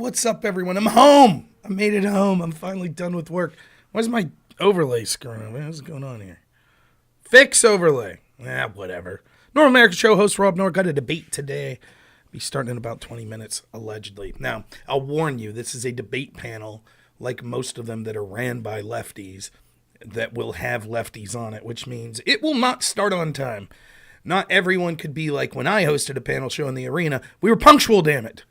what's up, everyone? I'm home. I made it home. I'm finally done with work. Why's my overlay screwing up? What's going on here? Fix overlay. Whatever. Normal American Show host robnoerr got a debate today. Be starting in about 20 minutes, allegedly. Now, I'll warn you, this is a debate panel, like most of them that are ran by lefties, that will have lefties on it, which means it will not start on time. Not everyone could be like when I hosted a panel show in the arena. We were punctual, damn it.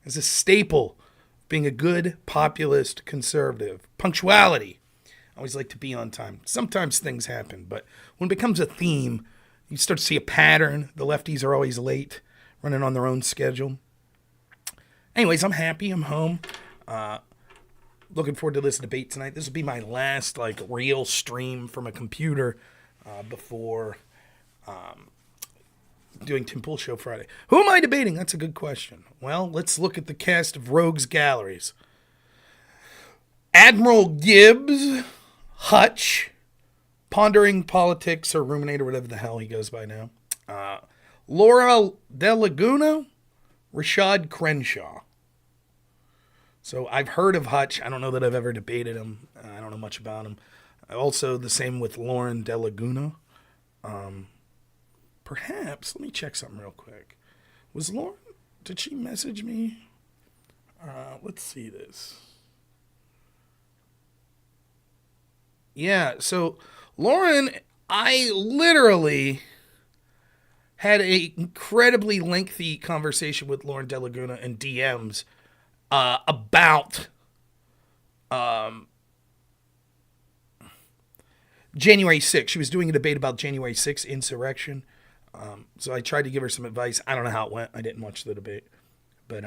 It's a staple of being a good populist conservative. Punctuality. I always like to be on time. Sometimes things happen, but when it becomes a theme, you start to see a pattern. The lefties are always late, running on their own schedule. Anyways, I'm happy. I'm home. Looking forward to this debate tonight. This will be my last real stream from a computer before doing Tim Pool Show Friday. Who am I debating? That's a good question. Well, let's look at the cast of Rogues Galleries. Admiral Gibbs, Hutch, Pondering Politics or Ruminate or whatever the hell he goes by now. Laura De Laguna, Rashad Crenshaw. So I've heard of Hutch. I don't know that I've ever debated him. I don't know much about him. Also, the same with Lauren De Laguna. Perhaps, let me check something real quick. Was Lauren, did she message me? Let's see this. Yeah, so Lauren, I literally had an incredibly lengthy conversation with Lauren De Laguna in DMs about January 6th. She was doing a debate about January 6th insurrection. So I tried to give her some advice. I don't know how it went. I didn't watch the debate. But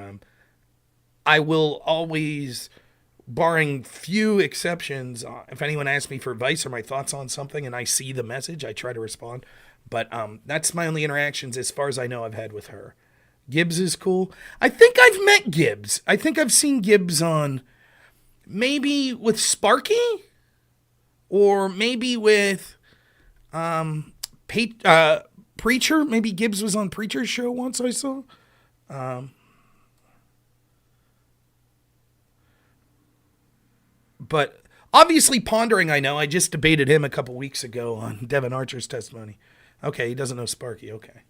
I will always, barring few exceptions, if anyone asks me for advice or my thoughts on something and I see the message, I try to respond. But that's my only interactions, as far as I know, I've had with her. Gibbs is cool. I think I've met Gibbs. I think I've seen Gibbs on maybe with Sparky or maybe with Preacher. Maybe Gibbs was on Preacher's show once I saw. But obviously Pondering, I know. I just debated him a couple weeks ago on Devin Archer's testimony. Okay, he doesn't know Sparky. Okay.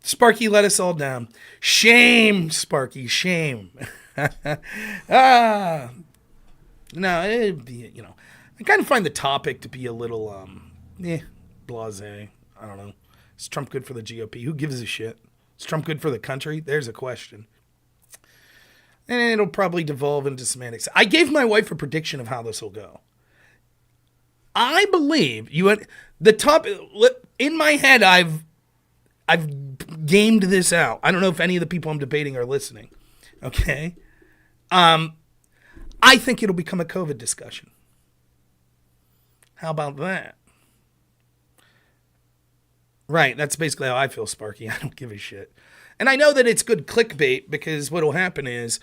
Sparky let us all down. Shame, Sparky, shame. No, it'd be, I kind of find the topic to be a little, blasé. I don't know. Is Trump good for the GOP? Who gives a shit? Is Trump good for the country? There's a question. And it'll probably devolve into semantics. I gave my wife a prediction of how this will go. I believe you had the top in my head. I've gamed this out. I don't know if any of the people I'm debating are listening. Okay. I think it'll become a COVID discussion. How about that? Right, that's basically how I feel, Sparky. I don't give a shit. And I know that it's good clickbait because what'll happen is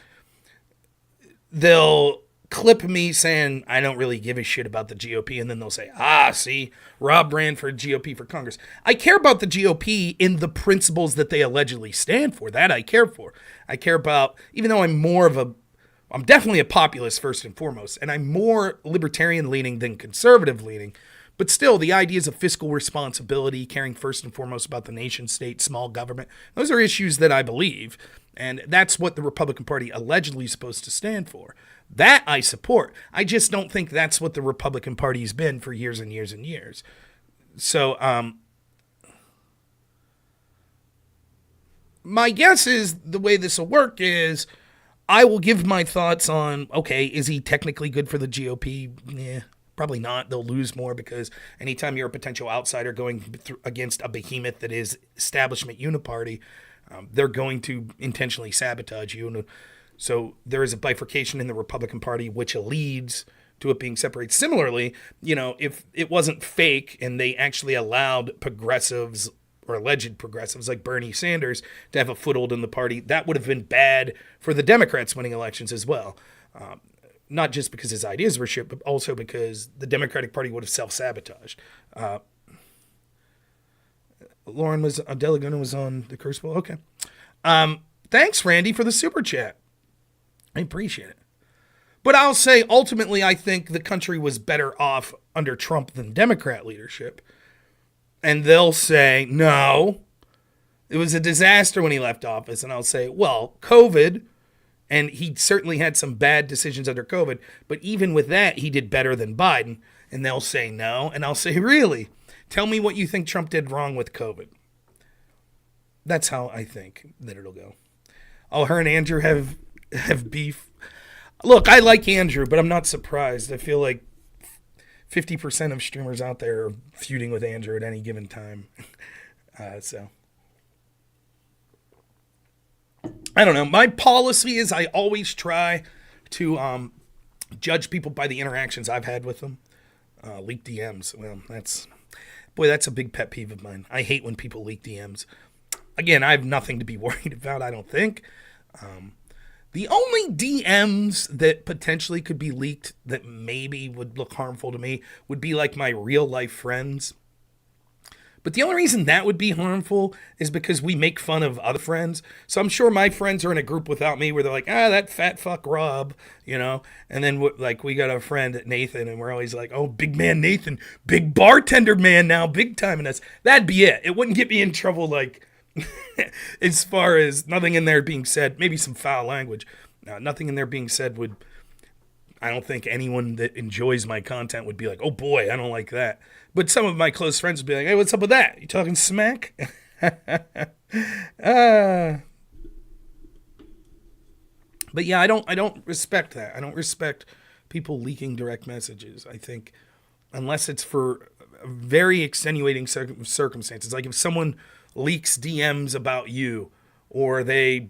they'll clip me saying I don't really give a shit about the GOP, and then they'll say, see, Rob ran for GOP for Congress. I care about the GOP in the principles that they allegedly stand for. That I care for. I care about, even though I'm definitely a populist first and foremost, and I'm more libertarian leaning than conservative leaning. But still, the ideas of fiscal responsibility, caring first and foremost about the nation state, small government, those are issues that I believe. And that's what the Republican Party allegedly is supposed to stand for. That I support. I just don't think that's what the Republican Party has been for years and years and years. So, my guess is the way this will work is I will give my thoughts on, okay, is he technically good for the GOP? Yeah. Probably not. They'll lose more because anytime you're a potential outsider going against a behemoth that is establishment uniparty, they're going to intentionally sabotage you. So there is a bifurcation in the Republican Party, which leads to it being separated. Similarly, if it wasn't fake and they actually allowed progressives or alleged progressives like Bernie Sanders to have a foothold in the party, that would have been bad for the Democrats winning elections as well. Not just because his ideas were shit, but also because the Democratic Party would have self-sabotaged. Lauren was, De Laguna was on the Crucible. Okay. Thanks, Randy, for the super chat. I appreciate it. But I'll say, ultimately, I think the country was better off under Trump than Democrat leadership. And they'll say, no, it was a disaster when he left office. And I'll say, well, COVID, and he certainly had some bad decisions under COVID, but even with that, he did better than Biden. And they'll say no. And I'll say, really? Tell me what you think Trump did wrong with COVID. That's how I think that it'll go. Oh, her and Andrew have beef. Look, I like Andrew, but I'm not surprised. I feel like 50% of streamers out there are feuding with Andrew at any given time. So, I don't know. My policy is I always try to judge people by the interactions I've had with them. Leak DMs. Well, that's a big pet peeve of mine. I hate when people leak DMs. Again, I have nothing to be worried about, I don't think. The only DMs that potentially could be leaked that maybe would look harmful to me would be like my real life friends. But the only reason that would be harmful is because we make fun of other friends. So I'm sure my friends are in a group without me where they're like, that fat fuck Rob, you know? And then we got a friend, Nathan, and we're always like, oh, big man Nathan, big bartender man now, big time in us. That'd be it. It wouldn't get me in trouble like as far as nothing in there being said, maybe some foul language. Nothing in there being said would, I don't think anyone that enjoys my content would be like, oh boy, I don't like that. But some of my close friends would be like, hey, what's up with that? You talking smack? But yeah, I don't respect that. I don't respect people leaking direct messages. I think unless it's for very extenuating circumstances, like if someone leaks DMs about you or they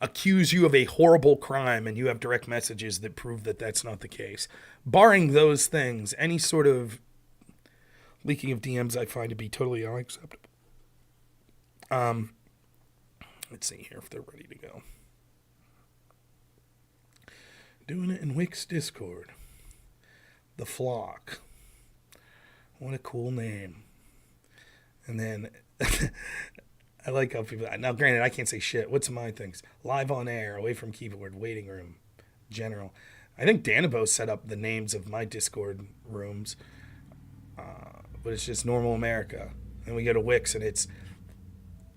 accuse you of a horrible crime and you have direct messages that prove that that's not the case. Barring those things, any sort of leaking of DMs I find to be totally unacceptable. Let's see here if they're ready to go. Doing it in Wix Discord. The Flock. What a cool name. And then I like how people, now granted I can't say shit. What's my things? Live on air, away from keyboard, waiting room, general. I think Danabo set up the names of my Discord rooms. But it's just normal America. And we go to Wix and it's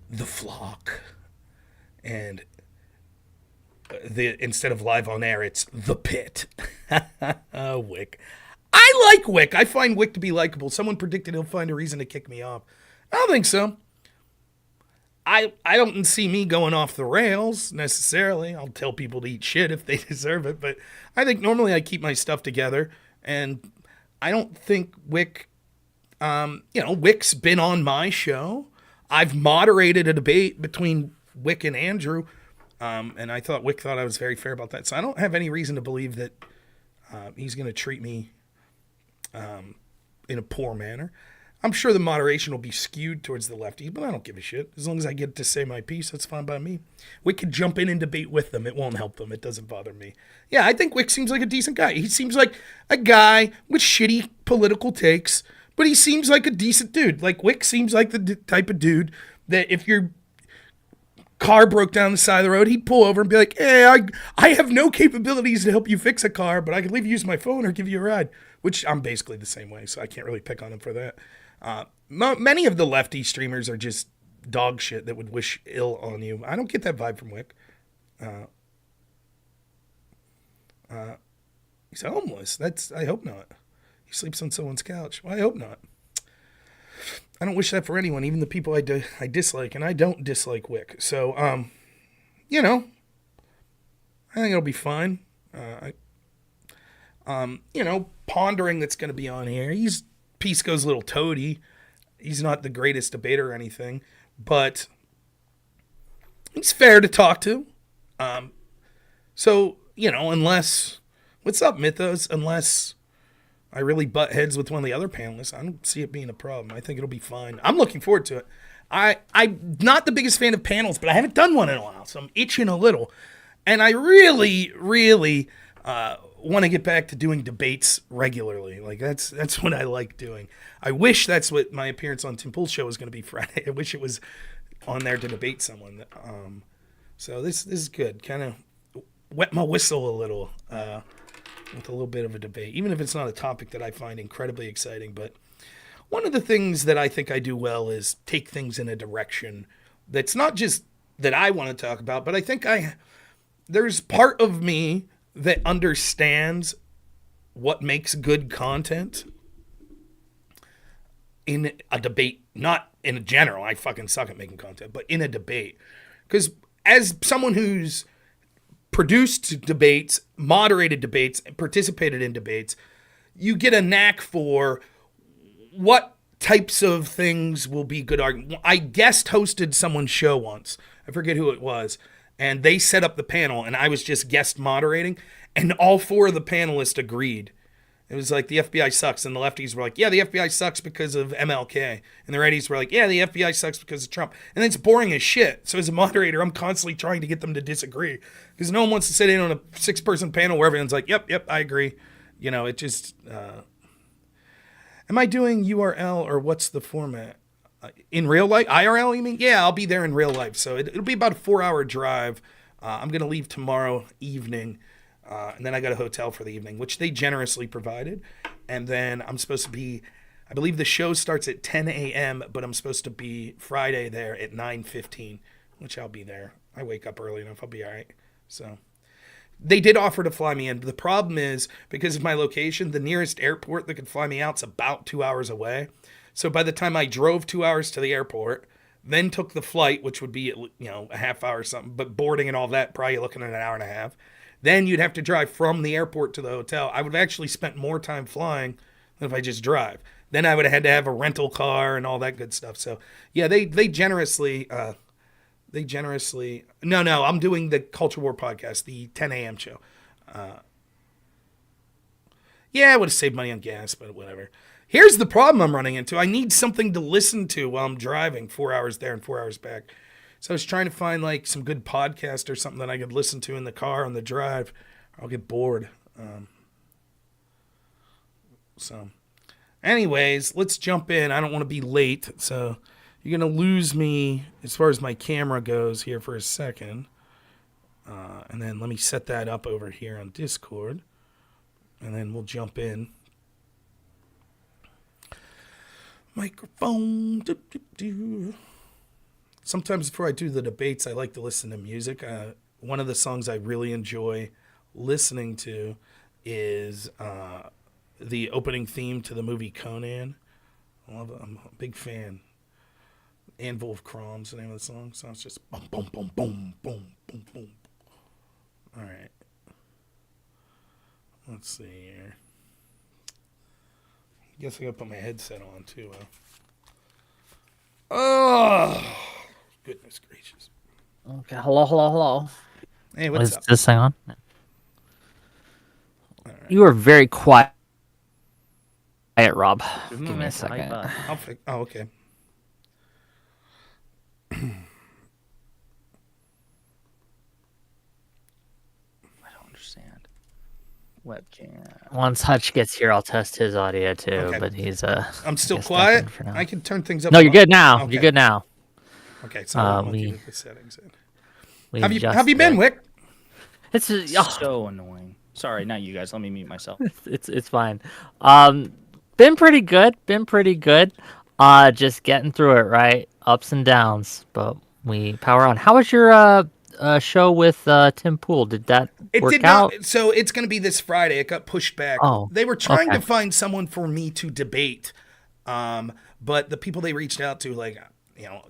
The Flock. And instead of live on air, it's The Pit. Wick. I like Wick. I find Wick to be likable. Someone predicted he'll find a reason to kick me off. I don't think so. I don't see me going off the rails necessarily. I'll tell people to eat shit if they deserve it. But I think normally I keep my stuff together. And I don't think Wick... Wick's been on my show. I've moderated a debate between Wick and Andrew, and I thought Wick thought I was very fair about that. So I don't have any reason to believe that he's going to treat me in a poor manner. I'm sure the moderation will be skewed towards the lefties, but I don't give a shit. As long as I get to say my piece, that's fine by me. Wick could jump in and debate with them. It won't help them. It doesn't bother me. Yeah, I think Wick seems like a decent guy. He seems like a guy with shitty political takes, but he seems like a decent dude. Like, Wick seems like the type of dude that if your car broke down the side of the road, he'd pull over and be like, hey, I have no capabilities to help you fix a car, but I can leave you use my phone or give you a ride, which I'm basically the same way, so I can't really pick on him for that. Many of the lefty streamers are just dog shit that would wish ill on you. I don't get that vibe from Wick. He's homeless. I hope not. He sleeps on someone's couch. Well, I hope not. I don't wish that for anyone, even the people I dislike, and I don't dislike Wick. So, I think it'll be fine. Pondering that's going to be on here. Pisco's little toady. He's not the greatest debater or anything, but he's fair to talk to. Unless, what's up, Mythos? Unless I really butt heads with one of the other panelists, I don't see it being a problem. I think it'll be fine. I'm looking forward to it. I'm not the biggest fan of panels, but I haven't done one in a while, so I'm itching a little. And I really, really want to get back to doing debates regularly. Like, that's what I like doing. I wish that's what my appearance on Tim Pool's show was going to be Friday. I wish it was on there to debate someone. So this is good. Kind of wet my whistle a little with a little bit of a debate, even if it's not a topic that I find incredibly exciting. But one of the things that I think I do well is take things in a direction that's not just that I want to talk about, but I think there's part of me that understands what makes good content in a debate, not in a general. I fucking suck at making content, but in a debate. Because as someone who's produced debates, moderated debates, and participated in debates, you get a knack for what types of things will be good arguments. I guest hosted someone's show once. I forget who it was. And they set up the panel, and I was just guest moderating, and all 4 of the panelists agreed. It was like, the FBI sucks, and the lefties were like, yeah, the FBI sucks because of MLK. And the righties were like, yeah, the FBI sucks because of Trump. And it's boring as shit. So as a moderator, I'm constantly trying to get them to disagree, because no one wants to sit in on a 6-person panel where everyone's like, yep, I agree. You know, it just... Am I doing URL, or what's the format? In real life? IRL, you mean? Yeah, I'll be there in real life. So it'll be about a 4-hour drive. I'm going to leave tomorrow evening. And then I got a hotel for the evening, which they generously provided. And then I'm supposed to be, I believe the show starts at 10 a.m., but I'm supposed to be Friday there at 9:15, which I'll be there. I wake up early enough. I'll be all right. So they did offer to fly me in. But the problem is, because of my location, the nearest airport that could fly me out is about 2 hours away. So by the time I drove 2 hours to the airport, then took the flight, which would be, a half hour or something, but boarding and all that, probably looking at an hour and a half. Then you'd have to drive from the airport to the hotel. I would have actually spent more time flying than if I just drive. Then I would have had to have a rental car and all that good stuff. So yeah, they generously, no, I'm doing the Culture War podcast, the 10 a.m. show. Yeah, I would have saved money on gas, but whatever. Here's the problem I'm running into. I need something to listen to while I'm driving 4 hours there and 4 hours back. So I was trying to find like some good podcast or something that I could listen to in the car on the drive. I'll get bored. So anyways, let's jump in. I don't want to be late. So you're going to lose me as far as my camera goes here for a second. And then let me set that up over here on Discord. And then we'll jump in. Microphone. Sometimes before I do the debates, I like to listen to music. One of the songs I really enjoy listening to is the opening theme to the movie Conan. I love it. I'm a big fan. Anvil of Crom's the name of the song. So it's just boom, boom, boom, boom, boom, boom, boom. All right. Let's see here. I guess I gotta put my headset on too. Oh, goodness gracious. Okay, hello. Hey, what's up? Is this thing on? All right. You are very quiet, Rob. Give me a second. Oh, okay. I don't understand. Webcam. Once Hutch gets here, I'll test his audio too. Okay. But he's I'm still guess quiet. for now. I can turn things up. No, you're good now. Okay. You're good now. Okay, so I'm looking at the settings. Have We've you been, Wick? It's So annoying. Sorry, not you guys. Let me mute myself. it's fine. Been pretty good. Just getting through it, right? Ups and downs, but we power on. How was your show with Tim Pool? Did that work out? So it's going to be this Friday. It got pushed back. Oh, they were trying okay. to find someone for me to debate, but the people they reached out to,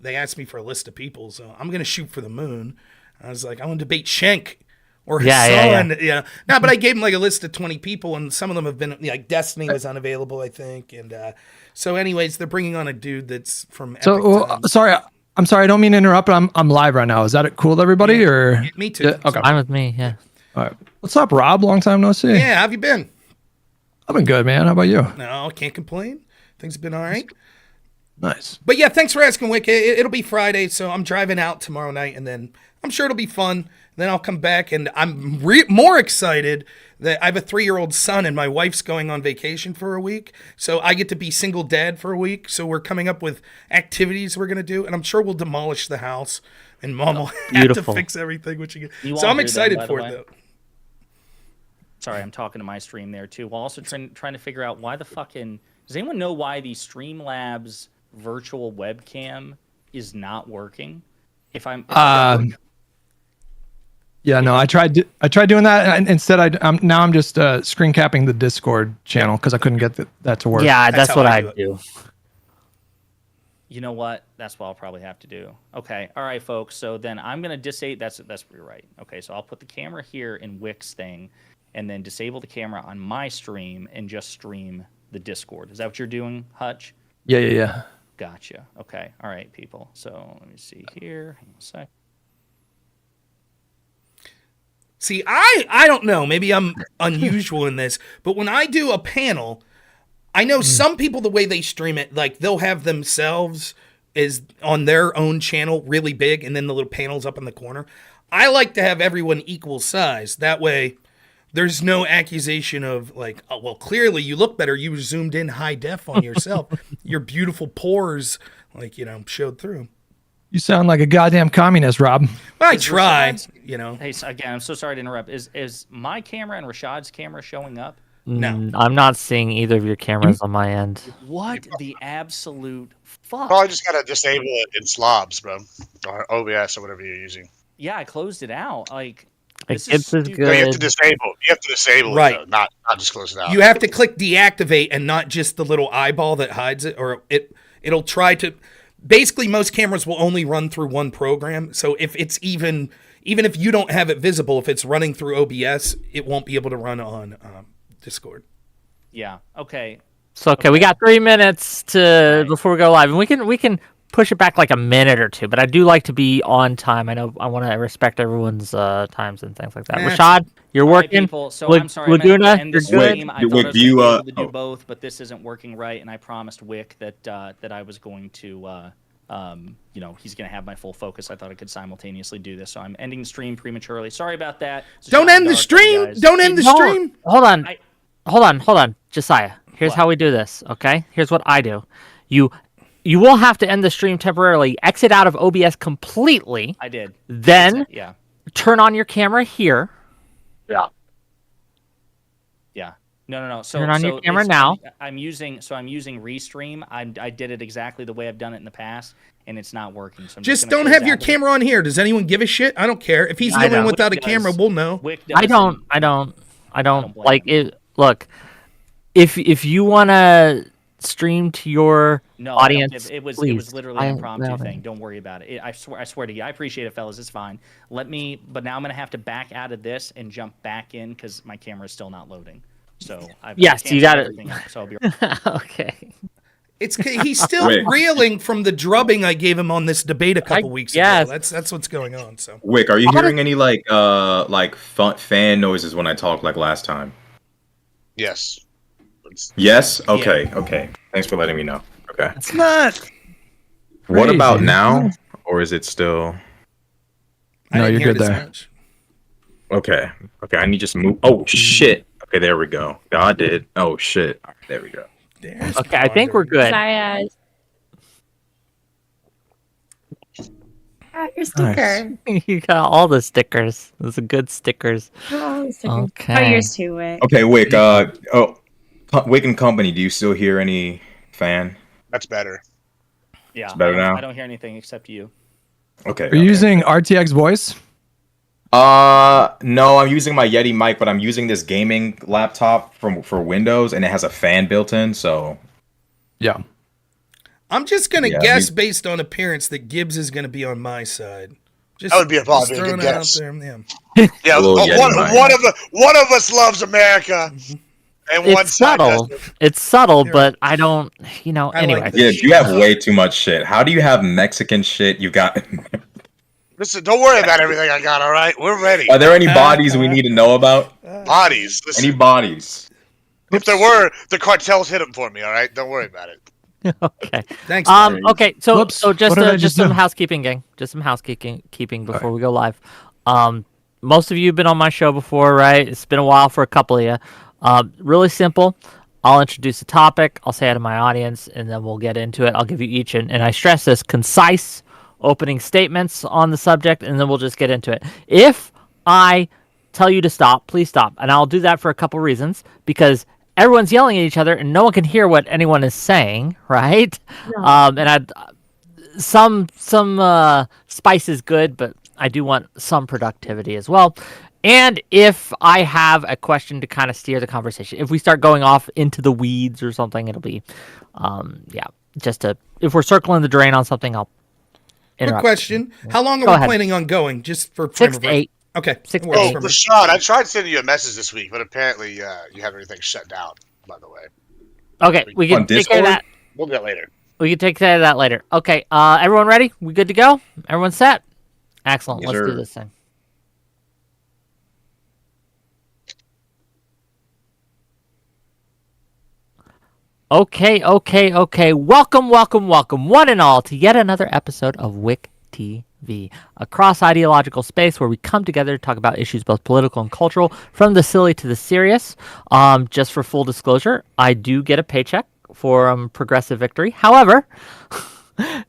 they asked me for a list of people. So I'm going to shoot for the moon. I was like, I want to debate Schenk or his son. Yeah. No, but I gave him like a list of 20 people, and some of them have been like Destiny was unavailable, I think, and so anyways, they're bringing on a dude that's from. Sorry. I'm sorry, I don't mean to interrupt, but I'm live right now. Is that cool, everybody? Yeah, or me too. Yeah, okay. Fine with me, yeah. All right. What's up, Rob? Long time no see. Yeah, how have you been? I've been good, man. How about you? No, can't complain. Things have been all right. Nice. But yeah, thanks for asking, Wick. It'll be Friday, so I'm driving out tomorrow night, and then I'm sure it'll be fun. Then I'll come back, and I'm more excited that I have a 3-year-old son, and my wife's going on vacation for a week, so I get to be single dad for a week. So we're coming up with activities we're gonna do, and I'm sure we'll demolish the house, and Mom will have to fix everything. So I'm excited for it, though. Sorry, I'm talking to my stream there too. While also trying to figure out why the fucking. Does anyone know why the Streamlabs virtual webcam is not working? If Yeah, no, I tried doing that, and instead I'm just screen capping the Discord channel because I couldn't get that to work. Yeah, that's how what I I do it. do. You know what? That's what I'll probably have to do. Okay, all right, folks. So then I'm gonna disable. That's you're right. Okay, so I'll put the camera here in Wick's thing, and then disable the camera on my stream and just stream the Discord. Is that what you're doing, Hutch? Yeah. Gotcha. Okay. All right, people. So let me see here. Hang on a sec. See, I don't know. Maybe I'm unusual in this, but when I do a panel, I know some people, the way they stream it, like they'll have themselves is on their own channel really big, and then the little panels up in the corner. I like to have everyone equal size. That way, there's no accusation of like, oh, well, clearly you look better. You zoomed in high def on yourself. Your beautiful pores, like, showed through. You sound like a goddamn communist, Rob. I try, Hey, so again, I'm so sorry to interrupt. Is my camera and Rashad's camera showing up? No. I'm not seeing either of your cameras on my end. What the absolute fuck? Probably just gotta disable it in slobs, bro, or OBS or whatever you're using. Yeah, I closed it out. Like, Gibbs this is stupid. No, you have good. to disable. You have to disable Right. it, though, not just close it out. You have to click deactivate and not just the little eyeball that hides it, or it'll try to. Basically, most cameras will only run through one program. So if it's even if you don't have it visible, if it's running through OBS, it won't be able to run on Discord. Yeah. Okay. So we got 3 minutes before we go live, and we can push it back like a minute or two. But I do like to be on time. I know I want to respect everyone's times and things like that. Rashad, you're All right, working. people. So I'm sorry. Laguna, I meant to end the you're good. stream. I thought I was you, gonna be able to do oh. both, but this isn't working right. And I promised Wick that I was going to, he's going to have my full focus. I thought I could simultaneously do this, so I'm ending the stream prematurely. Sorry about that. It's a Don't shot in end the dark, stream. guys. Don't end the No, stream. Hold on. I- Hold on, Josiah. Here's What? how we do this, okay? Here's what I do. You will have to end the stream temporarily, exit out of OBS completely, I did. then Yeah. turn on your camera here. Yeah. No. So Turn on your so camera it's- now. I'm using Restream. I did it exactly the way I've done it in the past, and it's not working. So I'm Just gonna don't close have your out of it. camera on here. Does anyone give a shit? I don't care. If he's the I only don't. one without a Wick camera, does. we'll know. Wick I doesn't. don't blame like him. it. Look, if you want to stream to your No, I don't audience, give- it was please. literally an impromptu thing. Don't worry about it. I swear to you, I appreciate it, fellas. It's fine. But now I'm gonna have to back out of this and jump back in because my camera is still not loading. So Yes, you got it. So I'll be right. Okay. He's still Wait. reeling from the drubbing I gave him on this debate a couple weeks guess. ago. That's what's going on. So Wick, are you hearing any like fan noises when I talked like last time? Yes. Yes. Okay. Thanks for letting me know. Okay. It's not. What Crazy. about now? Or is it still I No, didn't you're hear good this there. much. okay? I need to just move. Oh shit. Okay, there we go. God did. Oh shit. All right, there we go. There's Okay, I think we're good. Sorry, your sticker. You got all the stickers. Those are good stickers. Oh, the sticker. Okay. Oh, yours too, Wick. Okay, Wick. Wick and Company. Do you still hear any fan? That's better. Yeah. better now? I don't hear anything except you. Okay. Are you using RTX voice? No, I'm using my Yeti mic, but I'm using this gaming laptop for Windows, and it has a fan built in. So Yeah. I'm just gonna Yeah, guess based on appearance that Gibbs is gonna be on my side. Just, That would be a probably just a good throwing it out guess. there. Yeah. Yeah, Little one, Yeti mic. one of us loves America, and one It's side subtle. doesn't. It's subtle, Yeah. but I don't. I like Anyway. that. yeah, you have way too much shit. How do you have Mexican shit? You got. Listen, don't worry about everything I got. All right, we're ready. Are there any bodies we need to know about? Bodies. Listen, Any bodies? if there were, the cartels hit them for me. All right, don't worry about it. Okay. Thanks. buddy. Okay. So Whoops. so just What did I just just some do? housekeeping, gang. Just some housekeeping before we go live. Most of you have been on my show before, right? It's been a while for a couple of you. Really simple. I'll introduce the topic. I'll say it to my audience, and then we'll get into it. I'll give you each, and I stress this, concise opening statements on the subject, and then we'll just get into it. If I tell you to stop, please stop. And I'll do that for a couple reasons, because everyone's yelling at each other and no one can hear what anyone is saying, right? No. And some spice is good, but I do want some productivity as well. And if I have a question to kind of steer the conversation, if we start going off into the weeds or something, it'll be, if we're circling the drain on something, I'll Quick interrupt. question. How long Go are we ahead. planning on going? Just for 6 of to reference. 8. Okay. 6 to Works 8. for me. Rashad, I tried sending you a message this week, but apparently you have everything shut down, by the way. Okay, we can On take care of Discord? that. We'll do that later. We can take care of that later. Okay, everyone ready? We good to go? Everyone set? Excellent. Yes, Let's do sir. this thing. Okay. Welcome, one and all, to yet another episode of WIC TV, a cross-ideological space where we come together to talk about issues both political and cultural, from the silly to the serious. Just for full disclosure, I do get a paycheck for Progressive Victory. However,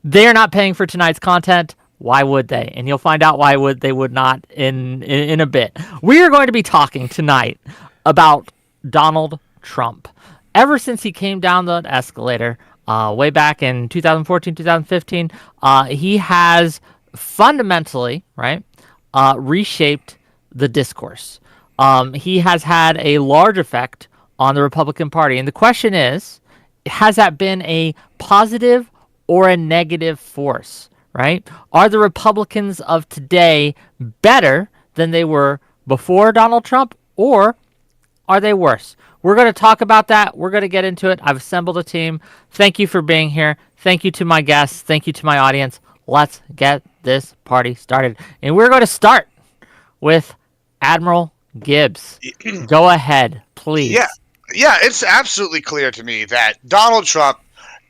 they are not paying for tonight's content. Why would they? And you'll find out why they would not in a bit. We are going to be talking tonight about Donald Trump. Ever since he came down the escalator way back in 2014, 2015, he has fundamentally, reshaped the discourse. He has had a large effect on the Republican Party. And the question is, has that been a positive or a negative force, right? Are the Republicans of today better than they were before Donald Trump, or are they worse? We're going to talk about that. We're going to get into it. I've assembled a team. Thank you for being here. Thank you to my guests. Thank you to my audience. Let's get this party started. And we're going to start with Admiral Gibbs. Go ahead, please. Yeah, it's absolutely clear to me that Donald Trump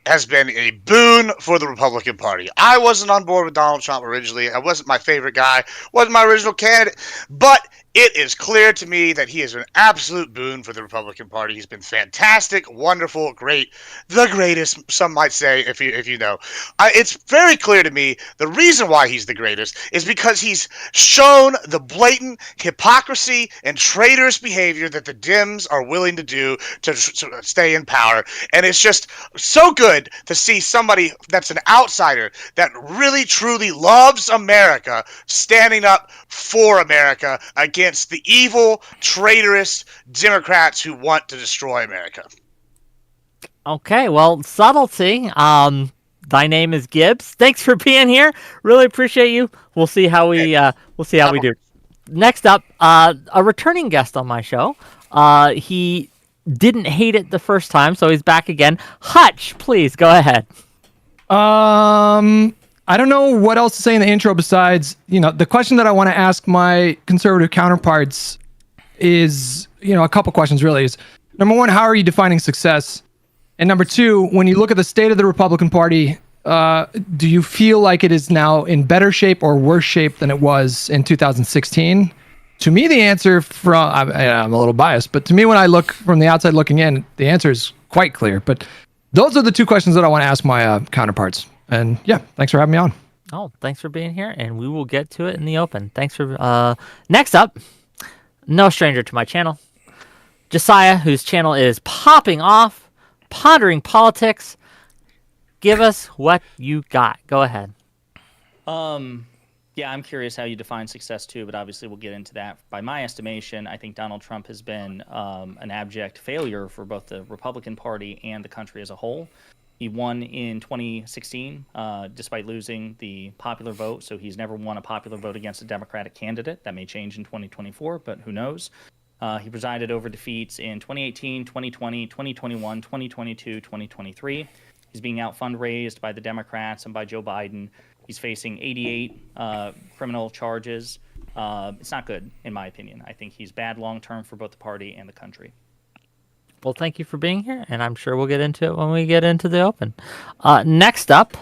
has been a boon for the Republican Party. I wasn't on board with Donald Trump originally. I wasn't my favorite guy, wasn't my original candidate, but it is clear to me that he is an absolute boon for the Republican Party. He's been fantastic, wonderful, great, the greatest, some might say, if you know. It's very clear to me the reason why he's the greatest is because he's shown the blatant hypocrisy and traitorous behavior that the Dems are willing to do to stay in power. And it's just so good to see somebody that's an outsider that really, truly loves America standing up for America against the evil, traitorous Democrats who want to destroy America. Okay, well, subtlety. Thy name is Gibbs. Thanks for being here. Really appreciate you. We'll see how we do. Next up, a returning guest on my show. He didn't hate it the first time, so he's back again. Hutch, please go ahead. I don't know what else to say in the intro besides, the question that I want to ask my conservative counterparts is, a couple questions really. Is number one, how are you defining success? And number two, when you look at the state of the Republican Party, do you feel like it is now in better shape or worse shape than it was in 2016? To me, the answer I'm a little biased, but to me, when I look from the outside looking in, the answer is quite clear. But those are the two questions that I want to ask my counterparts. And yeah, thanks for having me on. Oh, thanks for being here, and we will get to it in the open. Thanks for. Next up, no stranger to my channel, Josiah, whose channel is popping off, pondering politics. Give us what you got. Go ahead. Yeah, I'm curious how you define success too, but obviously we'll get into that. By my estimation, I think Donald Trump has been an abject failure for both the Republican Party and the country as a whole. He won in 2016, despite losing the popular vote. So he's never won a popular vote against a Democratic candidate. That may change in 2024, but who knows? He presided over defeats in 2018, 2020, 2021, 2022, 2023. He's being out fundraised by the Democrats and by Joe Biden. He's facing 88 criminal charges. It's not good, in my opinion. I think he's bad long-term for both the party and the country. Well, thank you for being here, and I'm sure we'll get into it when we get into the open. Next up,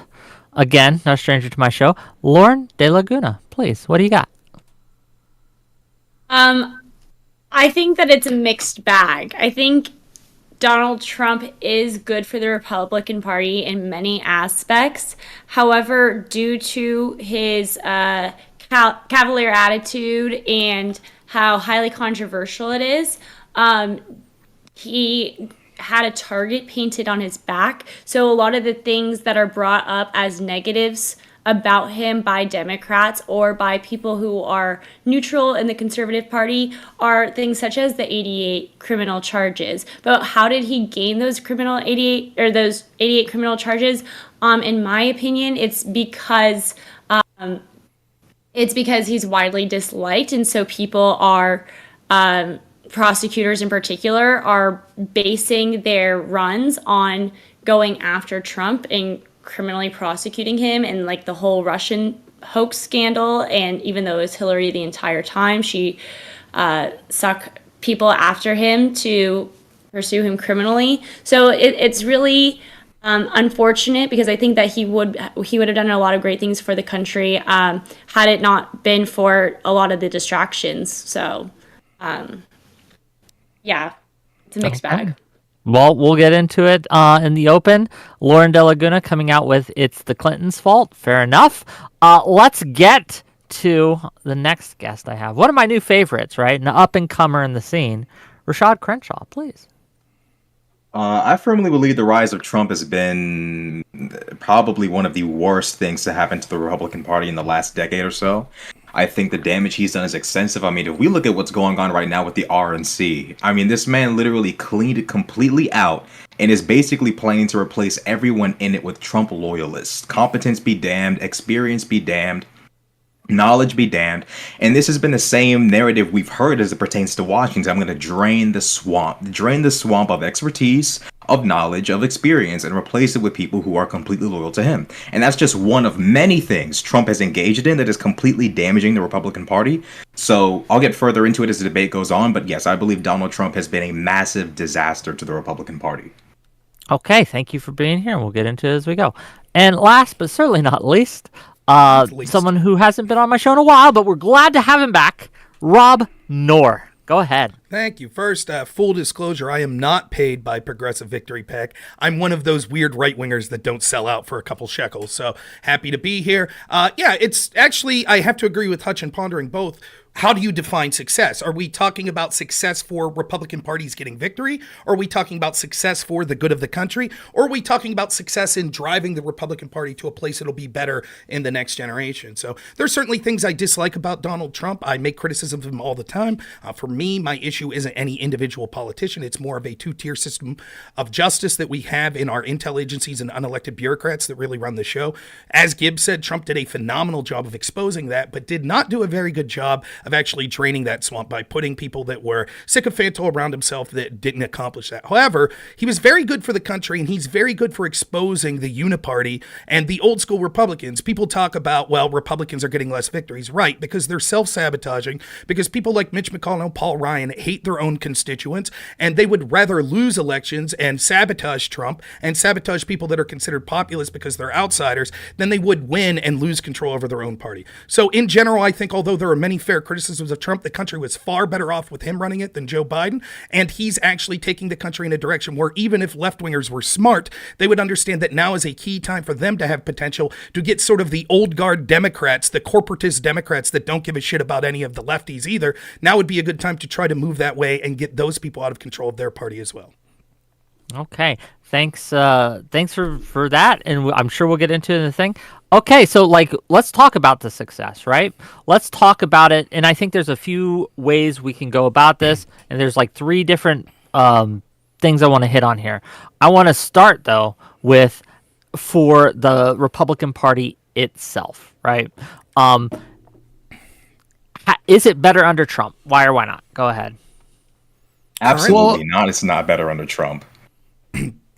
again, no stranger to my show, Lauren De Laguna. Please, what do you got? I think that it's a mixed bag. I think Donald Trump is good for the Republican Party in many aspects. However, due to his cavalier attitude and how highly controversial it is. He had a target painted on his back. So a lot of the things that are brought up as negatives about him by Democrats or by people who are neutral in the Conservative Party are things such as the 88 criminal charges. But how did he gain those 88 criminal charges? In my opinion, it's because he's widely disliked, and so people are prosecutors in particular are basing their runs on going after Trump and criminally prosecuting him, and like the whole Russian hoax scandal. And even though it was Hillary the entire time, she sucked people after him to pursue him criminally. So it's really unfortunate, because I think that he would have done a lot of great things for the country had it not been for a lot of the distractions. So yeah, it's a mixed bag. Well, we'll get into it in the open. Lauren De Laguna coming out with "It's the Clintons' Fault." Fair enough. Let's get to the next guest I have. One of my new favorites, right? An up-and-comer in the scene. Rashad Crenshaw, please. I firmly believe the rise of Trump has been probably one of the worst things to happen to the Republican Party in the last decade or so. I think the damage he's done is extensive. I mean, if we look at what's going on right now with the RNC, I mean, this man literally cleaned it completely out and is basically planning to replace everyone in it with Trump loyalists. Competence be damned, experience be damned, knowledge be damned. And this has been the same narrative we've heard as it pertains to Washington. I'm going to drain the swamp of expertise, of knowledge, of experience, and replace it with people who are completely loyal to him. And that's just one of many things Trump has engaged in that is completely damaging the Republican Party. So I'll get further into it as the debate goes on. But yes, I believe Donald Trump has been a massive disaster to the Republican Party. Okay, thank you for being here, and we'll get into it as we go. And last but certainly not least, someone who hasn't been on my show in a while, but we're glad to have him back, robnoerr. Go ahead. Thank you. First, full disclosure, I am not paid by Progressive Victory PAC. I'm one of those weird right-wingers that don't sell out for a couple shekels, so happy to be here. Yeah, it's actually, I have to agree with Hutch and pondering both. How do you define success? Are we talking about success for Republican parties getting victory? Or are we talking about success for the good of the country? Or are we talking about success in driving the Republican Party to a place that'll be better in the next generation? So there's certainly things I dislike about Donald Trump. I make criticisms of him all the time. For me, my issue isn't any individual politician. It's more of a two-tier system of justice that we have in our intel agencies and unelected bureaucrats that really run the show. As Gibbs said, Trump did a phenomenal job of exposing that, but did not do a very good job of actually draining that swamp by putting people that were sycophantal around himself that didn't accomplish that. However, he was very good for the country, and he's very good for exposing the uniparty and the old school Republicans. People talk about, well, Republicans are getting less victories. Right, because they're self-sabotaging, because people like Mitch McConnell, Paul Ryan hate their own constituents, and they would rather lose elections and sabotage Trump and sabotage people that are considered populists because they're outsiders than they would win and lose control over their own party. So in general, I think although there are many fair criticisms of Trump, the country was far better off with him running it than Joe Biden. And he's actually taking the country in a direction where even if left-wingers were smart, they would understand that now is a key time for them to have potential to get sort of the old guard Democrats, the corporatist Democrats that don't give a shit about any of the lefties either. Now would be a good time to try to move that way and get those people out of control of their party as well. Okay, thanks for that, and I'm sure we'll get into the thing. Okay, so let's talk about the success, right? Let's talk about it, and I think there's a few ways we can go about this, and there's three different things I want to hit on here. I want to start though with for the Republican Party itself, right? Is it better under Trump? Why or why not? Go ahead. Absolutely not. It's not better under Trump.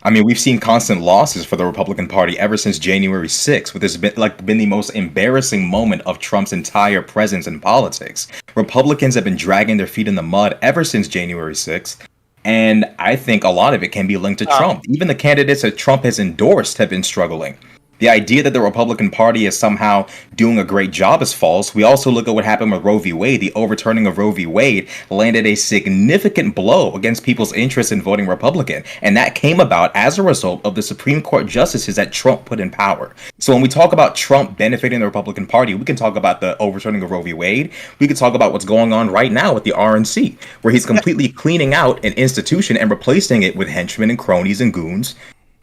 I mean, we've seen constant losses for the Republican Party ever since January 6th, which has been the most embarrassing moment of Trump's entire presence in politics. Republicans have been dragging their feet in the mud ever since January 6th, and I think a lot of it can be linked to Trump. Even the candidates that Trump has endorsed have been struggling. The idea that the Republican Party is somehow doing a great job is false. We also look at what happened with Roe v. Wade. The overturning of Roe v. Wade landed a significant blow against people's interest in voting Republican. And that came about as a result of the Supreme Court justices that Trump put in power. So when we talk about Trump benefiting the Republican Party, we can talk about the overturning of Roe v. Wade. We can talk about what's going on right now with the RNC, where he's completely cleaning out an institution and replacing it with henchmen and cronies and goons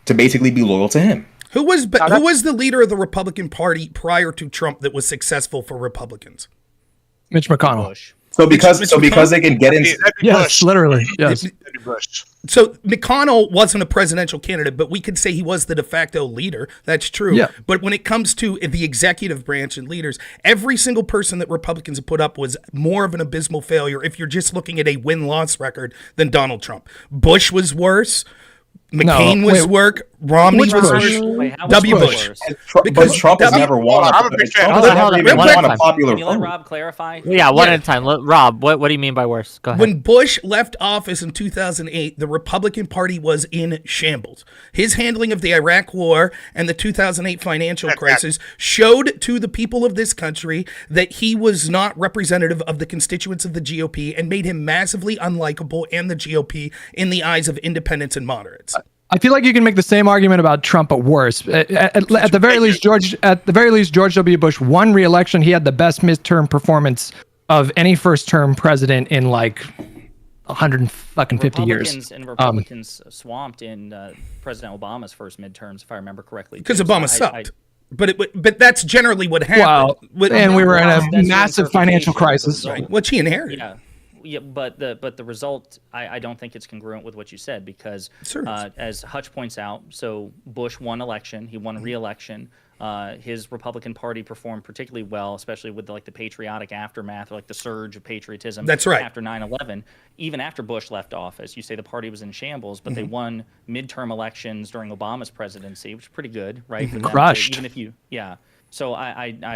to basically be loyal to him. Who was the leader of the Republican Party prior to Trump that was successful for Republicans? Mitch McConnell. Bush. So because they can get in. Yes, literally. Yes. So McConnell wasn't a presidential candidate, but we could say he was the de facto leader. That's true. Yeah. But when it comes to the executive branch and leaders, every single person that Republicans have put up was more of an abysmal failure if you're just looking at a win-loss record than Donald Trump. Bush was worse. McCain was worse. Romney was worse. Wait, how was W. Bush Bush. Because Trump has never won. I'm a big fan. Trump has never even Hold won on. a popular Can you let vote. Rob clarify? Yeah, one at a time. Rob, what do you mean by worse? Go ahead. When Bush left office in 2008, the Republican Party was in shambles. His handling of the Iraq War and the 2008 financial crisis showed to the people of this country that he was not representative of the constituents of the GOP and made him massively unlikable and the GOP in the eyes of independents and moderates. I feel like you can make the same argument about Trump, but worse. At the very least, George W. Bush won re-election. He had the best midterm performance of any first-term president in like 150 years. Republicans swamped in President Obama's first midterms, if I remember correctly. Because Obama sucked. But that's generally what happened. And we were in a That's massive financial crisis. Right. What he inherited. Yeah, but the result, I don't think it's congruent with what you said because, as Hutch points out, so Bush won election, he won re-election. His Republican Party performed particularly well, especially with the patriotic aftermath, or like the surge of patriotism. That's right. After 9/11, even after Bush left office, you say the party was in shambles, but they won midterm elections during Obama's presidency, which is pretty good, right? For them to- Crushed. even if you, So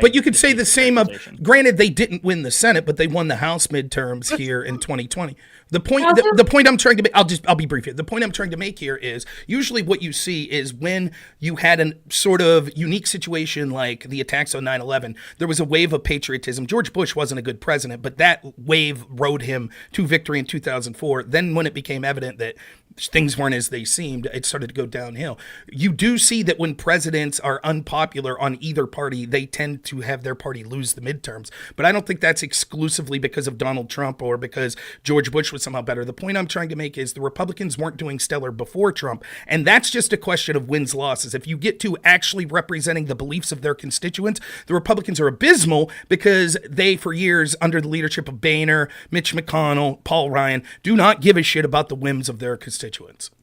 But you could say the same of, granted, they didn't win the Senate, but they won the House midterms here in 2020. The point I'm trying to make, I'll be brief here. The point I'm trying to make here is usually what you see is when you had a sort of unique situation like the attacks on 9/11, there was a wave of patriotism. George Bush wasn't a good president, but that wave rode him to victory in 2004. Then when it became evident that things weren't as they seemed, it started to go downhill. You do see that when presidents are unpopular on either party, they tend to have their party lose the midterms. But I don't think that's exclusively because of Donald Trump or because George Bush was somehow better. The point I'm trying to make is the Republicans weren't doing stellar before Trump, and that's just a question of wins losses. If you get to actually representing the beliefs of their constituents, the Republicans are abysmal because they, for years, under the leadership of Boehner, Mitch McConnell, Paul Ryan, do not give a shit about the whims of their constituents.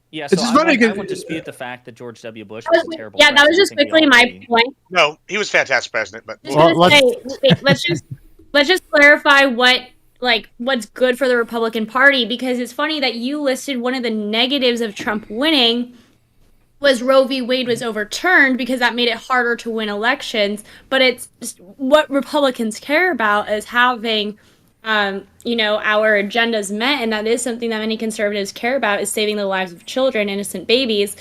Yeah, It's so just funny I 'cause- won't dispute the fact that George W. Bush was a terrible Yeah, that was president. just I think we quickly all my agree. point. No, he was a fantastic president, but Just Well, gonna say, let's just clarify what's good for the Republican Party, because it's funny that you listed one of the negatives of Trump winning was Roe v. Wade was overturned because that made it harder to win elections. But it's just what Republicans care about is having our agendas met, and that is something that many conservatives care about, is saving the lives of children, innocent babies,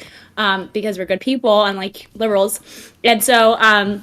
because we're good people, unlike liberals. And so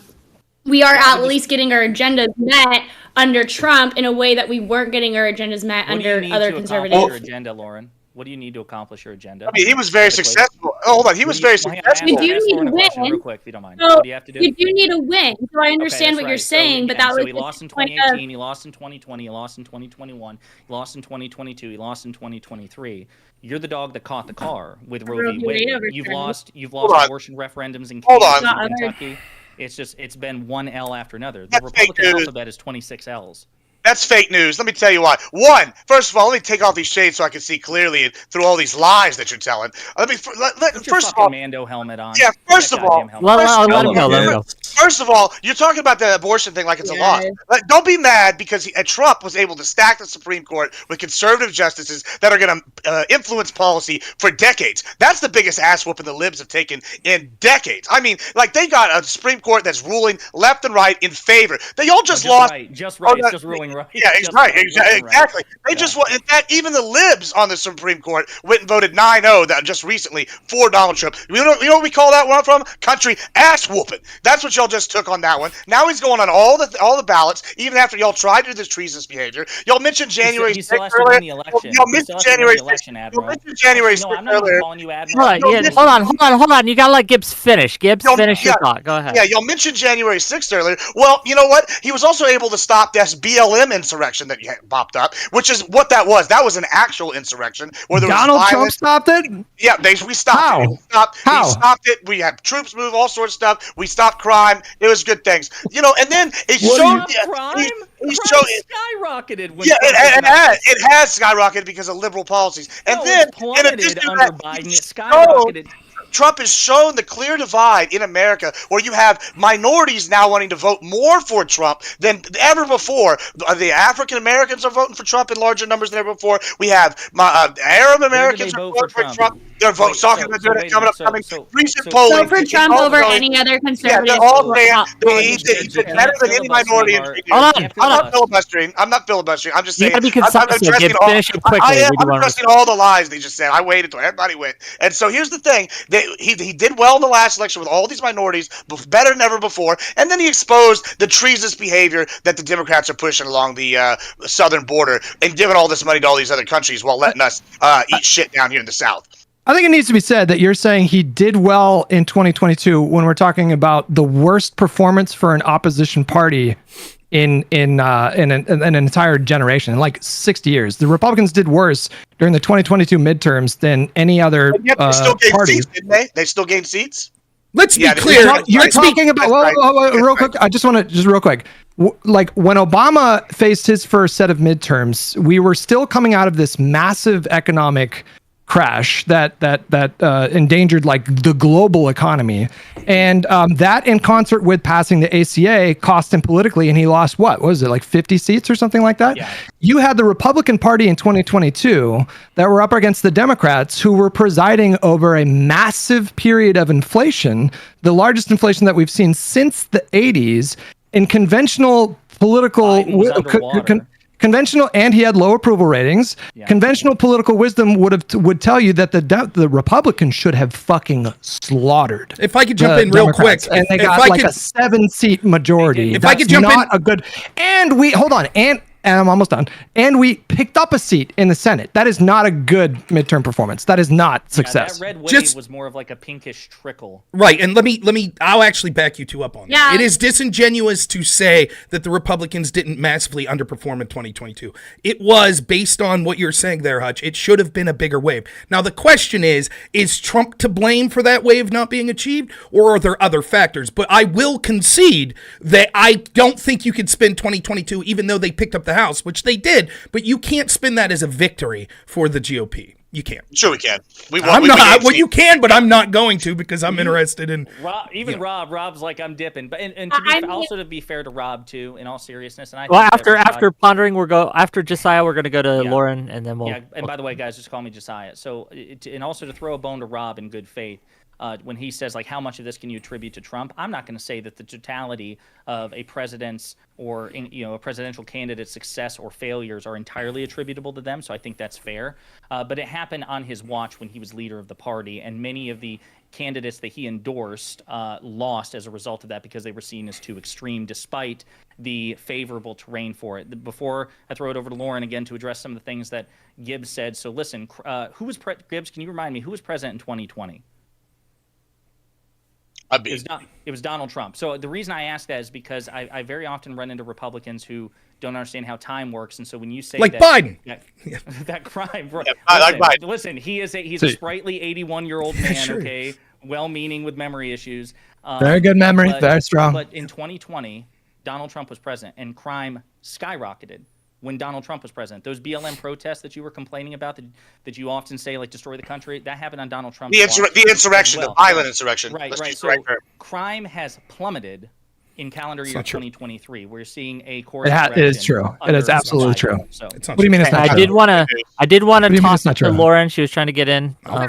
we are at least getting our agendas met under Trump in a way that we weren't getting our agendas met What do you under need other to conservatives. accomplish your agenda, Lauren? What do you need to accomplish your agenda? I mean, he was very successful. Oh, hold on, he was very successful. You do need to question win. real quick, if you don't mind. So What do you have to do? you do need a win. So I understand that's what you're right. saying, but that So was he the lost in point 2018, he lost in 2020, he lost in 2021, he lost in 2022, he lost in 2023. You're the dog that caught the car with Roe v. Wade. You've lost on. abortion referendums in Hold on. Kansas and Kentucky. It's been one L after another. The That's fake Republican news. alphabet is 26 L's. That's fake news. Let me tell you why. One, first of all, let me take off these shades so I can see clearly through all these lies that you're telling. Put your First of fucking all, Mando helmet on. Yeah, first That of all- goddamn helmet. Let him go. First of all, you're talking about the abortion thing like it's a loss. Like, don't be mad because Trump was able to stack the Supreme Court with conservative justices that are going to influence policy for decades. That's the biggest ass whooping the libs have taken in decades. I mean, like, they got a Supreme Court that's ruling left and right in favor. They all just lost. Just right. Oh, It's just ruling right? Yeah, Just right, right. exactly. They just want. In fact, even the libs on the Supreme Court went and voted 9-0 that just recently for Donald Trump. You know what we call that one from? Country ass whooping. That's what y'all just took on that one. Now he's going on all the ballots, even after y'all tried to do this treasonous behavior. Y'all mentioned January 6th earlier. Y'all mentioned January 6th. Y'all mentioned January 6th I'm not even earlier. calling you Admiral. Hold on. You gotta let Gibbs finish. Finish your thought. Go ahead. Yeah, y'all mentioned January 6th earlier. Well, you know what? He was also able to stop this BLM insurrection that popped up, which is what that was. That was an actual insurrection where there Donald was Trump stopped it? Yeah, we stopped How? it. He stopped it. We had troops move, all sorts of stuff. We stopped crime. It was good things. You know, and then it showed crime skyrocketed when it has skyrocketed because of liberal policies. And then it plummeted in addition to under that, Biden. It skyrocketed. Trump has shown the clear divide in America where you have minorities now wanting to vote more for Trump than ever before. The African Americans are voting for Trump in larger numbers than ever before. We have Arab Americans are voting for Trump. They're talking about doing it coming. Recent polling. Vote for Trump over any other conservative. Yeah, they're all saying he's better than any minority. I'm not filibustering. I'm just saying. You gotta be I'm addressing all. Finish it quickly. I'm addressing all the lies they just said. I waited till everybody went. And so here's the thing. He did well in the last election with all these minorities, better than ever before, and then he exposed the treasonous behavior that the Democrats are pushing along the southern border and giving all this money to all these other countries while letting us eat shit down here in the South. I think it needs to be said that you're saying he did well in 2022 when we're talking about the worst performance for an opposition party in an entire generation, in like 60 years. The Republicans did worse during the 2022 midterms than any other they still gained party. seats, didn't they? They still gained seats. Let's be clear. You're talking about real quick. I just want to real quick. Like when Obama faced his first set of midterms, we were still coming out of this massive economic crash that endangered like the global economy, and that in concert with passing the ACA cost him politically, and he lost what was it, like 50 seats or something like that? Yeah. You had the Republican Party in 2022 that were up against the Democrats, who were presiding over a massive period of inflation, the largest inflation that we've seen since the 80s, in conventional political conventional, and he had low approval ratings. Yeah. Conventional political wisdom would tell you that the Republicans should have fucking slaughtered. If I could jump in real quick, and they got like a 7-seat majority. If I could jump in, a good. And I'm almost done. And we picked up a seat in the Senate. That is not a good midterm performance. That is not success. That red wave was more of like a pinkish trickle. Right, and let me. I'll actually back you two up on that. It is disingenuous to say that the Republicans didn't massively underperform in 2022. It was based on what you're saying there, Hutch. It should have been a bigger wave. Now the question is Trump to blame for that wave not being achieved, or are there other factors? But I will concede that I don't think you could spin 2022, even though they picked up the House, which they did, but you can't spin that as a victory for the GOP. You can't. Sure, we can. You can, but I'm not going to because I'm interested in. Rob's like, I'm dipping, but and to be fair to Rob too, in all seriousness, and after pondering, after Josiah, we're gonna go to Lauren, and then we'll. Yeah, and by the way, guys, just call me Josiah. So, and also to throw a bone to Rob in good faith. When he says, like, how much of this can you attribute to Trump? I'm not going to say that the totality of a president's or, a presidential candidate's success or failures are entirely attributable to them. So I think that's fair. But it happened on his watch when he was leader of the party. And many of the candidates that he endorsed lost as a result of that because they were seen as too extreme, despite the favorable terrain for it. Before I throw it over to Lauren again to address some of the things that Gibbs said. So listen, Gibbs, can you remind me, who was president in 2020? It was Donald Trump. So the reason I ask that is because I very often run into Republicans who don't understand how time works, and so when you say Biden, that crime, listen, he's a sprightly 81-year-old man, okay, well-meaning with memory issues. Very good memory, very strong. But in 2020, Donald Trump was president, and crime skyrocketed when Donald Trump was president. Those BLM protests that you were complaining about, that you often say, like, destroy the country, that happened on Donald Trump. The insurrection, the violent insurrection. Right. So crime has plummeted in calendar year 2023. We're seeing a course correction. It is true. It is absolutely true. So, what do you mean it's not true? I did want to talk to Lauren. She was trying to get in. Sorry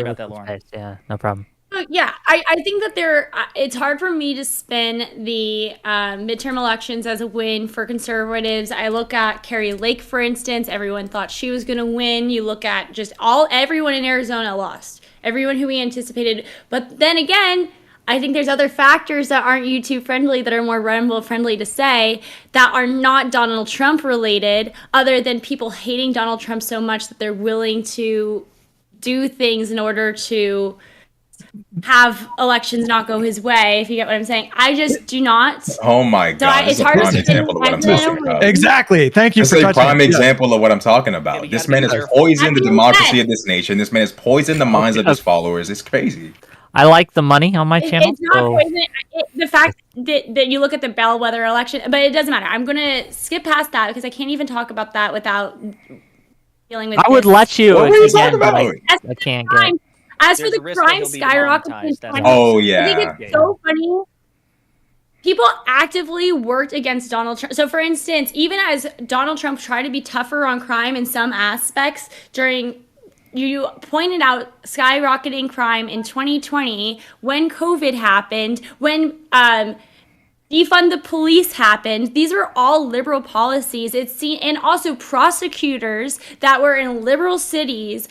about that, Lauren. Yeah, no problem. Yeah, I think that it's hard for me to spin the midterm elections as a win for conservatives. I look at Carrie Lake, for instance. Everyone thought she was going to win. You look at just everyone in Arizona lost. Everyone who we anticipated. But then again, I think there's other factors that aren't YouTube friendly, that are more Rumble friendly to say, that are not Donald Trump related, other than people hating Donald Trump so much that they're willing to do things in order to have elections not go his way, if you get what I'm saying. I just do not. Oh my God. It's hard to prime example of what I'm talking about. Exactly. Thank you That's for a touching prime it. example of what I'm talking about. but you This gotta man be has careful. poisoned the That being democracy said- of this nation. This man has poisoned the minds of his followers. It's crazy. I like the money on my channel. It's not so poison. The fact that you look at the bellwether election, but it doesn't matter. I'm going to skip past that because I can't even talk about that without dealing with I would this. let you What were you again, talking but about? I can't get. Crime. As There's for a the risk that crime he'll be skyrocketing, demonetized, that's in all. Oh, 2020, I yeah. think it's so funny. People actively worked against Donald Trump. So, for instance, even as Donald Trump tried to be tougher on crime in some aspects you pointed out skyrocketing crime in 2020 when COVID happened, when defund the police happened. These were all liberal policies. And also prosecutors that were in liberal cities.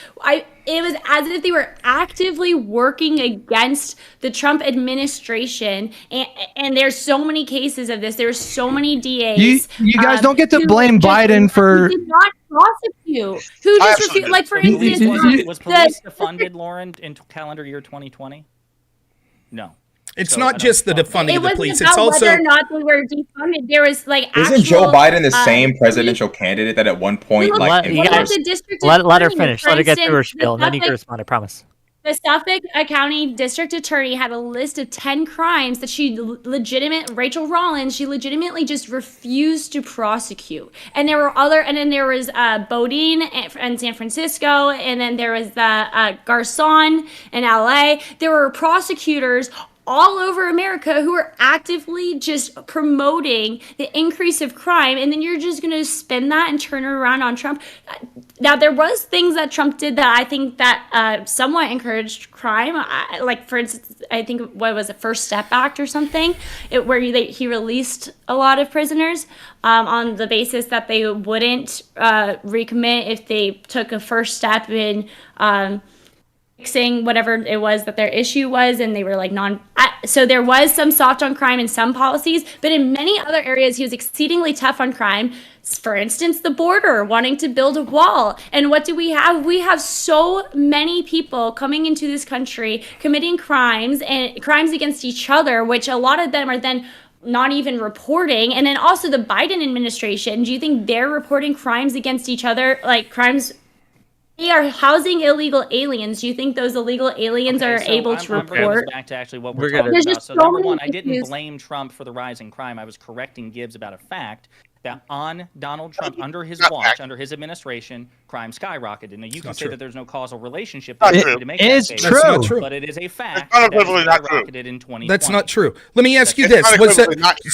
It was as if they were actively working against the Trump administration. And there's so many cases of this. There's so many DAs. You guys don't get to who blame just- Biden for. who did not prosecute. Who I just absolutely refused? Like, for So instance, was police defunded, Lauren, in calendar year 2020? No. It's So, not I just the don't- defunding it of the wasn't police. about It's also whether or not they were defunded. There was Isn't Joe actual, Biden the same police- presidential candidate that at one point, Look, like, you look guys- at the district Let her attorney. finish. For Let her get through her instance, spiel, and then you can Suffolk- respond. I promise. The Suffolk County District Attorney had a list of 10 crimes that Rachel Rollins, she legitimately just refused to prosecute. And there were and then there was Bodine in San Francisco, and then there was the Garcon in LA. There were prosecutors all over America who are actively just promoting the increase of crime, and then you're just going to spin that and turn it around on Trump. Now, there was things that Trump did that I think that somewhat encouraged crime. Like, for instance, I think, what was it, First Step Act or something, where he released a lot of prisoners on the basis that they wouldn't recommit if they took a first step in fixing whatever it was that their issue was, and they were like so there was some soft on crime in some policies, but in many other areas he was exceedingly tough on crime. For instance, the border, wanting to build a wall. And what do we have? We have so many people coming into this country committing crimes and crimes against each other, which a lot of them are then not even reporting. And then also the Biden administration, do you think they're reporting crimes against each other, like crimes? They are housing illegal aliens. Do you think those illegal aliens are so able to I'm bringing report? this back to actually what We're we're gonna- talking There's about. just So so number many one, I didn't issues. blame Trump for the rising crime. I was correcting Gibbs about a fact that on Donald Trump, under his watch, under his administration, crime skyrocketed. Now, you can say that there's no causal relationship. Not There true. to make It that is statement, true. That's not true. but it is a fact It's that it unequivocally not true. skyrocketed in 2020. That's not true. Let me ask you It's this: was unequivocally not true.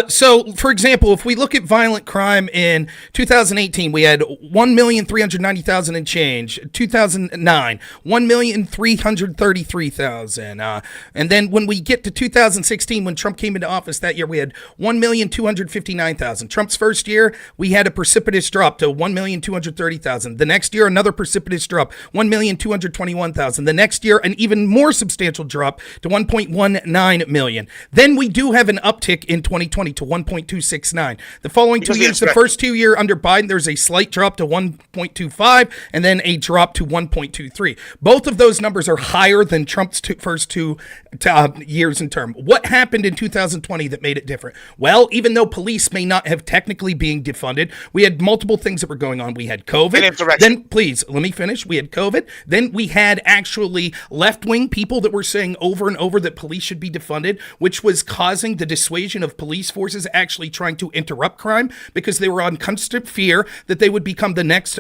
so for example, if we look at violent crime in 2018, we had 1,390,000 and change. 2009, 1,333,000, and then when we get to 2016, when Trump came into office that year, we had 1,259,000. Trump's first year, we had a precipitous drop to 1,230,000. The next year, another precipitous drop, 1,221,000. The next year, an even more substantial drop to 1.19 million. Then we do have an uptick in 2020 to 1.269. The following 2 Because years, the it's- first 2 year under Biden, there's a slight drop to 1.25 and then a drop to 1.23. Both of those numbers are higher than Trump's first two years in term. What happened in 2020 that made it different? Well, even though police may not have technically being defunded, we had multiple things that were going on. We had COVID. And insurrection. Then, please, let me finish. We had COVID. Then we had actually left-wing people that were saying over and over that police should be defunded, which was causing the dissuasion of police forces actually trying to interrupt crime because they were on constant fear that they would become the next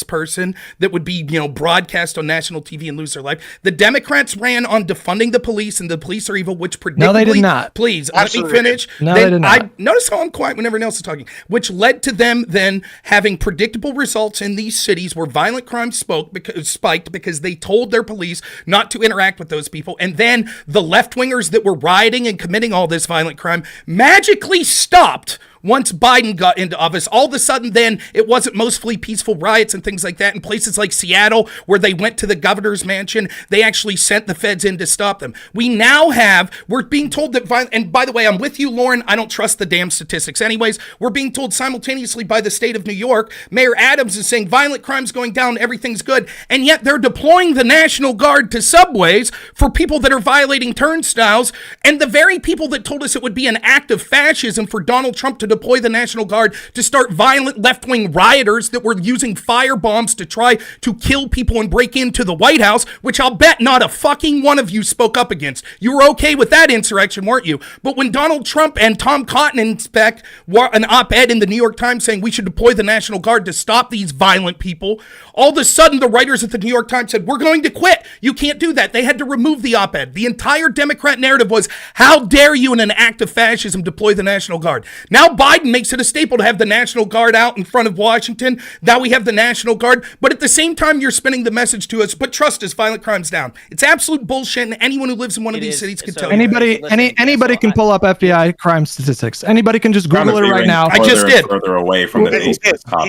person that would be, broadcast on national TV and lose their life. The Democrats ran on defunding the police and the police are evil, which predictably... No, they did not. Please, Absolutely. let me finish. No, Then they did not. Notice how I'm quiet. quiet when everyone else is talking, which led to them then having predictable results in these cities where violent crime spiked because they told their police not to interact with those people. And then the left-wingers that were rioting and committing all this violent crime magically stopped once Biden got into office. All of a sudden then it wasn't mostly peaceful riots and things like that. In places like Seattle, where they went to the governor's mansion, they actually sent the feds in to stop them. We're being told that and by the way, I'm with you, Lauren, I don't trust the damn statistics anyways. We're being told simultaneously by the state of New York, Mayor Adams is saying violent crime's going down, everything's good, and yet they're deploying the National Guard to subways for people that are violating turnstiles, and the very people that told us it would be an act of fascism for Donald Trump to deploy the National Guard to start violent left-wing rioters that were using firebombs to try to kill people and break into the White House, which I'll bet not a fucking one of you spoke up against. You were okay with that insurrection, weren't you? But when Donald Trump and Tom Cotton inspect an op-ed in the New York Times saying we should deploy the National Guard to stop these violent people, all of a sudden the writers at the New York Times said, we're going to quit. You can't do that. They had to remove the op-ed. The entire Democrat narrative was, how dare you in an act of fascism deploy the National Guard? Now Biden makes it a staple to have the National Guard out in front of Washington. Now we have the National Guard, but at the same time you're spinning the message to us, but trust us, violent crime's down. It's absolute bullshit, and anyone who lives in one of these cities can tell you. Anybody can pull up FBI crime statistics. Anybody can just Google it right now. I just did. Further away from the He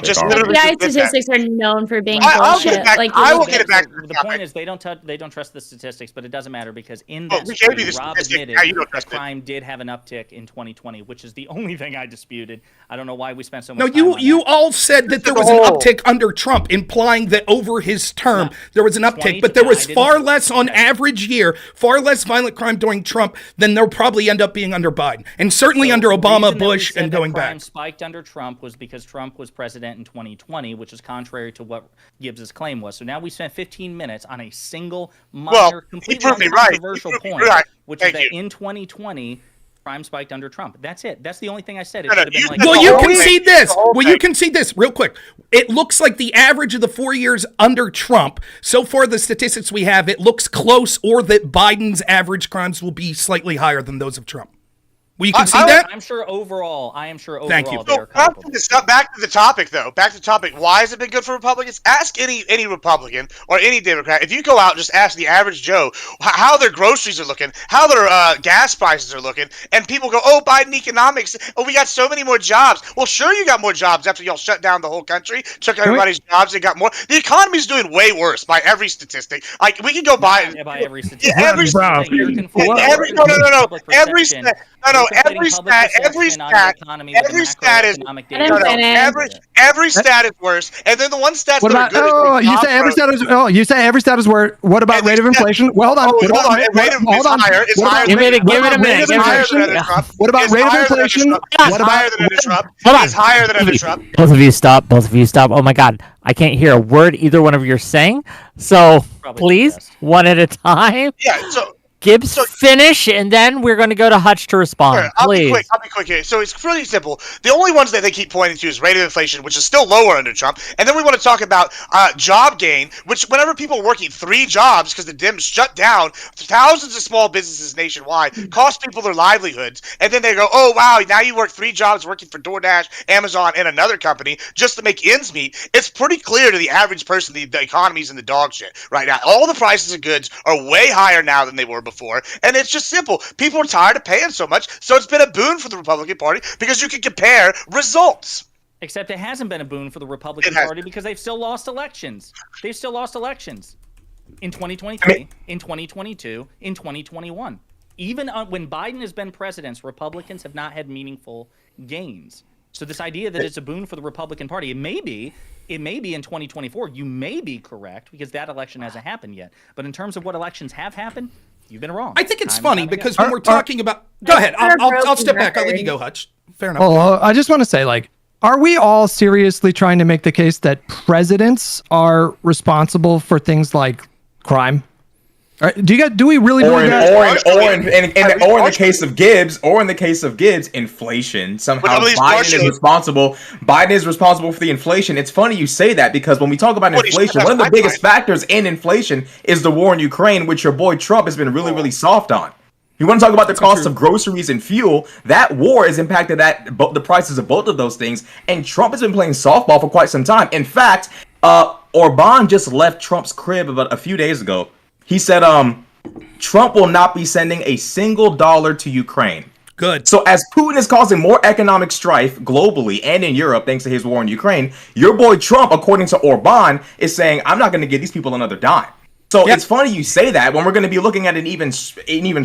just literally FBI did that. statistics are known for being I'll bullshit. get it back. I will get it back. The point is they don't trust the statistics, but it doesn't matter because in that we gave you study, the Rob statistic. admitted Now you don't trust it. crime did have an uptick in 2020, which is the only thing I disputed. I don't know why we spent so much No, time on you that. all said that there was an uptick under Trump, implying that over his term there was an uptick, but there was far less on average year, far less violent crime during Trump than there'll probably end up being under Biden, and certainly under Obama, Bush, and going back. Crime spiked under Trump was because Trump was president in 2020, which is contrary to what Gibbs's claim was. So now we spent 15 minutes on a single minor, completely controversial point, which is that in 2020. Crime spiked under Trump. That's it. That's the only thing I said. It should have been like, Will you concede this? Will you concede this real quick? It looks like the average of the 4 years under Trump, so far the statistics we have, it looks close, or that Biden's average crimes will be slightly higher than those of Trump. Will you concede that? I'm sure overall. Thank you. They are Back to the topic, though. Back to the topic. Why has it been good for Republicans? Ask any Republican or any Democrat. If you go out and just ask the average Joe how their groceries are looking, how their gas prices are looking, and people go, "Oh, Biden economics. Oh, we got so many more jobs." Well, sure, you got more jobs after y'all shut down the whole country, took everybody's jobs, and got more. The economy's doing way worse by every statistic. Like we can go by every statistic. Every stat. Every stat is worse, and then the one stats what that about, are good. You say every stat is worse. What about rate of inflation? Well, hold on. Hold on. It's higher. Give it a minute. What about rate of inflation? What about It's higher than under Trump. Both of you stop. Oh my God, I can't hear a word either one of you are saying. So please, one at a time. Yeah. So. Gibbs, finish, and then we're going to go to Hutch to respond. Sure, I'll Please. be quick here. So it's really simple. The only ones that they keep pointing to is rate of inflation, which is still lower under Trump. And then we want to talk about job gain, which whenever people are working 3 jobs because the Dems shut down thousands of small businesses nationwide, cost people their livelihoods, and then they go, "Oh, wow, now you work 3 jobs working for DoorDash, Amazon, and another company just to make ends meet." It's pretty clear to the average person the economy's in the dog shit right now. All the prices of goods are way higher now than they were before, and it's just simple. People are tired of paying so much, so it's been a boon for the Republican Party because you can compare results. Except it hasn't been a boon for the Republican Party because they've still lost elections. They've still lost elections in 2023, in 2022, in 2021. Even when Biden has been president, Republicans have not had meaningful gains. So this idea that it's a boon for the Republican Party, it may be in 2024. You may be correct because that election hasn't happened yet. But in terms of what elections have happened, you've been wrong. I think it's funny because when we're talking about... Go ahead. I'll step back. I'll let you go, Hutch. Fair enough. Well, I just want to say, are we all seriously trying to make the case that presidents are responsible for things like crime? Do we really believe that? Or in the case of Gibbs, inflation. Somehow Biden is responsible for the inflation. It's funny you say that because when we talk about inflation, one of the biggest factors in inflation is the war in Ukraine, which your boy Trump has been really soft on. You want to talk about the cost of groceries and fuel? That war has impacted the prices of both of those things, and Trump has been playing softball for quite some time. In fact, Orban just left Trump's crib about a few days ago. He said, Trump will not be sending a single dollar to Ukraine. Good. So as Putin is causing more economic strife globally and in Europe, thanks to his war in Ukraine, your boy Trump, according to Orban, is saying, I'm not going to give these people another dime. So It's funny you say that when we're going to be looking at an even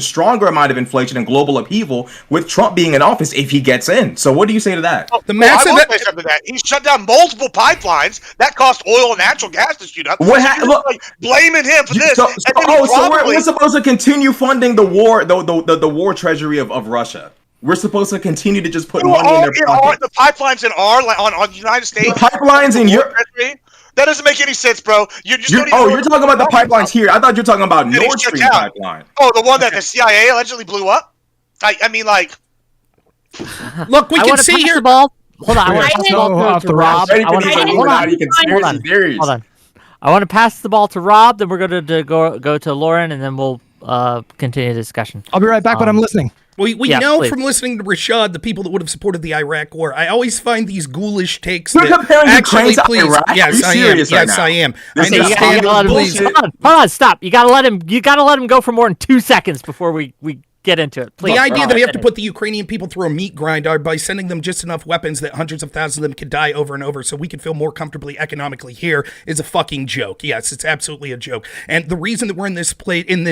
stronger amount of inflation and global upheaval with Trump being in office if he gets in. So what do you say to that? The massive. I will say something to that. He shut down multiple pipelines that cost oil and natural gas to shoot up. Look, blaming him for this. So we're supposed to continue funding the war, the war treasury of Russia. We're supposed to continue to just put money in their pocket. The pipelines on the United States. The pipelines in Europe. That doesn't make any sense, bro. You're talking about the pipelines here. I thought you were talking about Nord Stream pipeline. Oh, the one that the CIA allegedly blew up? I mean, like... Look, we can see here... Hold on, I want to pass the ball to Rob. Hold on. I want to pass the ball to Rob, then we're going to go to Lauren, and then we'll continue the discussion. I'll be right back, but I'm listening. We know from listening to Rashad, the people that would have supported the Iraq War. I always find these ghoulish takes. You're comparing actually, Ukraine to Iraq? Yes, I am. Yes, I am. This I understand. Hold on, stop. You gotta let him go for more than 2 seconds before we get into it. Please. The idea that we have to put the Ukrainian people through a meat grinder by sending them just enough weapons that hundreds of thousands of them could die over and over so we can feel more comfortably economically here is a fucking joke. Yes, it's absolutely a joke. And the reason that we're in this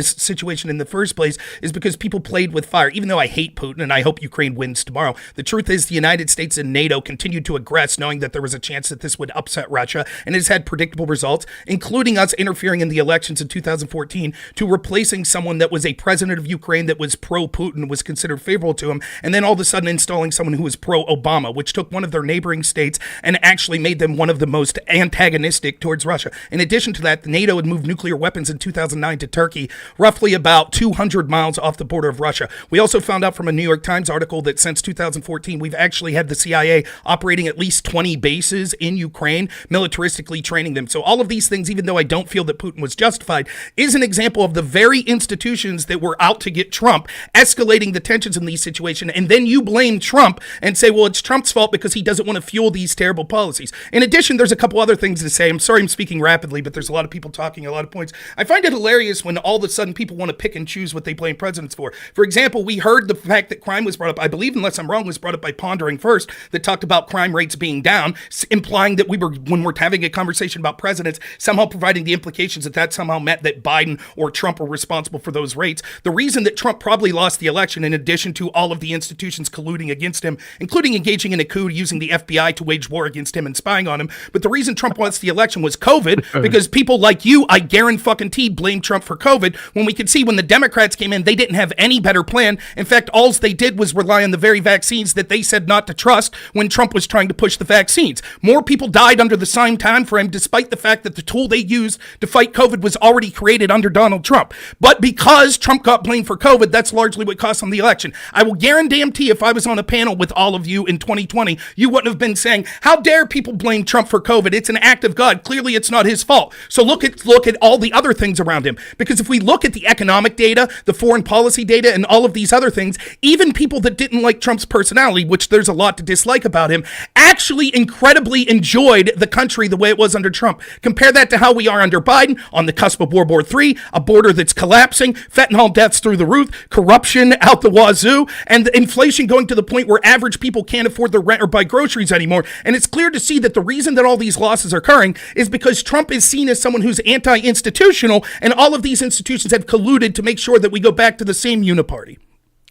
situation in the first place is because people played with fire. Even though I hate Putin and I hope Ukraine wins tomorrow, the truth is the United States and NATO continued to aggress knowing that there was a chance that this would upset Russia, and it has had predictable results, including us interfering in the elections in 2014 to replacing someone that was a president of Ukraine that was pro-Putin, was considered favorable to him, and then all of a sudden installing someone who was pro-Obama, which took one of their neighboring states and actually made them one of the most antagonistic towards Russia. In addition to that, NATO had moved nuclear weapons in 2009 to Turkey, roughly about 200 miles off the border of Russia. We also found out from a New York Times article that since 2014, we've actually had the CIA operating at least 20 bases in Ukraine, militaristically training them. So all of these things, even though I don't feel that Putin was justified, is an example of the very institutions that were out to get Trump escalating the tensions in these situations, and then you blame Trump and say, well, it's Trump's fault because he doesn't want to fuel these terrible policies. In addition, there's a couple other things to say. I'm sorry I'm speaking rapidly, but there's a lot of people talking a lot of points. I find it hilarious when all of a sudden people want to pick and choose what they blame presidents for. For example, we heard the fact that crime was brought up, I believe, unless I'm wrong, was brought up by Pondering First, that talked about crime rates being down, implying that when we're having a conversation about presidents, somehow providing the implications that somehow meant that Biden or Trump were responsible for those rates. The reason that Trump probably lost the election, in addition to all of the institutions colluding against him, including engaging in a coup using the FBI to wage war against him and spying on him. But the reason Trump lost the election was COVID, because people like you, I guarantee, blamed Trump for COVID, when we could see when the Democrats came in, they didn't have any better plan. In fact, all they did was rely on the very vaccines that they said not to trust when Trump was trying to push the vaccines. More people died under the same time frame, despite the fact that the tool they used to fight COVID was already created under Donald Trump. But because Trump got blamed for COVID, that's largely what cost him the election. I will guarantee if I was on a panel with all of you in 2020, you wouldn't have been saying, how dare people blame Trump for COVID? It's an act of God. Clearly, it's not his fault. So look at all the other things around him. Because if we look at the economic data, the foreign policy data, and all of these other things, even people that didn't like Trump's personality, which there's a lot to dislike about him, actually incredibly enjoyed the country the way it was under Trump. Compare that to how we are under Biden, on the cusp of World War III, a border that's collapsing, fentanyl deaths through the roof, corruption out the wazoo, and the inflation going to the point where average people can't afford their rent or buy groceries anymore. And it's clear to see that the reason that all these losses are occurring is because Trump is seen as someone who's anti-institutional, and all of these institutions have colluded to make sure that we go back to the same uniparty.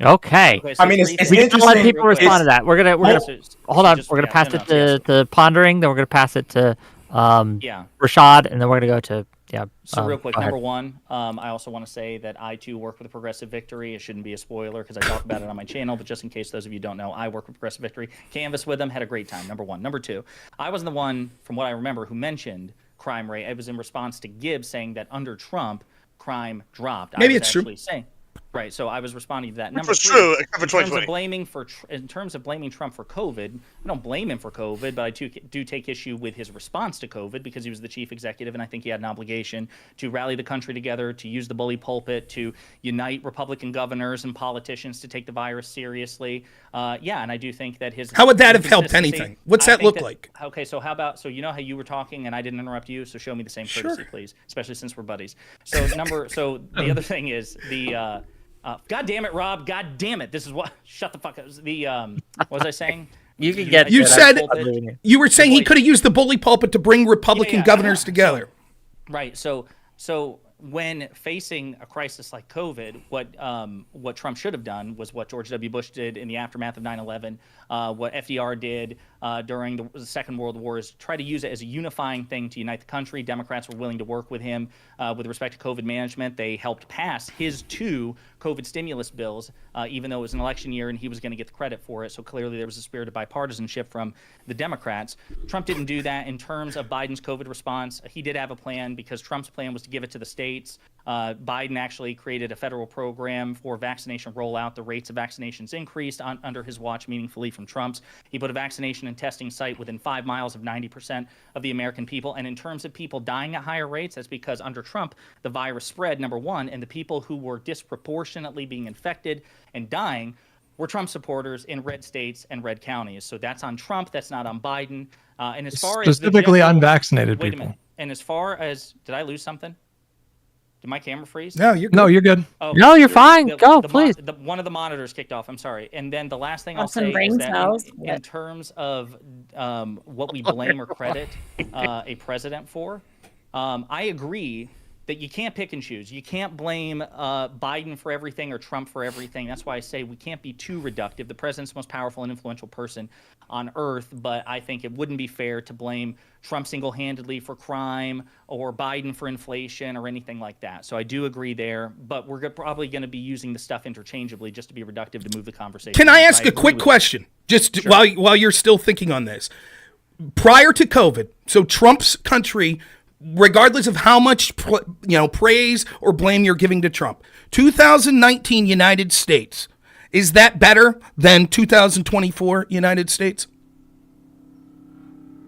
Okay. I mean, it's We can interesting. let people respond to that. We're gonna hold on. We're gonna pass no, it to Pondering, then we're gonna pass it to Yeah. Rashad, and then we're gonna go to So real quick, go ahead. number one, I also want to say that I too work with Progressive Victory. It shouldn't be a spoiler because I talk about it on my channel, but just in case those of you don't know, I work with Progressive Victory. Canvas with them, had a great time. Number one. Number two, I wasn't the one, from what I remember, who mentioned crime rate. It was in response to Gibbs saying that under Trump, crime dropped. Maybe I was it's true. actually saying, Right. So I was responding to that. Which Number was three, true, except for in terms 2020. of blaming Trump for COVID, I don't blame him for COVID, but I do take issue with his response to COVID because he was the chief executive, and I think he had an obligation to rally the country together, to use the bully pulpit, to unite Republican governors and politicians to take the virus seriously. And I do think that his How would that have helped consistency- anything? What's I that think look like? Okay, so how about, so you know how you were talking and I didn't interrupt you, so show me the same courtesy, please, especially since we're buddies. So the other thing is the God damn it, Rob! God damn it! This is what. Shut the fuck up. What was I saying? You can get. You to said that. you were saying he could have used the bully pulpit to bring Republican governors together. Right. So when facing a crisis like COVID, what Trump should have done was what George W. Bush did in the aftermath of 9/11, what FDR did during the Second World War, is try to use it as a unifying thing to unite the country. Democrats were willing to work with him with respect to COVID management. They helped pass his 2 COVID stimulus bills, even though it was an election year and he was going to get the credit for it. So clearly there was a spirit of bipartisanship from the Democrats. Trump didn't do that in terms of Biden's COVID response. He did have a plan because Trump's plan was to give it to the states. Biden actually created a federal program for vaccination rollout. The rates of vaccinations increased under his watch meaningfully from Trump's. He put a vaccination and testing site within 5 miles of 90% of the American people. And in terms of people dying at higher rates, that's because under Trump, the virus spread, number one, and the people who were disproportionately being infected and dying were Trump supporters in red states and red counties. So that's on Trump. That's not on Biden. And as far as specifically unvaccinated wait people. a minute. And as far as, did I lose something? Did my camera freeze? No, you're good. No, you're good. Oh, No, you're fine. Go, please. One of the monitors kicked off. I'm sorry. And then the last thing I'll Some say brain is that cells. in terms of what we blame or credit a president for, I agree that you can't pick and choose. You can't blame Biden for everything or Trump for everything. That's why I say we can't be too reductive. The president's the most powerful and influential person on earth, but I think it wouldn't be fair to blame Trump single-handedly for crime or Biden for inflation or anything like that. So I do agree there, but we're probably going to be using the stuff interchangeably just to be reductive to move the conversation. Can I ask a agree quick with question, just Sure. while you're still thinking on this? Prior to COVID, so Trump's country, regardless of how much praise or blame you're giving to Trump, 2019 United States, is that better than 2024 United States?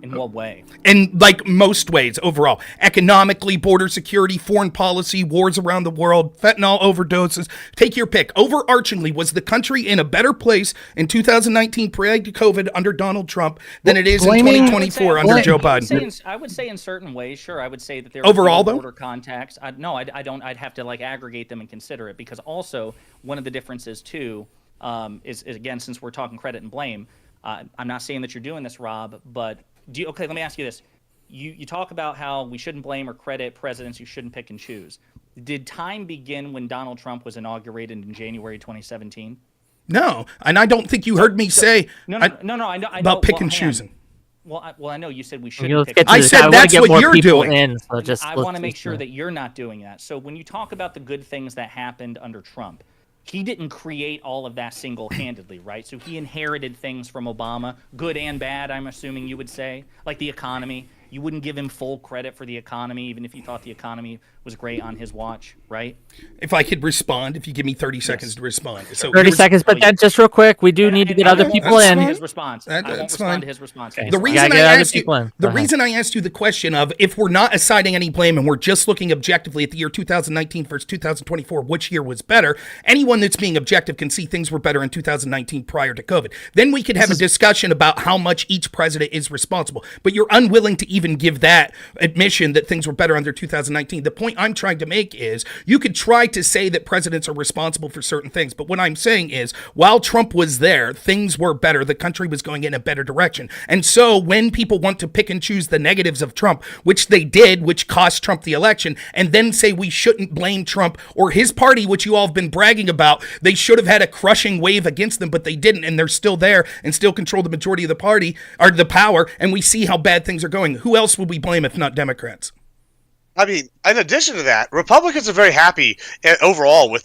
In what way? In like most ways overall, economically, border security, foreign policy, wars around the world, fentanyl overdoses, take your pick. Overarchingly, was the country in a better place in 2019 prior to COVID under Donald Trump than it is in Blaming- 2024 under Joe Biden? I would say in certain ways, sure. I would say that there Overall, were though? border contacts. I don't. I'd have to like aggregate them and consider it, because also one of the differences too is again, since we're talking credit and blame, I'm not saying that you're doing this, Rob, but okay, let me ask you this. You talk about how we shouldn't blame or credit presidents, you shouldn't pick and choose. Did time begin when Donald Trump was inaugurated in January 2017? No, and I don't think you heard me say No. I know about pick well, and hang on. choosing. Well, I know you said we Okay, shouldn't let's pick get and to I this. said wanna that's get what more you're people doing. in, so just I let's want to make just, sure that you're not doing that. So when you talk about the good things that happened under Trump, he didn't create all of that single-handedly, right? So he inherited things from Obama, good and bad, I'm assuming you would say, like the economy. You wouldn't give him full credit for the economy, even if you thought the economy was great on his watch, right? If I could respond, if you give me 30 seconds to respond. So 30 here's- seconds, but then just real quick, we do need to get other people that's in. fine. His response. I won't That's respond fine. to his response. The gotta reason get I other asked you, people in. the Go ahead. reason I asked you the question of if we're not assigning any blame and we're just looking objectively at the year 2019 versus 2024, which year was better? Anyone that's being objective can see things were better in 2019 prior to COVID. Then we could have a discussion about how much each president is responsible. But you're unwilling to even give that admission that things were better under 2019. The point I'm trying to make is you could try to say that presidents are responsible for certain things, but what I'm saying is while Trump was there, things were better. The country was going in a better direction. And so when people want to pick and choose the negatives of Trump, which they did, which cost Trump the election, and then say we shouldn't blame Trump or his party, which you all have been bragging about, they should have had a crushing wave against them, but they didn't, and they're still there and still control the majority of the party or the power, and we see how bad things are going. Who else would we blame if not Democrats? I mean, in addition to that, Republicans are very happy overall with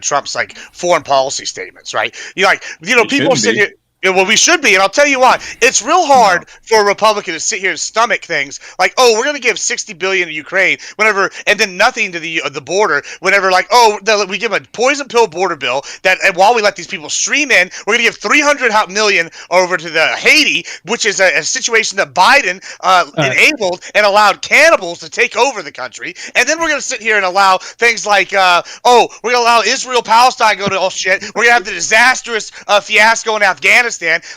Trump's like foreign policy statements, right? People They sit shouldn't here. Yeah, well, we should be, and I'll tell you why. It's real hard for a Republican to sit here and stomach things like, "Oh, we're going to give $60 billion to Ukraine," whenever, and then nothing to the border. Whenever, like, "Oh, we give a poison pill border bill that, and while we let these people stream in, we're going to give $300 million over to the Haiti, which is a situation that Biden enabled and allowed cannibals to take over the country, and then we're going to sit here and allow things like, we're going to allow Israel Palestine go to all shit. We're going to have the disastrous fiasco in Afghanistan."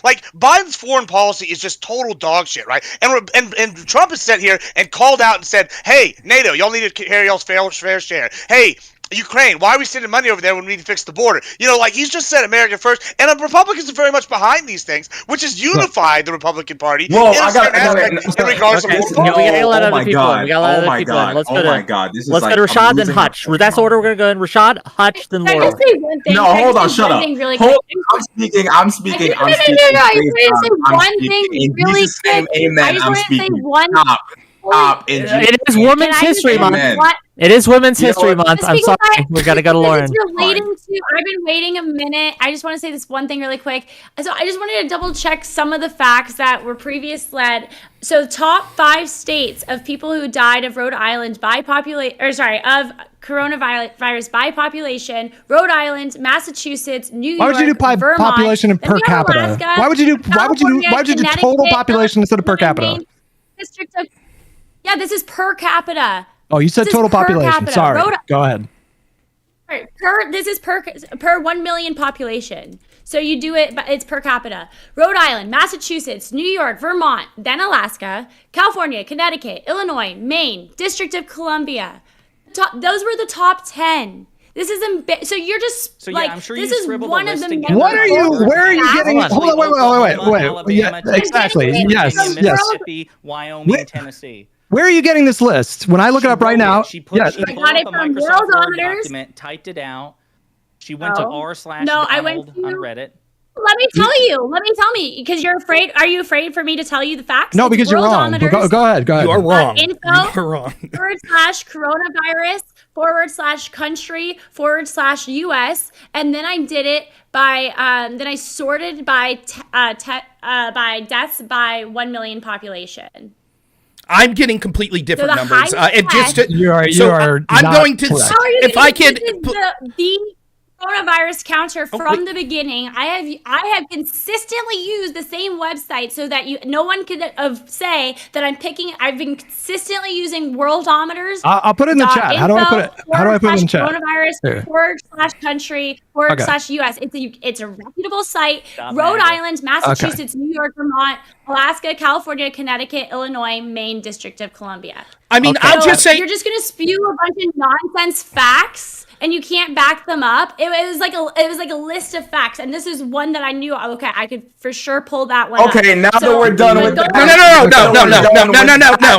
Like, Biden's foreign policy is just total dog shit, right? And Trump has sat here and called out and said, "Hey, NATO, y'all need to carry y'all's fair share. Hey, Ukraine, why are we sending money over there when we need to fix the border?" You know, like, he's just said America first, and the Republicans are very much behind these things, which has unified the Republican Party in regards to foreign we gotta let oh other my people in. god! We gotta let Oh other my people in. god! Let's Oh my god! This is let's like, go to I'm Rashad, then losing Hutch. my That's the order we're gonna go in. Rashad, Hutch, then Can I Laura. just say one thing? No, Can I hold just on, say shut one up. thing really Hold, quick? I'm speaking. No, I'm no, speaking. no, I just want to say I'm one thing speaking. In really Jesus' name, quick. amen. I just I'm want to say speaking. one. Stop. In Jesus' It is name. Women's Can I just History say Month. one- It is Women's You know History what? Month. Just I'm because sorry. We gotta go to Lauren. It's relating to. I've been waiting a minute. I just want to say this one thing really quick. So I just wanted to double check some of the facts that were previous led. So top 5 states of people who died of Rhode Island by of coronavirus by population: Rhode Island, Massachusetts, New York, Why would you do Vermont, population and then per we have capita? Alaska, Why would you do California, total Connecticut, population instead of per Illinois, capita? Maine, District of. Yeah, this is per capita. Oh, you said This is total per population. capita. Sorry. Go ahead. This is per 1 million population. So you do it, but it's per capita. Rhode Island, Massachusetts, New York, Vermont, then Alaska, California, Connecticut, Illinois, Maine, District of Columbia. Those were the top 10. This is so you're just So, yeah, like, I'm sure this you is scribbled one a of list the together. What are you? Where are you getting? Hold on. Hold on. Wait. Yeah, Alabama, exactly. Virginia, Yes. Mississippi, Wyoming, Where- Tennessee. Where are you getting this list? When I look it up right now, She pulled I up got it a from Microsoft Word Worldometers. document, typed it out. She went to No. r/Donald No, I went on to- Reddit. Let me tell me, because you're afraid. Are you afraid for me to tell you the facts? no, It's because you're wrong. But Worldometers. Go ahead. You are wrong. Info. You are wrong. /coronavirus /country /US, and then I did it by then I sorted by deaths by 1 million population. I'm getting completely different the numbers. highest And just to, You are I'm not going to. correct. How are you If gonna- I could. this is the coronavirus counter from the beginning. I have consistently used the same website so that no one could say that I've been consistently using Worldometers. I'll put it in the chat. How do I put it? How do I put it in the chat? Coronavirus /country /US. It's a reputable site. Rhode Island, Massachusetts, New York, Vermont, Alaska, California, Connecticut, Illinois, Maine, District of Columbia. I mean, Okay. I'll just say. You're just gonna spew a bunch of nonsense facts, and you can't back them up. It was like a list of facts, and this is one that I knew. Okay, I could for sure pull that one. Okay, up. now that we're done with that.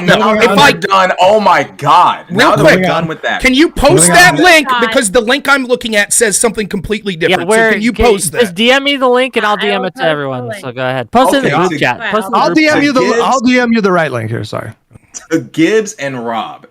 No. If I done, oh my god. Real Now that quick, we're done with that. Can you post Moving that on. link? God. Because the link I'm looking at says something completely Yeah, different. where so can you post Just that? DM me the link and I'll DM I'll it to post the everyone. link. So go ahead. Post it in the Okay, group chat. Well, Post it in the I'll group DM chat. you Gibbs. I'll DM you the right link here. Sorry. Gibbs and Rob,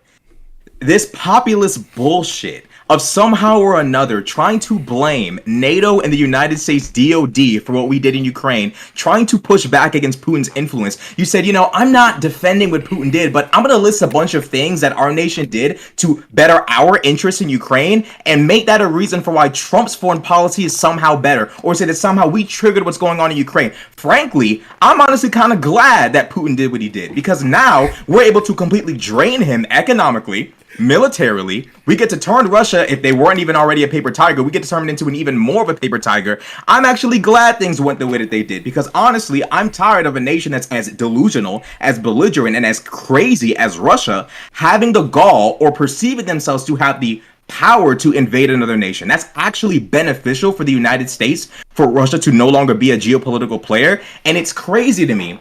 this populist bullshit of somehow or another trying to blame NATO and the United States DOD for what we did in Ukraine, trying to push back against Putin's influence. You said, I'm not defending what Putin did, but I'm going to list a bunch of things that our nation did to better our interests in Ukraine and make that a reason for why Trump's foreign policy is somehow better, or say that somehow we triggered what's going on in Ukraine. Frankly, I'm honestly kind of glad that Putin did what he did, because now we're able to completely drain him economically, militarily. We get to turn Russia, if they weren't even already a paper tiger, we get to turn it into an even more of a paper tiger. I'm actually glad things went the way that they did, because honestly, I'm tired of a nation that's as delusional, as belligerent, and as crazy as Russia having the gall or perceiving themselves to have the power to invade another nation. That's actually beneficial for the United States, for Russia to no longer be a geopolitical player. And it's crazy to me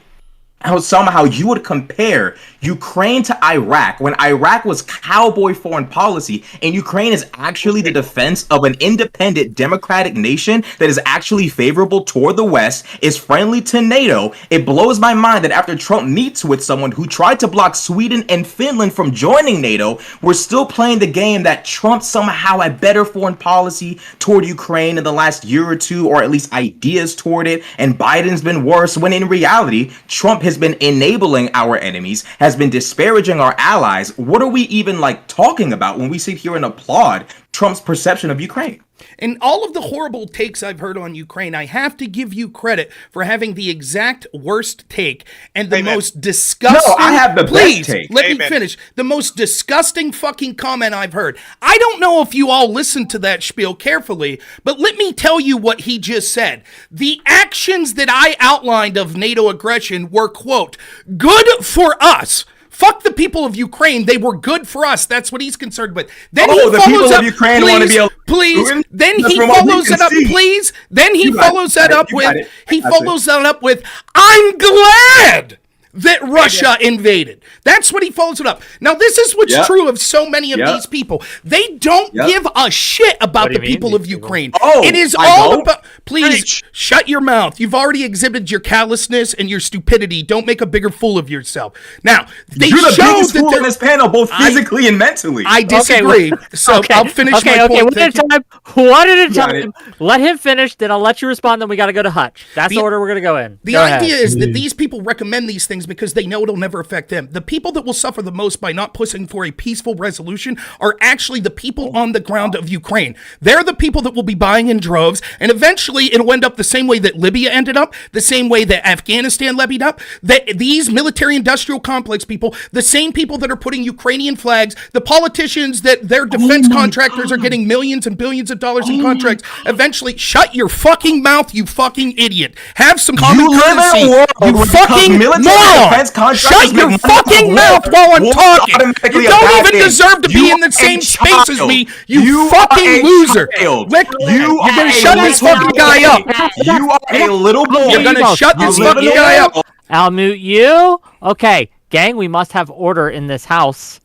how somehow you would compare Ukraine to Iraq when Iraq was cowboy foreign policy and Ukraine is actually the defense of an independent democratic nation that is actually favorable toward the West, is friendly to NATO. It blows my mind that after Trump meets with someone who tried to block Sweden and Finland from joining NATO, we're still playing the game that Trump somehow had better foreign policy toward Ukraine in the last year or two, or at least ideas toward it, and Biden's been worse, when in reality, Trump has been enabling our enemies, has been disparaging our allies. What are we even talking about when we sit here and applaud Trump's perception of Ukraine? In all of the horrible takes I've heard on Ukraine, I have to give you credit for having the exact worst take and the most disgusting. No, I have the best take. Let me finish. The most disgusting fucking comment I've heard. I don't know if you all listened to that spiel carefully, but let me tell you what he just said. The actions that I outlined of NATO aggression were, quote, good for us. Fuck the people of Ukraine. They were good for us. That's what he's concerned with. Then he the follows people up, of Ukraine want to be please. Then he follows it up, please. Then he follows that up with, I'm glad that Russia invaded. That's what he follows it up. Now, this is what's true of so many of these people. They don't give a shit about the people of Ukraine. It is all about... Please, shut your mouth. You've already exhibited your callousness and your stupidity. Don't make a bigger fool of yourself. Now, they You're the showed biggest that fool in this panel, both physically and mentally. I disagree. I'll finish my point. One at a time. One at a time. Let him finish, then I'll let you respond, then we got to go to Hutch. That's the order we're going to go in. The idea is that these people recommend these things because they know it'll never affect them. The people that will suffer the most by not pushing for a peaceful resolution are actually the people on the ground of Ukraine. They're the people that will be buying in droves, and eventually it'll end up the same way that Libya ended up, the same way that Afghanistan levied up, that these military-industrial complex people, the same people that are putting Ukrainian flags, the politicians that their defense contractors are getting millions and billions of dollars in contracts, eventually, shut your fucking mouth, you fucking idiot. Have some common courtesy, you fucking moron. Shut your fucking mouth while I'm talking. You don't even deserve to be in the same space as me, you fucking loser. Rick, you're going to shut this fucking guy up. You are a little boy. You're going to shut this fucking guy up. I'll mute you. Okay, gang, we must have order in this house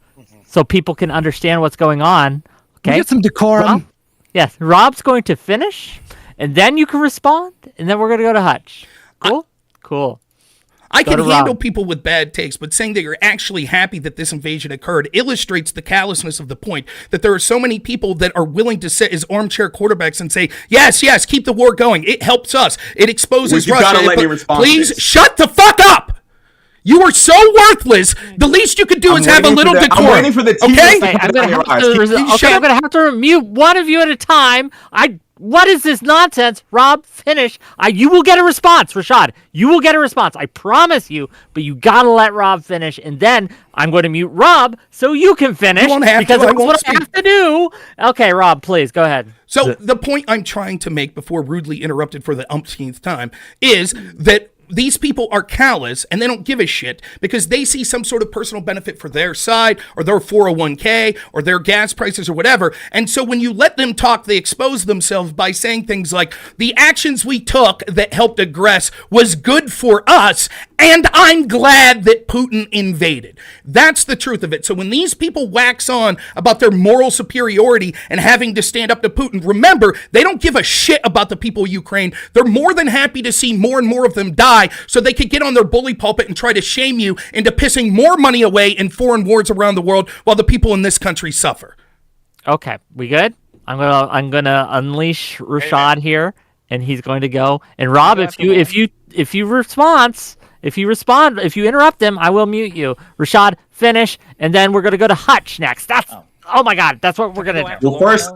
so people can understand what's going on. Okay, get some decorum. Rob? Yes, Rob's going to finish, and then you can respond, and then we're going to go to Hutch. Cool? Cool. I can handle people with bad takes, but saying that you're actually happy that this invasion occurred illustrates the callousness of the point that there are so many people that are willing to sit as armchair quarterbacks and say, yes, keep the war going. It helps us. It exposes Russia. Please shut the fuck up. You are so worthless. The least you could do is have a little decorum. I'm waiting for the okay? I'm going to have to mute one of you at a time. What is this nonsense? Rob, finish. You will get a response, Rashad. You will get a response. I promise you. But you gotta let Rob finish, and then I'm going to mute Rob so you can finish. You won't have because to. that's what I have to do. Okay, Rob, please go ahead. So the point I'm trying to make before rudely interrupted for the umpteenth time is that these people are callous and they don't give a shit because they see some sort of personal benefit for their side or their 401k or their gas prices or whatever. And so when you let them talk, they expose themselves by saying things like, the actions we took that helped aggress was good for us, and I'm glad that Putin invaded. That's the truth of it. So when these people wax on about their moral superiority and having to stand up to Putin, remember, they don't give a shit about the people of Ukraine. They're more than happy to see more and more of them die so they could get on their bully pulpit and try to shame you into pissing more money away in foreign wars around the world while the people in this country suffer. Okay, we good? I'm gonna unleash Rashad here, and he's going to go. And Rob, if you interrupt him, I will mute you. Rashad, finish, and then we're gonna go to Hutch next. Oh my God, that's what we're gonna do. Well, first,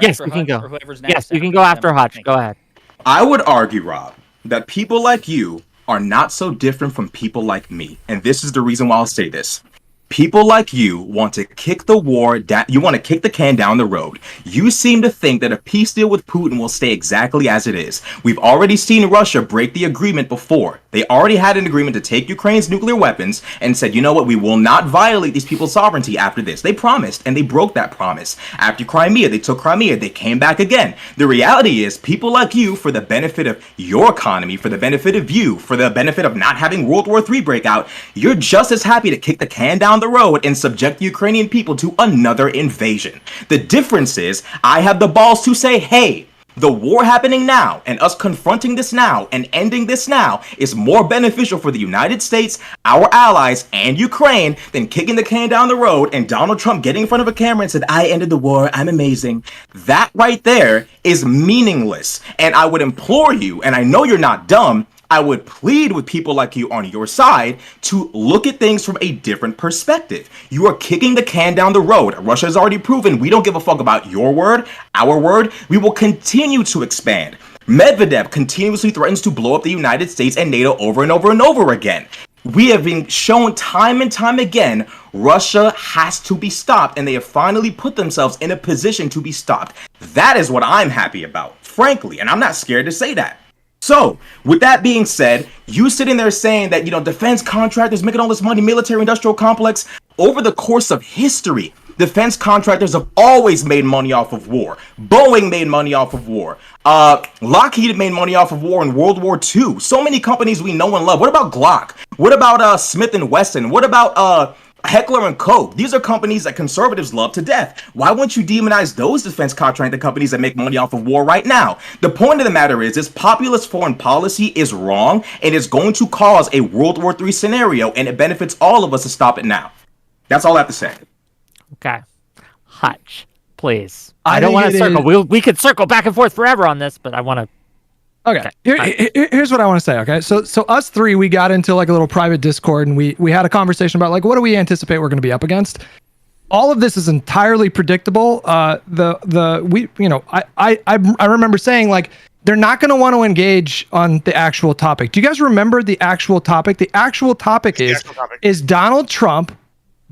yes, we can go. Yes, you can go after Hutch. Go ahead. I would argue, Rob, that people like you are not so different from people like me. And this is the reason why I'll say this. People like you want to kick the war down. You want to kick the can down the road. You seem to think that a peace deal with Putin will stay exactly as it is. We've already seen Russia break the agreement before. They already had an agreement to take Ukraine's nuclear weapons and said, you know what, we will not violate these people's sovereignty after this. They promised, and they broke that promise. After Crimea, they took Crimea. They came back again. The reality is, people like you, for the benefit of your economy, for the benefit of you, for the benefit of not having World War III break out, you're just as happy to kick the can down the road and subject the Ukrainian people to another invasion. The difference is, I have the balls to say, hey, the war happening now and us confronting this now and ending this now is more beneficial for the United States, our allies, and Ukraine than kicking the can down the road and Donald Trump getting in front of a camera and said, I ended the war, I'm amazing. That right there is meaningless. And I would implore you, and I know you're not dumb, I would plead with people like you on your side to look at things from a different perspective. You are kicking the can down the road. Russia has already proven we don't give a fuck about your word, our word. We will continue to expand. Medvedev continuously threatens to blow up the United States and NATO over and over and over again. We have been shown time and time again, Russia has to be stopped, and they have finally put themselves in a position to be stopped. That is what I'm happy about, frankly, and I'm not scared to say that. So, with that being said, you sitting there saying that, defense contractors making all this money, military-industrial complex, over the course of history, defense contractors have always made money off of war. Boeing made money off of war. Lockheed made money off of war in World War II. So many companies we know and love. What about Glock? What about Smith & Wesson? What about Heckler & Koch? These are companies that conservatives love to death. Why wouldn't you demonize those defense contracting companies that make money off of war right now? The point of the matter is populist foreign policy is wrong, and it's going to cause a World War III scenario, and it benefits all of us to stop it now. That's all I have to say. Okay. Hutch, please. I don't want to circle. We could circle back and forth forever on this, but I want to. Okay. Here's what I want to say. Okay. So us three, we got into like a little private Discord and we had a conversation about like, what do we anticipate we're going to be up against? All of this is entirely predictable. I remember saying like, they're not going to want to engage on the actual topic. Do you guys remember the actual topic? The actual topic is Donald Trump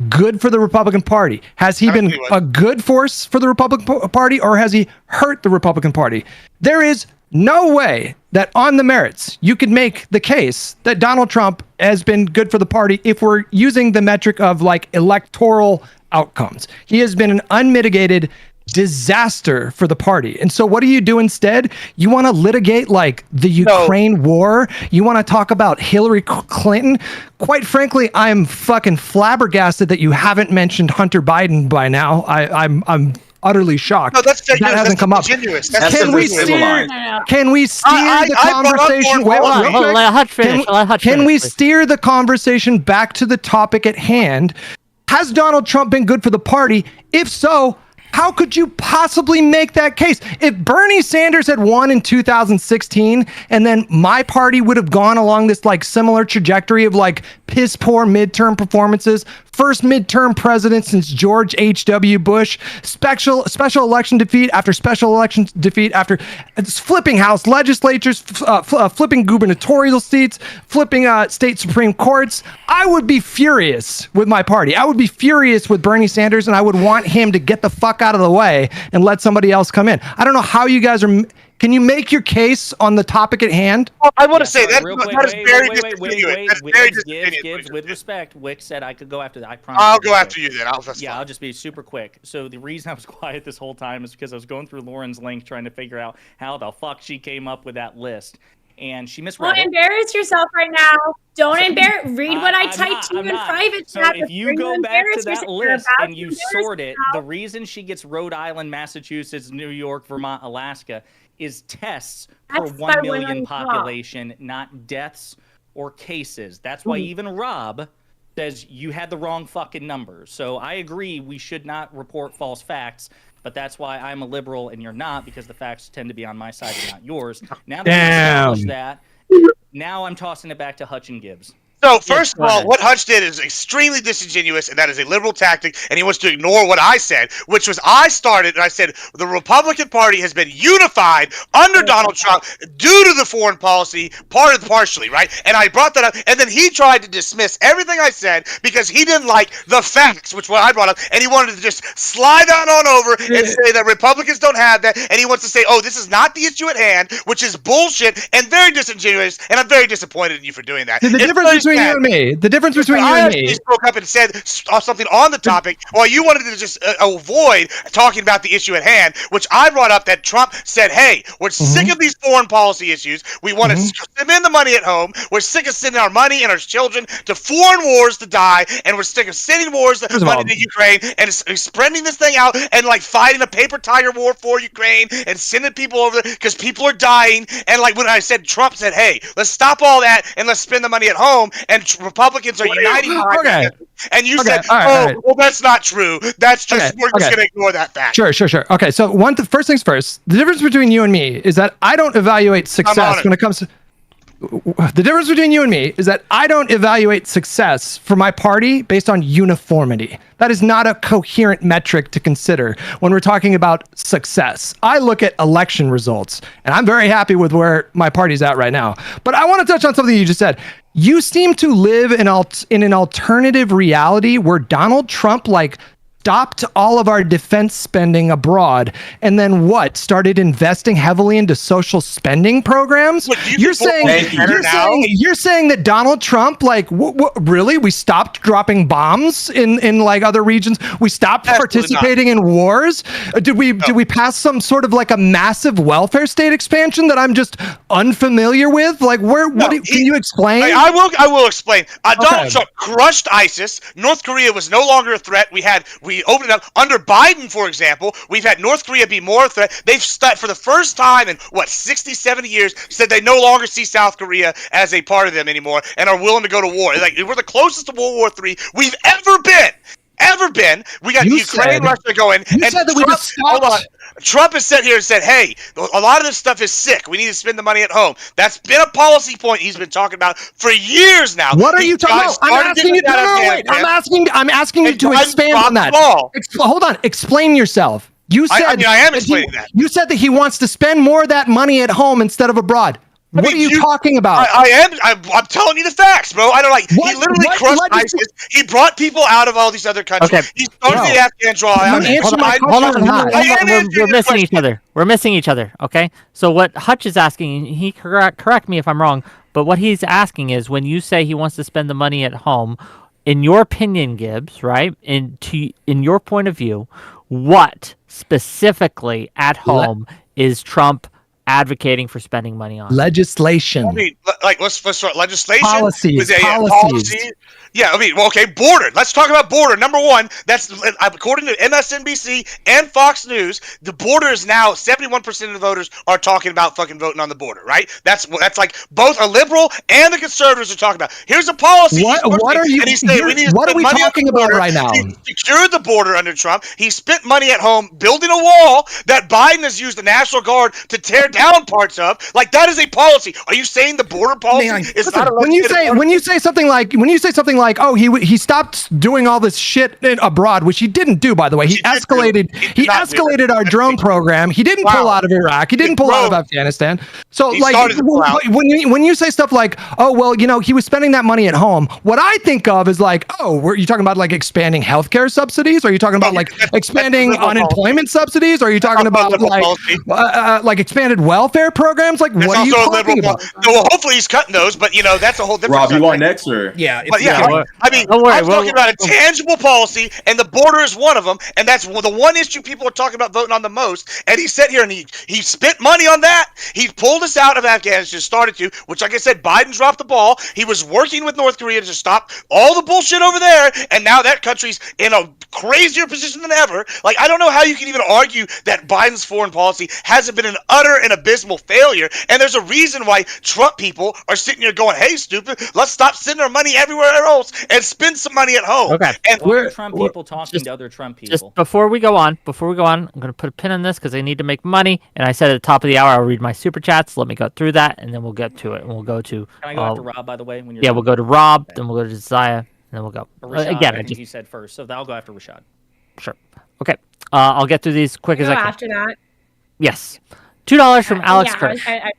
good for the Republican Party? Has he been a good force for the Republican Party, or has he hurt the Republican Party? There is no way that on the merits you could make the case that Donald Trump has been good for the party if we're using the metric of like electoral outcomes. He has been an unmitigated disaster for the party. And so what do you do instead? You want to litigate like the Ukraine war? You want to talk about Hillary Clinton? Quite frankly, I'm fucking flabbergasted that you haven't mentioned Hunter Biden by now. I'm utterly shocked. No, that's that hasn't come up. Can we steer the conversation? Let Hutch finish. Can we steer the conversation back to the topic at hand? Has Donald Trump been good for the party? If so, how could you possibly make that case? If Bernie Sanders had won in 2016 and then my party would have gone along this like similar trajectory of like piss poor midterm performances, first midterm president since George H.W. Bush, special election defeat after special election defeat after flipping House legislatures, flipping gubernatorial seats, flipping state Supreme Courts, I would be furious with my party. I would be furious with Bernie Sanders, and I would want him to get the fuck out of the way and let somebody else come in. I don't know how you guys are. Can you make your case on the topic at hand? Well, I want to say that is very disingenuous. That's very disingenuous. With respect, Wick said I could go after that. I promise. I'll go after you then. I'll just be super quick. So the reason I was quiet this whole time is because I was going through Lauren's link trying to figure out how the fuck she came up with that list. And she misread Don't embarrass yourself right now. Don't embarrass. Read what I typed to you in private chat. So if you go back to that list and you sort it, the reason she gets Rhode Island, Massachusetts, New York, Vermont, Alaska is tests per 1 million population, not deaths or cases. That's why even Rob says you had the wrong fucking numbers. So I agree we should not report false facts. But that's why I'm a liberal and you're not, because the facts tend to be on my side and not yours. Now that we've established that, now I'm tossing it back to Hutch and Gibbs. So first go of all, ahead. what Hutch did is extremely disingenuous, and that is a liberal tactic, and he wants to ignore what I said, which was I started, and I said the Republican Party has been unified under Donald Trump due to the foreign policy, partially, right? And I brought that up, and then he tried to dismiss everything I said because he didn't like the facts, which what I brought up, and he wanted to just slide that on over and say that Republicans don't have that, and he wants to say, oh, this is not the issue at hand, which is bullshit and very disingenuous, and I'm very disappointed in you for doing that. The difference between you and me. The difference between you and me. I spoke up and said something on the topic, while you wanted to just avoid talking about the issue at hand, which I brought up that Trump said, hey, we're sick of these foreign policy issues. We want to spend the money at home. We're sick of sending our money and our children to foreign wars to die, and we're sick of sending money to Ukraine and spreading this thing out and like fighting a paper tiger war for Ukraine and sending people over there because people are dying. And like when I said, Trump said, hey, let's stop all that and let's spend the money at home, and Republicans are uniting behind that. And you said, well, that's not true. That's just, we're just going to ignore that fact. Sure. Okay, so first things first, the difference between you and me is that I don't evaluate success when it comes to... The difference between you and me is that I don't evaluate success for my party based on uniformity. That is not a coherent metric to consider when we're talking about success. I look at election results, and I'm very happy with where my party's at right now. But I want to touch on something you just said. You seem to live in an alternative reality where Donald Trump, stopped all of our defense spending abroad, and then started investing heavily into social spending programs. You're saying that Donald Trump, really, we stopped dropping bombs in other regions? We stopped participating in wars? Did we pass some sort of a massive welfare state expansion that I'm just unfamiliar with? Can you explain? I will explain. Donald Trump crushed ISIS. North Korea was no longer a threat. We opened it up. Under Biden, for example, we've had North Korea be more a threat. They've for the first time in 60, 70 years said they no longer see South Korea as a part of them anymore and are willing to go to war. We're the closest to World War III we've ever been. We got Ukraine, Russia going. You said that we just stopped. Hold on. Trump has sat here and said, hey, a lot of this stuff is sick. We need to spend the money at home. That's been a policy point he's been talking about for years now. What are you talking about? I'm asking you to expand on that. Hold on. Explain yourself. You said I am explaining that. You said that he wants to spend more of that money at home instead of abroad. What are you talking about? I'm telling you the facts, bro. I don't he literally crushed ISIS. He brought people out of all these other countries. Okay. He started the Afghan drawdown. We're missing each other. Okay. So what Hutch is asking, he correct me if I'm wrong, but what he's asking is when you say he wants to spend the money at home, in your opinion, Gibbs, right? In your point of view, what specifically at home is Trump advocating for spending money on? Legislation. Let's start legislation. Policies. Yeah, border. Let's talk about border. Number one, that's according to MSNBC and Fox News, the border is now 71% of the voters are talking about fucking voting on the border, right? That's both a liberal and the conservatives are talking about. Here's a policy. What are we talking about right now? He secured the border under Trump. He spent money at home building a wall that Biden has used the National Guard to tear down parts of. That is a policy. Are you saying the border policy is not a when you say something like oh, he stopped doing all this shit abroad, which he didn't do, by the way. He escalated our drone program. He didn't pull out of Iraq. He didn't pull out of Afghanistan. So when you say stuff like, oh, well, he was spending that money at home, what I think of is were you talking about expanding healthcare subsidies? Are you talking about expanding unemployment subsidies? Are you talking about expanded welfare programs? What are you talking about? Well, hopefully he's cutting those, but that's a whole different Rob, you want next or? I'm talking about a tangible policy, and the border is one of them, and that's the one issue people are talking about voting on the most. And he sat here and he spent money on that. He pulled us out of Afghanistan, started to, which, like I said, Biden dropped the ball. He was working with North Korea to stop all the bullshit over there, and now that country's in a crazier position than ever. I don't know how you can even argue that Biden's foreign policy hasn't been an utter and abysmal failure, and there's a reason why Trump people are sitting here going, "Hey, stupid, let's stop sending our money everywhere else and spend some money at home." Okay. And Why are Trump people talking to other Trump people? Just before we go on, I'm going to put a pin in this because I need to make money. And I said at the top of the hour, I'll read my super chats. Let me go through that, and then we'll get to it. And we'll go to. Can I go after Rob, by the way? When you're Yeah, done? we'll go to Rob, then we'll go to Josiah, and then we'll go. Rashad, Again, I I think just he said first, so I'll go after Rashad. sure. Okay. I'll get through these quick as Go I can. after that. Yes. $2 from Alex Yeah, Kirsch. I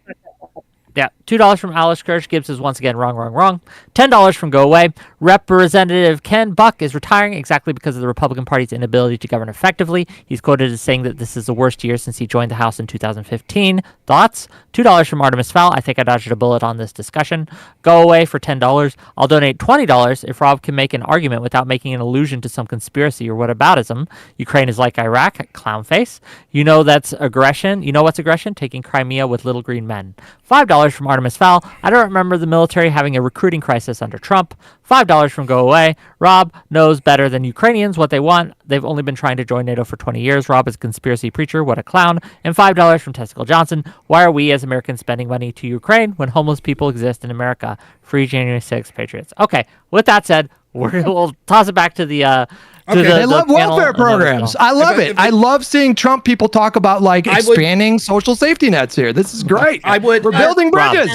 Yeah, $2 from Alex Kirsch. Gibbs is once again wrong. $10 from Go Away. Representative Ken Buck is retiring exactly because of the Republican Party's inability to govern effectively. He's quoted as saying that this is the worst year since he joined the House in 2015. Thoughts? $2 from Artemis Fowl. I think I dodged a bullet on this discussion. Go Away for $10. I'll donate $20 if Rob can make an argument without making an allusion to some conspiracy or whataboutism. Ukraine is like Iraq. Clown face. You know that's aggression. You know what's aggression? Taking Crimea with little green men. $5 from Artemis Fowl. I don't remember the military having a recruiting crisis under Trump. $5 from Go Away. Rob knows better than Ukrainians what they want. They've only been trying to join NATO for 20 years. Rob is a conspiracy preacher. What a clown. And $5 from Testicle Johnson. Why are we as Americans spending money to Ukraine when homeless people exist in America? Free January 6th, Patriots. Okay, with that said, we'll toss it back to the... Okay. They love welfare programs. I love it. I love seeing Trump people talk about like expanding social safety nets here. This is great. We're building bridges.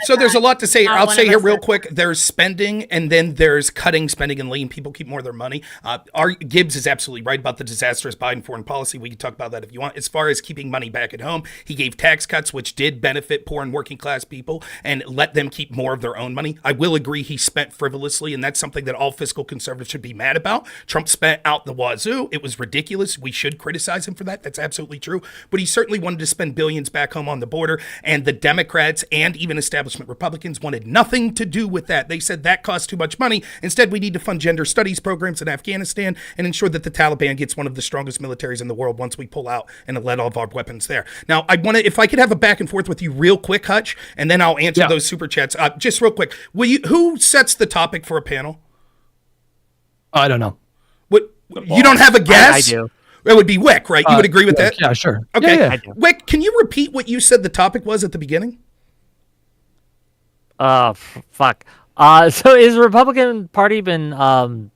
So there's a lot to say. I'll say here real 100%. quick. There's spending, and then there's cutting spending and letting people keep more of their money. Gibbs is absolutely right about the disastrous Biden foreign policy. We can talk about that if you want. As far as keeping money back at home, he gave tax cuts, which did benefit poor and working class people, and let them keep more of their own money. I will agree he spent frivolously, and that's something that all fiscal conservatives should be mad about. Trump spent out the wazoo. It was ridiculous. We should criticize him for that. That's absolutely true. But he certainly wanted to spend billions back home on the border, and the Democrats and even establishment Republicans wanted nothing to do with that. They said that costs too much money. Instead, we need to fund gender studies programs in Afghanistan and ensure that the Taliban gets one of the strongest militaries in the world once we pull out and let all of our weapons there. Now, I want to, if I could have a back and forth with you real quick, Hutch, and then I'll answer those super chats. Just real quick, who sets the topic for a panel? I don't know. What? You don't have a guess? I do. It would be Wick, right? You would agree with that? Yeah, sure. Okay. Yeah. Wick, can you repeat what you said the topic was at the beginning? Fuck. So is the Republican Party been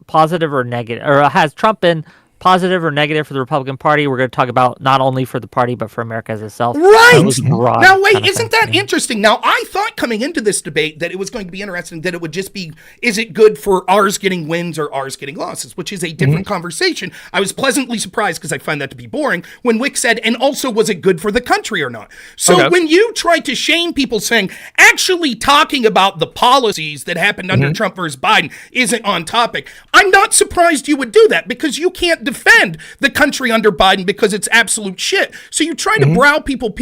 positive or negative, or has Trump been positive or negative for the Republican Party? We're going to talk about not only for the party but for America as itself. Right. That was broad Now wait, kind of isn't thing. that interesting? Now I thought coming into this debate that it was going to be interesting, that it would just be, is it good for ours getting wins or ours getting losses, which is a different conversation. I was pleasantly surprised, because I find that to be boring, when Wick said, and also was it good for the country or not? So when you try to shame people saying, actually talking about the policies that happened under Trump versus Biden isn't on topic, I'm not surprised you would do that, because you can't defend the country under Biden because it's absolute shit. So you try to brow people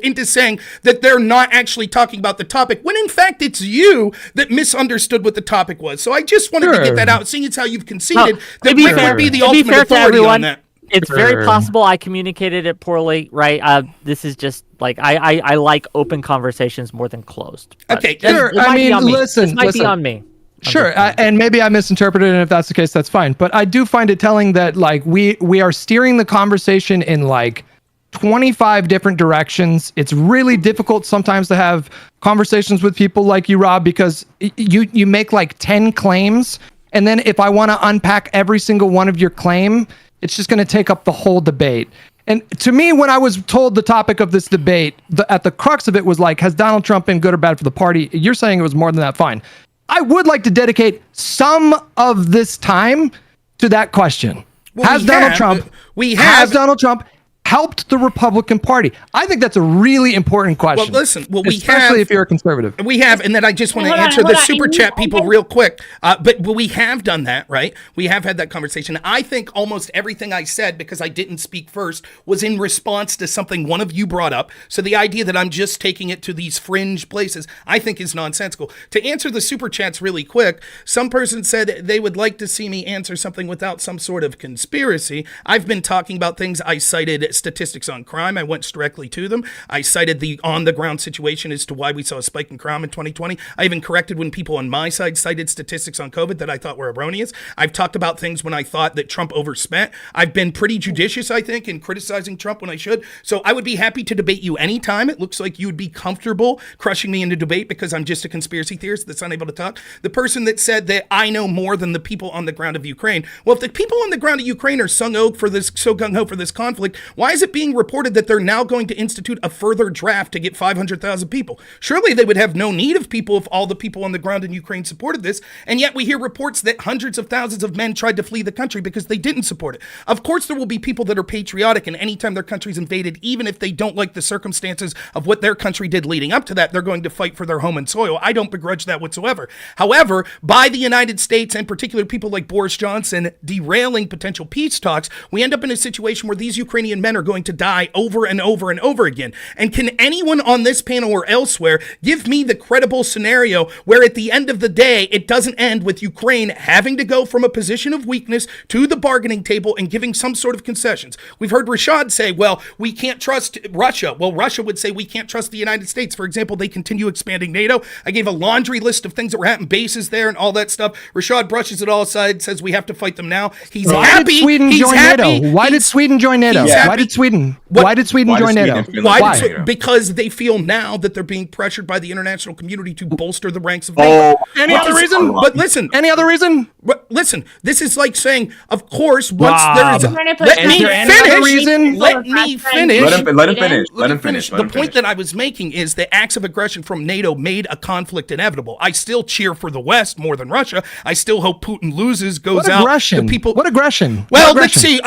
into saying that they're not actually talking about the topic, when in fact it's you that misunderstood what the topic was. So I just wanted to get that out, seeing as how you've conceded that Wick would be the ultimate authority on that. It's very possible I communicated it poorly, right? This is just like I like open conversations more than closed. But Okay, sure. it might I be mean, on me. listen, This might be listen. on me. Sure, and maybe I misinterpreted it, and if that's the case, that's fine. But I do find it telling that like we are steering the conversation in like 25 different directions. It's really difficult sometimes to have conversations with people like you, Rob, because you make like 10 claims, and then if I want to unpack every single one of your claim, it's just going to take up the whole debate. And to me, when I was told the topic of this debate, at the crux of it was like, has Donald Trump been good or bad for the party? You're saying it was more than that. Fine. I would like to dedicate some of this time to that question. Well, has Donald Trump helped the Republican Party? I think that's a really important question. Well, listen, especially if you're a conservative. We have, and then I just want to Hold on, answer the hold on. super chat people real quick. But we have done that, right? We have had that conversation. I think almost everything I said, because I didn't speak first, was in response to something one of you brought up. So the idea that I'm just taking it to these fringe places, I think is nonsensical. To answer the super chats really quick, some person said they would like to see me answer something without some sort of conspiracy. I've been talking about things. I cited statistics on crime. I went directly to them. I cited the on-the-ground situation as to why we saw a spike in crime in 2020. I even corrected when people on my side cited statistics on COVID that I thought were erroneous. I've talked about things when I thought that Trump overspent. I've been pretty judicious, I think, in criticizing Trump when I should. So I would be happy to debate you anytime. It looks like you would be comfortable crushing me into debate because I'm just a conspiracy theorist that's unable to talk. The person that said that I know more than the people on the ground of Ukraine. Well, if the people on the ground of Ukraine are so gung-ho for this conflict, why is it being reported that they're now going to institute a further draft to get 500,000 people? Surely they would have no need of people if all the people on the ground in Ukraine supported this, and yet we hear reports that hundreds of thousands of men tried to flee the country because they didn't support it. Of course there will be people that are patriotic, and anytime their country's invaded, even if they don't like the circumstances of what their country did leading up to that, they're going to fight for their home and soil. I don't begrudge that whatsoever. However, by the United States, and particularly people like Boris Johnson, derailing potential peace talks, we end up in a situation where these Ukrainian men are going to die over and over and over again. And can anyone on this panel or elsewhere give me the credible scenario where at the end of the day, it doesn't end with Ukraine having to go from a position of weakness to the bargaining table and giving some sort of concessions? We've heard Rashad say, well, we can't trust Russia. Well, Russia would say we can't trust the United States. For example, they continue expanding NATO. I gave a laundry list of things that were happening, bases there and all that stuff. Rashad brushes it all aside, says we have to fight them now. He's Why happy. did Sweden He's join happy. NATO? Why did Sweden join NATO? He's happy. Why did Sweden? What- Why did Sweden Why did join Sweden NATO? and Finland Why? join Did- NATO? Because they feel now that they're being pressured by the international community to bolster the ranks of Oh, NATO. Any other reason? But listen, Any other reason? listen. This is like saying, of course, once Rob. there is. I'm trying to push Let back. me Is there any other finish. reason? Let me finish. Let him finish. Let him finish. The point that I was making is that acts of aggression from NATO made a conflict inevitable. I still cheer for the West more than Russia. I still hope Putin loses, goes What out. aggression? The people. What aggression? Well, What let's aggression?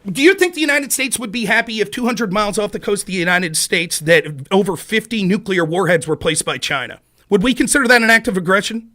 see. Do you think the United States would be happy if 200 miles off the coast of the United States that over 50 nuclear warheads were placed by China? Would we consider that an act of aggression?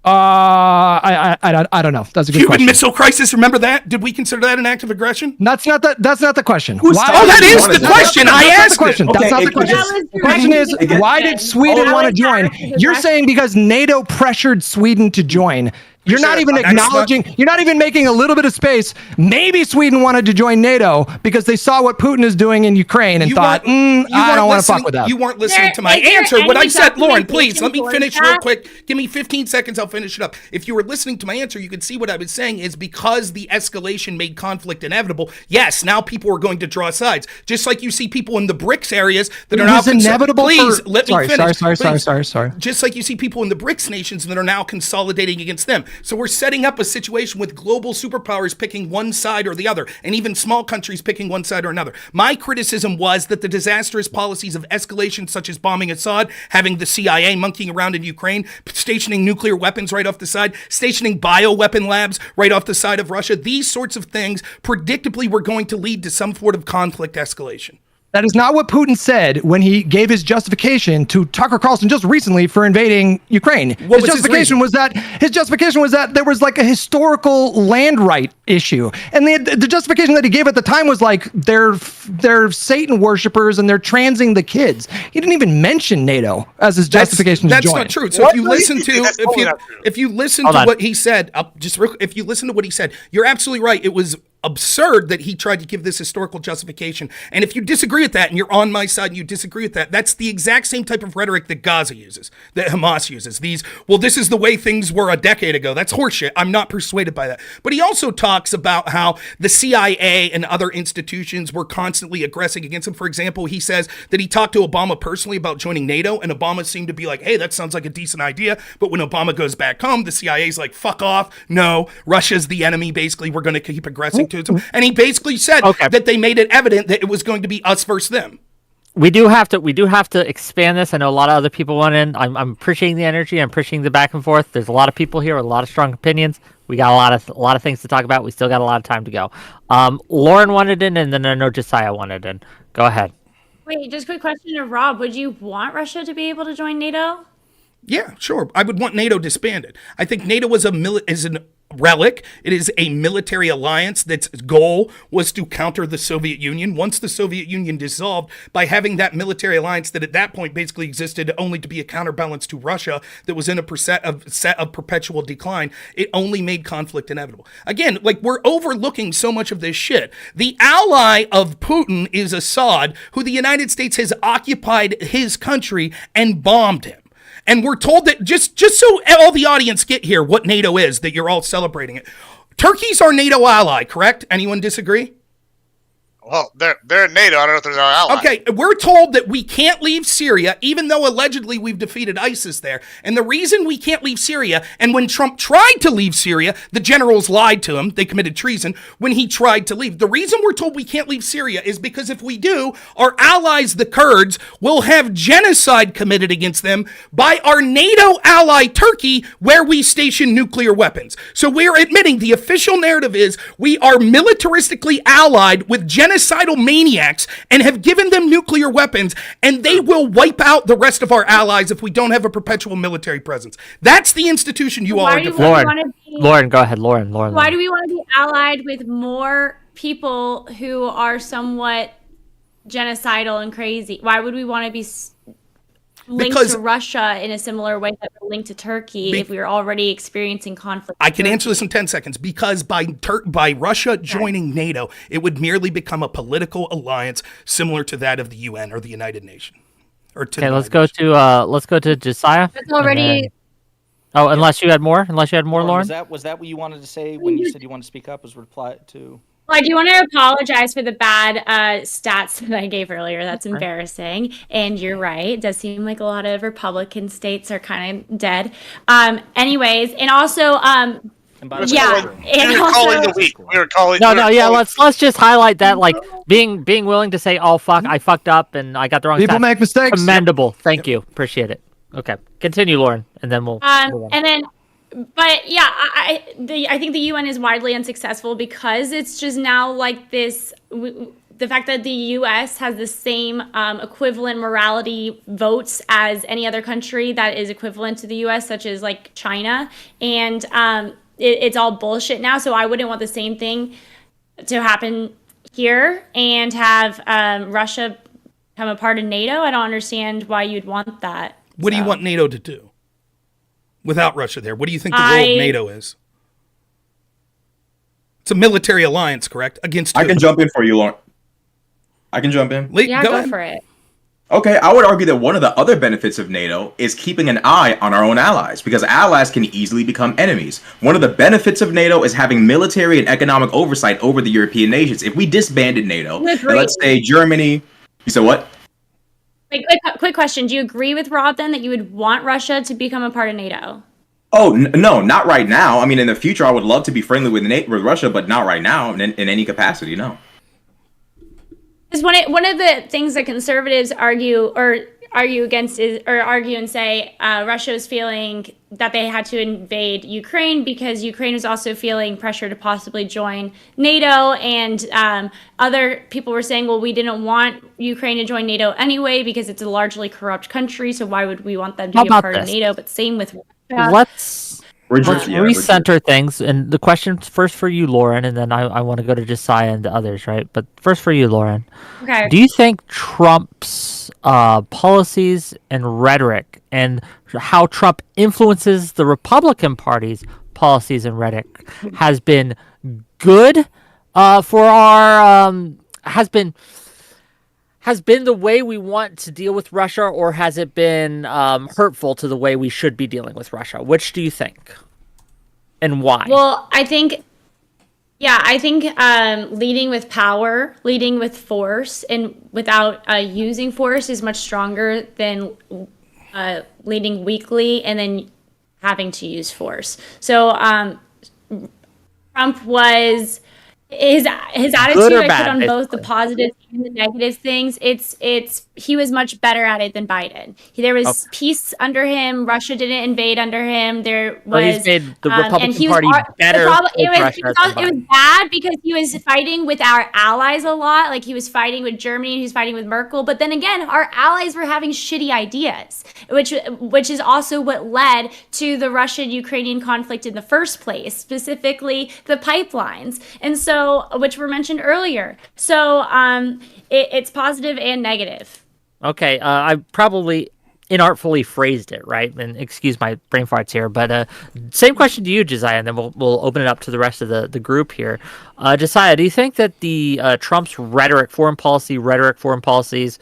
I don't know. That's a good Cuban question. Missile Crisis, remember that? Did we consider that an act of aggression? That's not the question. Who's Why- talking? Oh, that is What the is that? question. I That's not the asked question. it. That's Okay, not the it question. just- The question is, Again- why did Sweden That want to was join? not active You're aggression. saying because NATO pressured Sweden to join. You're not even That's not- acknowledging. You're not even making a little bit of space. Maybe Sweden wanted to join NATO because they saw what Putin is doing in Ukraine and thought, weren't- I don't want to listening- fuck with that. You weren't listening to my Is there answer. What I any said, Lauren, please, let me documentation finish towards real that? quick. Give me 15 seconds, I'll finish it up. If you were listening to my answer, you could see what I was saying is because the escalation made conflict inevitable, yes, now people are going to draw sides. Just like you see people in the BRICS areas that It are now was inevitable Please, for- let me Sorry, finish. sorry. Just like you see people in the BRICS nations that are now consolidating against them. So we're setting up a situation with global superpowers picking one side or the other, and even small countries picking one side or another. My criticism was that the disastrous policies of escalation, such as bombing Assad, having the CIA monkeying around in Ukraine, stationing nuclear weapons right off the side, stationing bioweapon labs right off the side of Russia, these sorts of things predictably were going to lead to some sort of conflict escalation. That is not what Putin said when he gave his justification to Tucker Carlson just recently for invading Ukraine. What His was his justification was that there was like a historical land right issue, and the justification that he gave at the time was like they're Satan worshippers and they're transing the kids. He didn't even mention NATO as his justification That's to join. not true. So if you listen to That's totally not true. if you listen Hold to on. what he said, if you listen to what he said, you're absolutely right. It was absurd that he tried to give this historical justification. And if you disagree with that and you're on my side and you disagree with that, that's the exact same type of rhetoric that Gaza uses, that Hamas uses. This is the way things were a decade ago. That's horseshit. I'm not persuaded by that. But he also talks about how the CIA and other institutions were constantly aggressing against him. For example, he says that he talked to Obama personally about joining NATO, and Obama seemed to be like, hey, that sounds like a decent idea. But when Obama goes back home, the CIA's like, fuck off. No, Russia's the enemy. Basically, we're going to keep aggressing to them. And he basically said that they made it evident that it was going to be us versus them. We do have to expand this. I know a lot of other people want in. I'm appreciating the energy. I'm appreciating the back and forth. There's a lot of people here with a lot of strong opinions. We got a lot of things to talk about. We still got a lot of time to go. Lauren wanted in, and then I know Josiah wanted in. Go ahead. Wait, just a quick question to Rob. Would you want Russia to be able to join NATO? Yeah, sure. I would want NATO disbanded. I think NATO is an relic. It is a military alliance that's goal was to counter the Soviet Union. Once the Soviet Union dissolved, by having that military alliance that at that point basically existed only to be a counterbalance to Russia that was in a set of perpetual decline, it only made conflict inevitable. Again, like, we're overlooking so much of this shit. The ally of Putin is Assad, who the United States has occupied his country and bombed him. And we're told that, just so all the audience get here what NATO is, that you're all celebrating it. Turkey's our NATO ally, correct? Anyone disagree? Well, they're in NATO. I don't know if they're our ally. Okay, we're told that we can't leave Syria, even though allegedly we've defeated ISIS there. And the reason we can't leave Syria, and when Trump tried to leave Syria, the generals lied to him. They committed treason when he tried to leave. The reason we're told we can't leave Syria is because if we do, our allies, the Kurds, will have genocide committed against them by our NATO ally Turkey, where we station nuclear weapons. So we're admitting the official narrative is we are militaristically allied with genocidal maniacs and have given them nuclear weapons, and they will wipe out the rest of our allies if we don't have a perpetual military presence. That's the institution you all are defending. Lauren, go ahead. Lauren. Why do we want to be allied with more people who are somewhat genocidal and crazy? Why would we want to be linked to Russia in a similar way that we're linked to Turkey if we are already experiencing conflict? I can answer this in 10 seconds. Because by Russia joining NATO, it would merely become a political alliance similar to that of the UN or the United Nations. Okay, let's go to Josiah. It's already. Oh, unless you had more, Lauren. Was that what you wanted to say when you said you wanted to speak up? Was reply to? Well, I do want to apologize for the bad stats that I gave earlier. That's embarrassing. And you're right. It does seem like a lot of Republican states are kind of dead. Anyways, and also, We were calling the week. Let's just highlight that, like, being willing to say, "Oh fuck, I fucked up and I got the wrong." People make mistakes. Commendable. Thank you. Appreciate it. Okay, continue, Lauren, and then we'll. But yeah, I think the UN is widely unsuccessful because it's just now like this. The fact that the U.S. has the same equivalent morality votes as any other country that is equivalent to the U.S., such as like China, and it's all bullshit now. So I wouldn't want the same thing to happen here and have Russia become a part of NATO. I don't understand why you'd want that. What do you want NATO to do without Russia there? What do you think the role of NATO is? It's a military alliance, correct? Against who? I can jump in for you, Lauren. I can jump in. Go for it. Okay, I would argue that one of the other benefits of NATO is keeping an eye on our own allies, because allies can easily become enemies. One of the benefits of NATO is having military and economic oversight over the European nations. If we disbanded NATO, and let's say Germany... You said what? Quick question. Do you agree with Rob, then, that you would want Russia to become a part of NATO? Oh, no, not right now. I mean, in the future, I would love to be friendly with Russia, but not right now in any capacity, no. Because one of the things that conservatives argue against is, or argue and say, Russia is feeling that they had to invade Ukraine because Ukraine is also feeling pressure to possibly join NATO, and other people were saying, well, we didn't want Ukraine to join NATO anyway because it's a largely corrupt country, so why would we want them to be a part of NATO? But same with Russia. Let's recenter things, and the question first for you, Lauren, and then I want to go to Josiah and the others, right? But first for you, Lauren. Okay. Do you think Trump's policies and rhetoric and how Trump influences the Republican Party's policies and rhetoric has been good for our has been the way we want to deal with Russia, or has it been hurtful to the way we should be dealing with Russia? Which do you think, and why? Well, I think leading with power, leading with force, and without using force is much stronger than leading weakly and then having to use force. So Trump was... His attitude, I put on both the positive and the negative things. It's he was much better at it than Biden. There was peace under him. Russia didn't invade under him. There was, he's made the Republican and he Party was, better. it was bad because he was fighting with our allies a lot. Like he was fighting with Germany, and he was fighting with Merkel. But then again, our allies were having shitty ideas, which is also what led to the Russian-Ukrainian conflict in the first place, specifically the pipelines, and so which were mentioned earlier. So it's positive and negative. Okay, I probably inartfully phrased it, right? And excuse my brain farts here, but same question to you, Josiah, and then we'll open it up to the rest of the group here. Josiah, do you think that the Trump's foreign policies,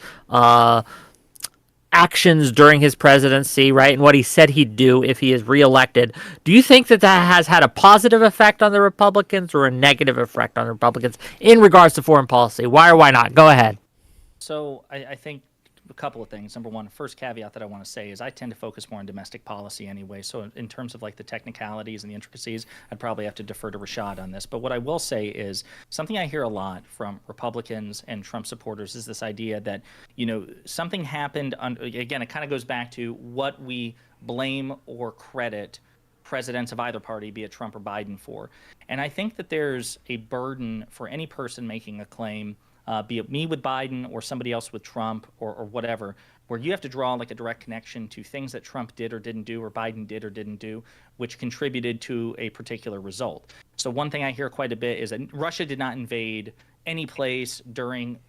actions during his presidency, right, and what he said he'd do if he is reelected, do you think that has had a positive effect on the Republicans or a negative effect on the Republicans in regards to foreign policy? Why or why not? Go ahead. So I think a couple of things. Number one, first caveat that I want to say is I tend to focus more on domestic policy anyway. So in terms of like the technicalities and the intricacies, I'd probably have to defer to Rashad on this. But what I will say is something I hear a lot from Republicans and Trump supporters is this idea that, something happened. Again, it kind of goes back to what we blame or credit presidents of either party, be it Trump or Biden, for. And I think that there's a burden for any person making a claim, be it me with Biden or somebody else with Trump or whatever, where you have to draw like a direct connection to things that Trump did or didn't do or Biden did or didn't do, which contributed to a particular result. So one thing I hear quite a bit is that Russia did not invade any place during,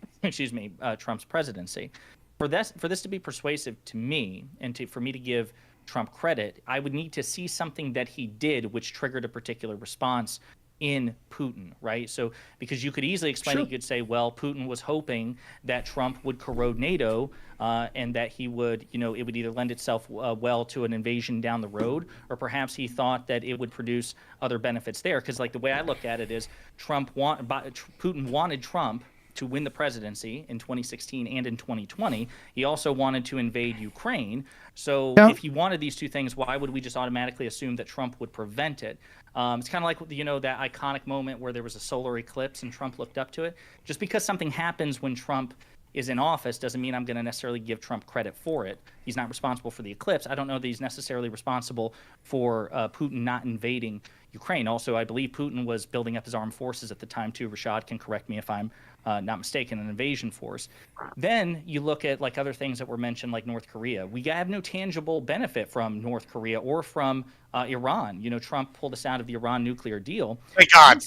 Trump's presidency. For this to be persuasive to me and for me to give Trump credit, I would need to see something that he did which triggered a particular response in Putin, right? So because you could easily explain it, you could say, well, Putin was hoping that Trump would corrode NATO and that he would, it would either lend itself well to an invasion down the road, or perhaps he thought that it would produce other benefits there. Because like the way I look at it is Putin wanted Trump to win the presidency in 2016 and in 2020. He also wanted to invade Ukraine. So if he wanted these two things, why would we just automatically assume that Trump would prevent it? It's kind of like, that iconic moment where there was a solar eclipse and Trump looked up to it. Just because something happens when Trump is in office doesn't mean I'm going to necessarily give Trump credit for it. He's not responsible for the eclipse. I don't know that he's necessarily responsible for Putin not invading Ukraine. Also, I believe Putin was building up his armed forces at the time too. Rashad can correct me if I'm not mistaken, an invasion force. Then you look at like other things that were mentioned, like North Korea. We have no tangible benefit from North Korea or from Iran. Trump pulled us out of the Iran nuclear deal. Thank God.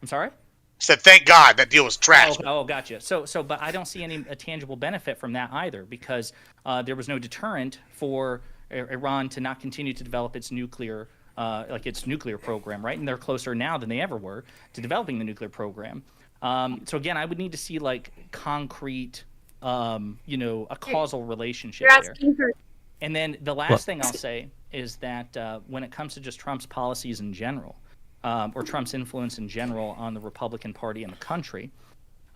I'm sorry? I said, thank God that deal was trash. Oh, gotcha. So, but I don't see any tangible benefit from that either, because there was no deterrent for Iran to not continue to develop its nuclear program, right? And they're closer now than they ever were to developing the nuclear program. So again, I would need to see like concrete, a causal relationship there. And then the last thing I'll say is that when it comes to just Trump's policies in general, or Trump's influence in general on the Republican Party in the country,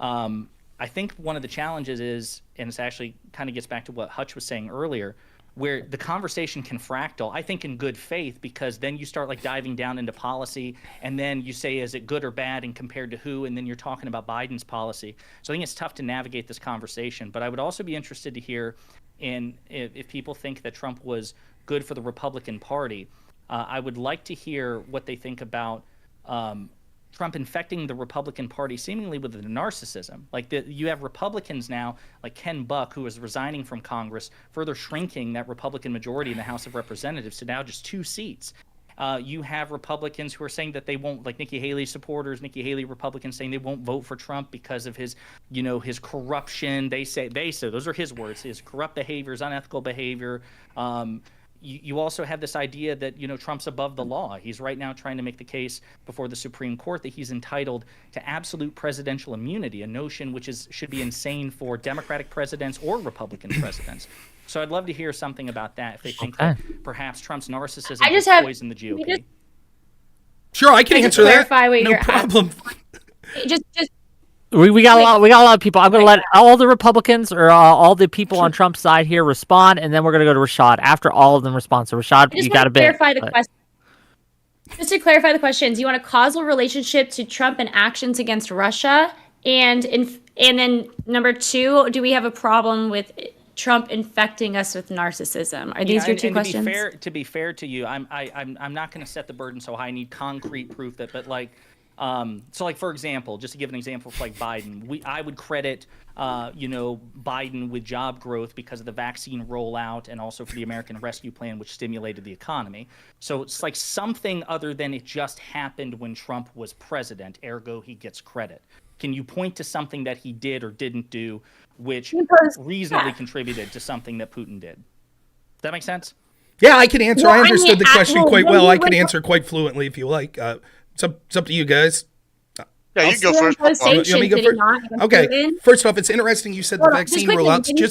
I think one of the challenges is, and it's actually kind of gets back to what Hutch was saying earlier, where the conversation can fractal, I think in good faith, because then you start like diving down into policy, and then you say, is it good or bad and compared to who? And then you're talking about Biden's policy. So I think it's tough to navigate this conversation. But I would also be interested to hear if people think that Trump was good for the Republican Party. I would like to hear what they think about Trump infecting the Republican Party seemingly with a narcissism. Like you have Republicans now, like Ken Buck, who is resigning from Congress, further shrinking that Republican majority in the House of Representatives to now just 2 seats. You have Republicans who are saying that they won't, like Nikki Haley supporters, Nikki Haley Republicans saying they won't vote for Trump because of his, his corruption. They say those are his words, his corrupt behavior, his unethical behavior. You also have this idea that, Trump's above the law. He's right now trying to make the case before the Supreme Court that he's entitled to absolute presidential immunity, a notion which should be insane for Democratic presidents or Republican presidents. So I'd love to hear something about that, if they think that perhaps Trump's narcissism has poisoned the GOP. Sure, I can answer that. No problem. Just We got a lot of people. I'm going to let all the Republicans or all the people on Trump's side here respond, and then we're going to go to Rashad after all of them respond. So Rashad, you got a bit. Just to clarify the question, do you want a causal relationship to Trump and actions against Russia And then number 2, do we have a problem with Trump infecting us with narcissism? Are these your two questions? To be fair to you, I'm not going to set the burden so high. I need concrete proof that, but like, so like for example, just to give an example for like Biden, I would credit Biden with job growth because of the vaccine rollout and also for the American Rescue Plan, which stimulated the economy. So it's like something other than it just happened when Trump was president, ergo he gets credit. Can you point to something that he did or didn't do which reasonably contributed to something that Putin did? Does that make sense? Yeah, I can answer. Well, I understood the question quite well. I can when- answer quite fluently if you like. It's up to you guys. Yeah, you go first. You want me to go Did he first? not have Okay. Putin? First off, it's interesting you said the Hold on, vaccine quickly, rollouts. didn't you-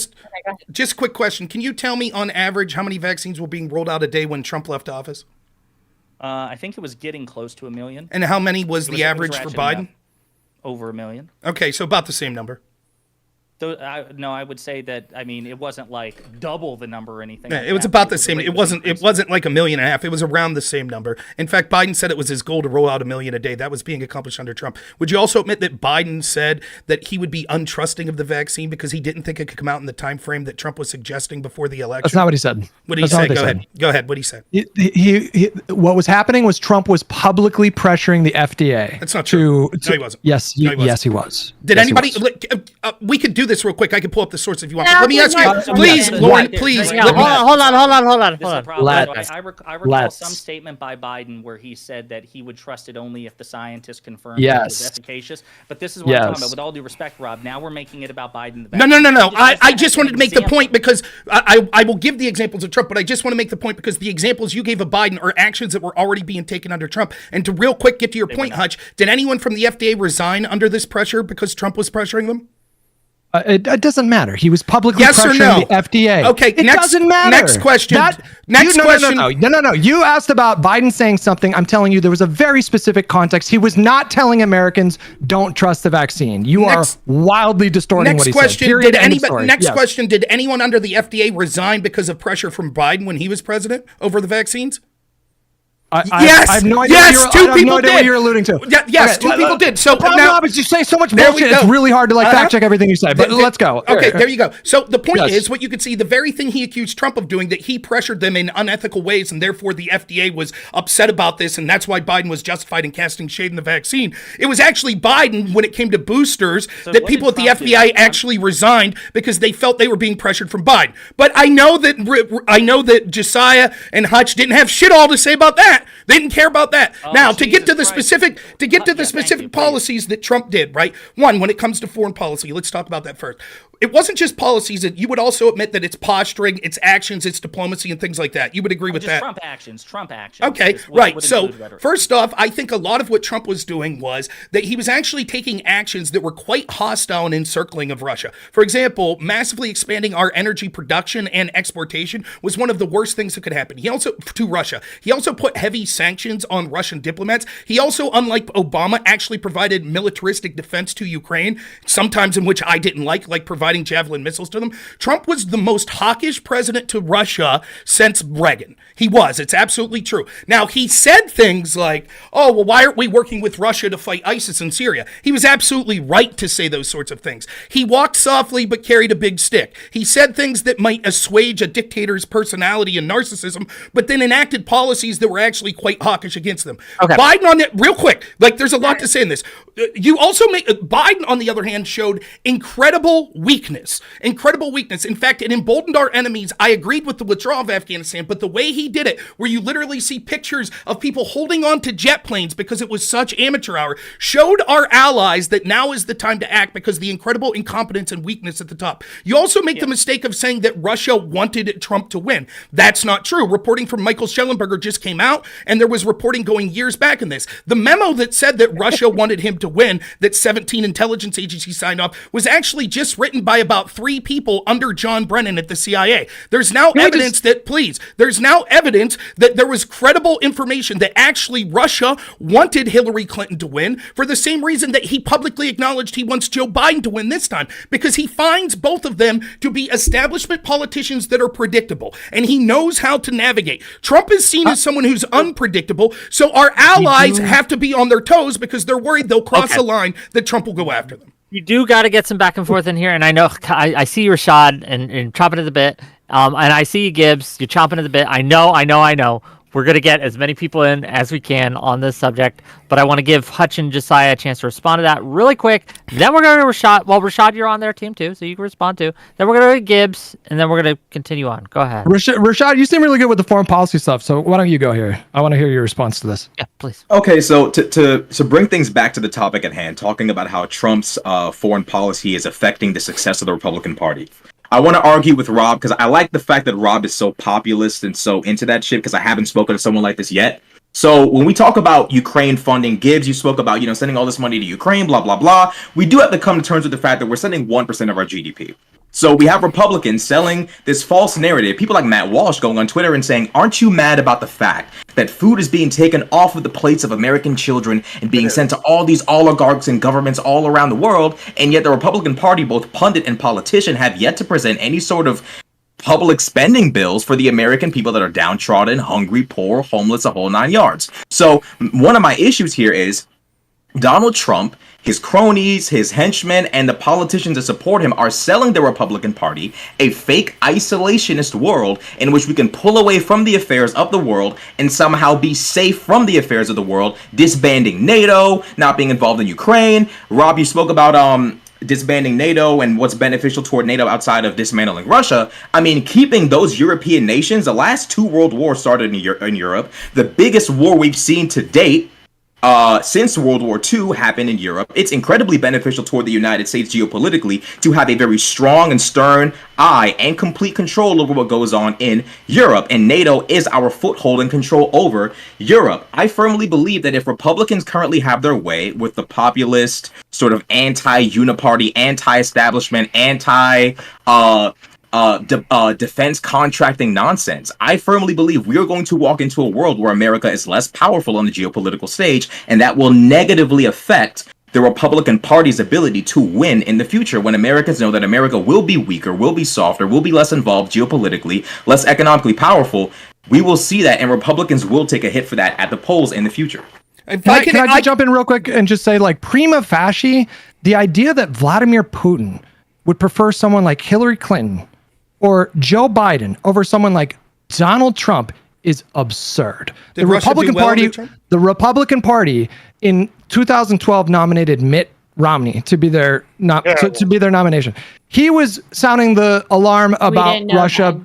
Just a quick question. Can you tell me on average how many vaccines were being rolled out a day when Trump left office? I think it was getting close to 1 million. And how many was It the was average for ratcheting Biden? up. Over 1 million. Okay, so about the same number. So I would say that, I mean, it wasn't like double the number or anything. Yeah, like it was that, about but the same. rate It was wasn't increasing. like 1.5 million. It was around the same number. In fact, Biden said it was his goal to roll out 1 million a day. That was being accomplished under Trump. Would you also admit that Biden said that he would be untrusting of the vaccine because he didn't think it could come out in the time frame that Trump was suggesting before the election? That's not what he said. What did he That's not say? what they Go said. ahead. Go ahead. What did he say? He what was happening was Trump was publicly pressuring the FDA. That's not true. To, No, he wasn't. Yes, No, he wasn't. yes, he was. Did Yes, he anybody? was. We could do this real quick. I can pull up the source if you want. No, Let me ask you, no, please, no, Lauren. no, Please, no, let me. Hold on. This is the problem. Let's- I recall let's- some statement by Biden where he said that he would trust it only if the scientists confirmed that it was Yes. efficacious. But this is what I'm talking Yes. about. With all due respect, Rob, now we're making it about Biden. No. I just wanted to make the point because I will give the examples of Trump, but I just want to make the point because the examples you gave of Biden are actions that were already being taken under Trump. And to real quick get to your point, Hutch, did anyone from the FDA resign under this pressure because Trump was pressuring them? It doesn't matter. He was publicly Yes or pressuring no? the FDA. Okay, it next- doesn't matter. next question. Next question. No. You asked about Biden saying something. I'm telling you, there was a very specific context. He was not telling Americans don't trust the vaccine. You Next- are wildly distorting what he Question. said. Period. Did End of anybody? story. Next Yes. question. Did anyone under the FDA resign because of pressure from Biden when he was president over the vaccines? Yes. I have no idea. Yes, what two I have people no idea did. what you're alluding to. Yes, two people did. So the now problem is you say so much There we bullshit. go. It's really hard to fact check everything you say. But let's go. Okay, there you go. So the point Yes. is, what you could see, the very thing he accused Trump of doing, that he pressured them in unethical ways, and therefore the FDA was upset about this, and that's why Biden was justified in casting shade in the vaccine. It was actually Biden, when it came to boosters, that what people at did the Trump do? FBI actually resigned because they felt they were being pressured from Biden. But I know that Josiah and Hutch didn't have shit all to say about that. They didn't care about that. Now, to get to the Jesus Christ. specific, Thank you, please. policies that Trump did, right? One, when it comes to foreign policy, let's talk about that first. It wasn't just policies. That you would also admit that it's posturing, it's actions, it's diplomacy, and things like that. You would agree with Just that? Trump actions. Okay, is what right. would So include rhetoric. first off, I think a lot of what Trump was doing was that he was actually taking actions that were quite hostile and encircling of Russia. For example, massively expanding our energy production and exportation was one of the worst things that could happen. He also put heavy sanctions on Russian diplomats. He also, unlike Obama, actually provided militaristic defense to Ukraine, sometimes in which I didn't like providing Javelin missiles to them. Trump was the most hawkish president to Russia since Reagan. He was. It's absolutely true. Now, he said things like, oh, well, why aren't we working with Russia to fight ISIS in Syria? He was absolutely right to say those sorts of things. He walked softly but carried a big stick. He said things that might assuage a dictator's personality and narcissism, but then enacted policies that were actually quite hawkish against them. Okay. Biden, on that, real quick, like there's a lot to say in this. You also Biden, on the other hand, showed incredible weakness. In fact, it emboldened our enemies. I agreed with the withdrawal of Afghanistan, but the way he did it, where you literally see pictures of people holding on to jet planes because it was such amateur hour, showed our allies that now is the time to act because the incredible incompetence and weakness at the top. You also make the mistake of saying that Russia wanted Trump to win. That's not true. Reporting from Michael Schellenberger just came out, and there was reporting going years back in this. The memo that said that Russia wanted him to win, that 17 intelligence agencies signed off, was actually just written by about 3 people under John Brennan at the CIA. There's now evidence that there was credible information that actually Russia wanted Hillary Clinton to win for the same reason that he publicly acknowledged he wants Joe Biden to win this time, because he finds both of them to be establishment politicians that are predictable, and he knows how to navigate. Trump is seen as someone who's unpredictable, so our allies have to be on their toes because they're worried they'll cross a line that Trump will go after them. You do got to get some back and forth in here, and I know I see you, Rashad, and chomping at the bit. And I see you, Gibbs. You're chomping at the bit. I know. We're gonna get as many people in as we can on this subject, but I want to give Hutch and Josiah a chance to respond to that really quick. Then we're going to Rashad. Well, Rashad, you're on their team too, so you can respond too. Then we're going to Gibbs, and then we're going to continue on. Go ahead. Rashad, you seem really good with the foreign policy stuff, so why don't you go here? I want to hear your response to this. Yeah, please. Okay, so to bring things back to the topic at hand, talking about how Trump's foreign policy is affecting the success of the Republican Party. I want to argue with Rob because I like the fact that Rob is so populist and so into that shit because I haven't spoken to someone like this yet. So when we talk about Ukraine funding, Gibbs, you spoke about, sending all this money to Ukraine, blah, blah, blah. We do have to come to terms with the fact that we're sending 1% of our GDP. So we have Republicans selling this false narrative. People like Matt Walsh going on Twitter and saying, aren't you mad about the fact that food is being taken off of the plates of American children and being sent to all these oligarchs and governments all around the world? And yet the Republican Party, both pundit and politician, have yet to present any sort of public spending bills for the American people that are downtrodden, hungry, poor, homeless, a whole 9 yards. So one of my issues here is Donald Trump, his cronies, his henchmen, and the politicians that support him are selling the Republican Party a fake isolationist world in which we can pull away from the affairs of the world and somehow be safe from the affairs of the world, disbanding NATO, not being involved in Ukraine. Rob, you spoke about disbanding NATO and what's beneficial toward NATO outside of dismantling Russia. I mean, keeping those European nations, the last 2 world wars started in Europe, the biggest war we've seen to date since World War II happened in Europe. It's incredibly beneficial toward the United States geopolitically to have a very strong and stern eye and complete control over what goes on in Europe. And NATO is our foothold and control over Europe. I firmly believe that if Republicans currently have their way with the populist, sort of anti-uniparty, anti-establishment, defense contracting nonsense, I firmly believe we are going to walk into a world where America is less powerful on the geopolitical stage, and that will negatively affect the Republican Party's ability to win in the future when Americans know that America will be weaker, will be softer, will be less involved geopolitically, less economically powerful. We will see that, and Republicans will take a hit for that at the polls in the future. Can I jump in real quick and just say, like, prima facie, the idea that Vladimir Putin would prefer someone like Hillary Clinton or Joe Biden over someone like Donald Trump is absurd. The Republican Party in 2012 nominated Mitt Romney to be their to be their nomination. He was sounding the alarm about Russia.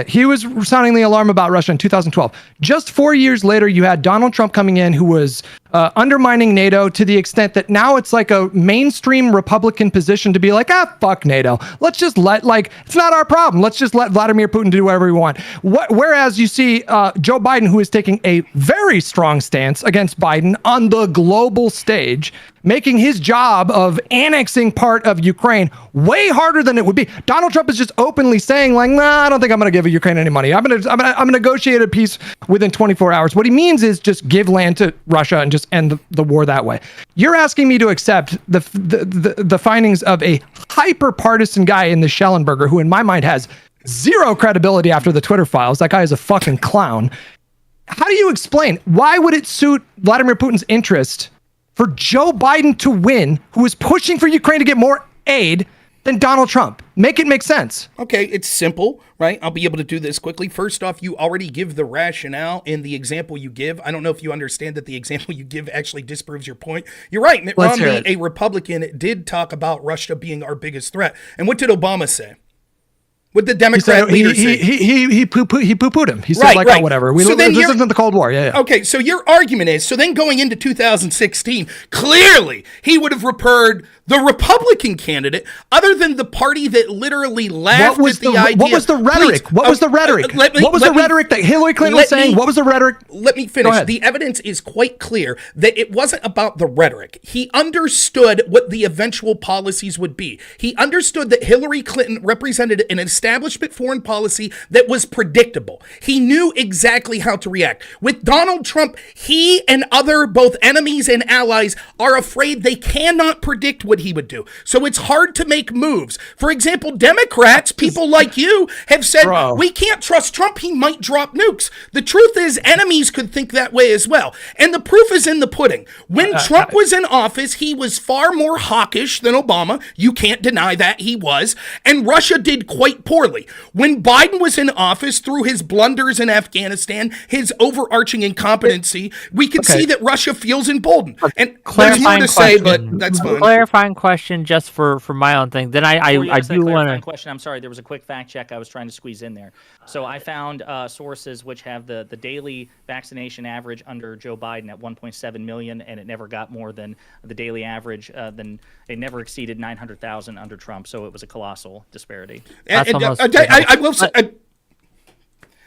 He was sounding the alarm about Russia in 2012. Just 4 years later, you had Donald Trump coming in, who was undermining NATO to the extent that now it's like a mainstream Republican position to be like, fuck NATO. Let's just it's not our problem. Let's just let Vladimir Putin do whatever we want. Whereas you see Joe Biden, who is taking a very strong stance against Biden on the global stage, making his job of annexing part of Ukraine way harder than it would be. Donald Trump is just openly saying, like, nah, I don't think I'm going to give Ukraine any money. I'm going to negotiate a peace within 24 hours. What he means is just give land to Russia and just end the war that way. You're asking me to accept the findings of a hyper partisan guy in the Schellenberger, who in my mind has zero credibility after the Twitter files. That guy is a fucking clown. How do you explain? Why would it suit Vladimir Putin's interest for Joe Biden to win, who is pushing for Ukraine to get more aid, than Donald Trump? Make it make sense. Okay, it's simple, right? I'll be able to do this quickly. First off, you already give the rationale in the example you give. I don't know if you understand that the example you give actually disproves your point. You're right. Mitt Romney, a Republican, did talk about Russia being our biggest threat. And what did Obama say? What did the Democrat leader say? He poo-pooed him. He said, right. Oh, whatever. This isn't the Cold War. Yeah. Okay, so your argument is, so then going into 2016, clearly he would have preferred the Republican candidate, other than the party that literally laughed at the idea. What was the rhetoric? What was the rhetoric? What was the rhetoric that Hillary Clinton was saying? What was the rhetoric? Let me finish. The evidence is quite clear that it wasn't about the rhetoric. He understood what the eventual policies would be. He understood that Hillary Clinton represented an established establishment foreign policy that was predictable. He knew exactly how to react. With Donald Trump, he and other both enemies and allies are afraid they cannot predict what he would do. So it's hard to make moves. For example, Democrats, people like you, have said, we can't trust Trump. He might drop nukes. The truth is, enemies could think that way as well. And the proof is in the pudding. When Trump was in office, he was far more hawkish than Obama. You can't deny that he was. And Russia did quite poorly. When Biden was in office, through his blunders in Afghanistan, his overarching incompetency, we could see that Russia feels emboldened. And there's more to say, but that's fine. Clarifying question just for my own thing. Then I do want to... question. I'm sorry, there was a quick fact check I was trying to squeeze in there. So I found sources which have the daily vaccination average under Joe Biden at 1.7 million, and it never got more than the daily average. It never exceeded 900,000 under Trump, so it was a colossal disparity. I will say...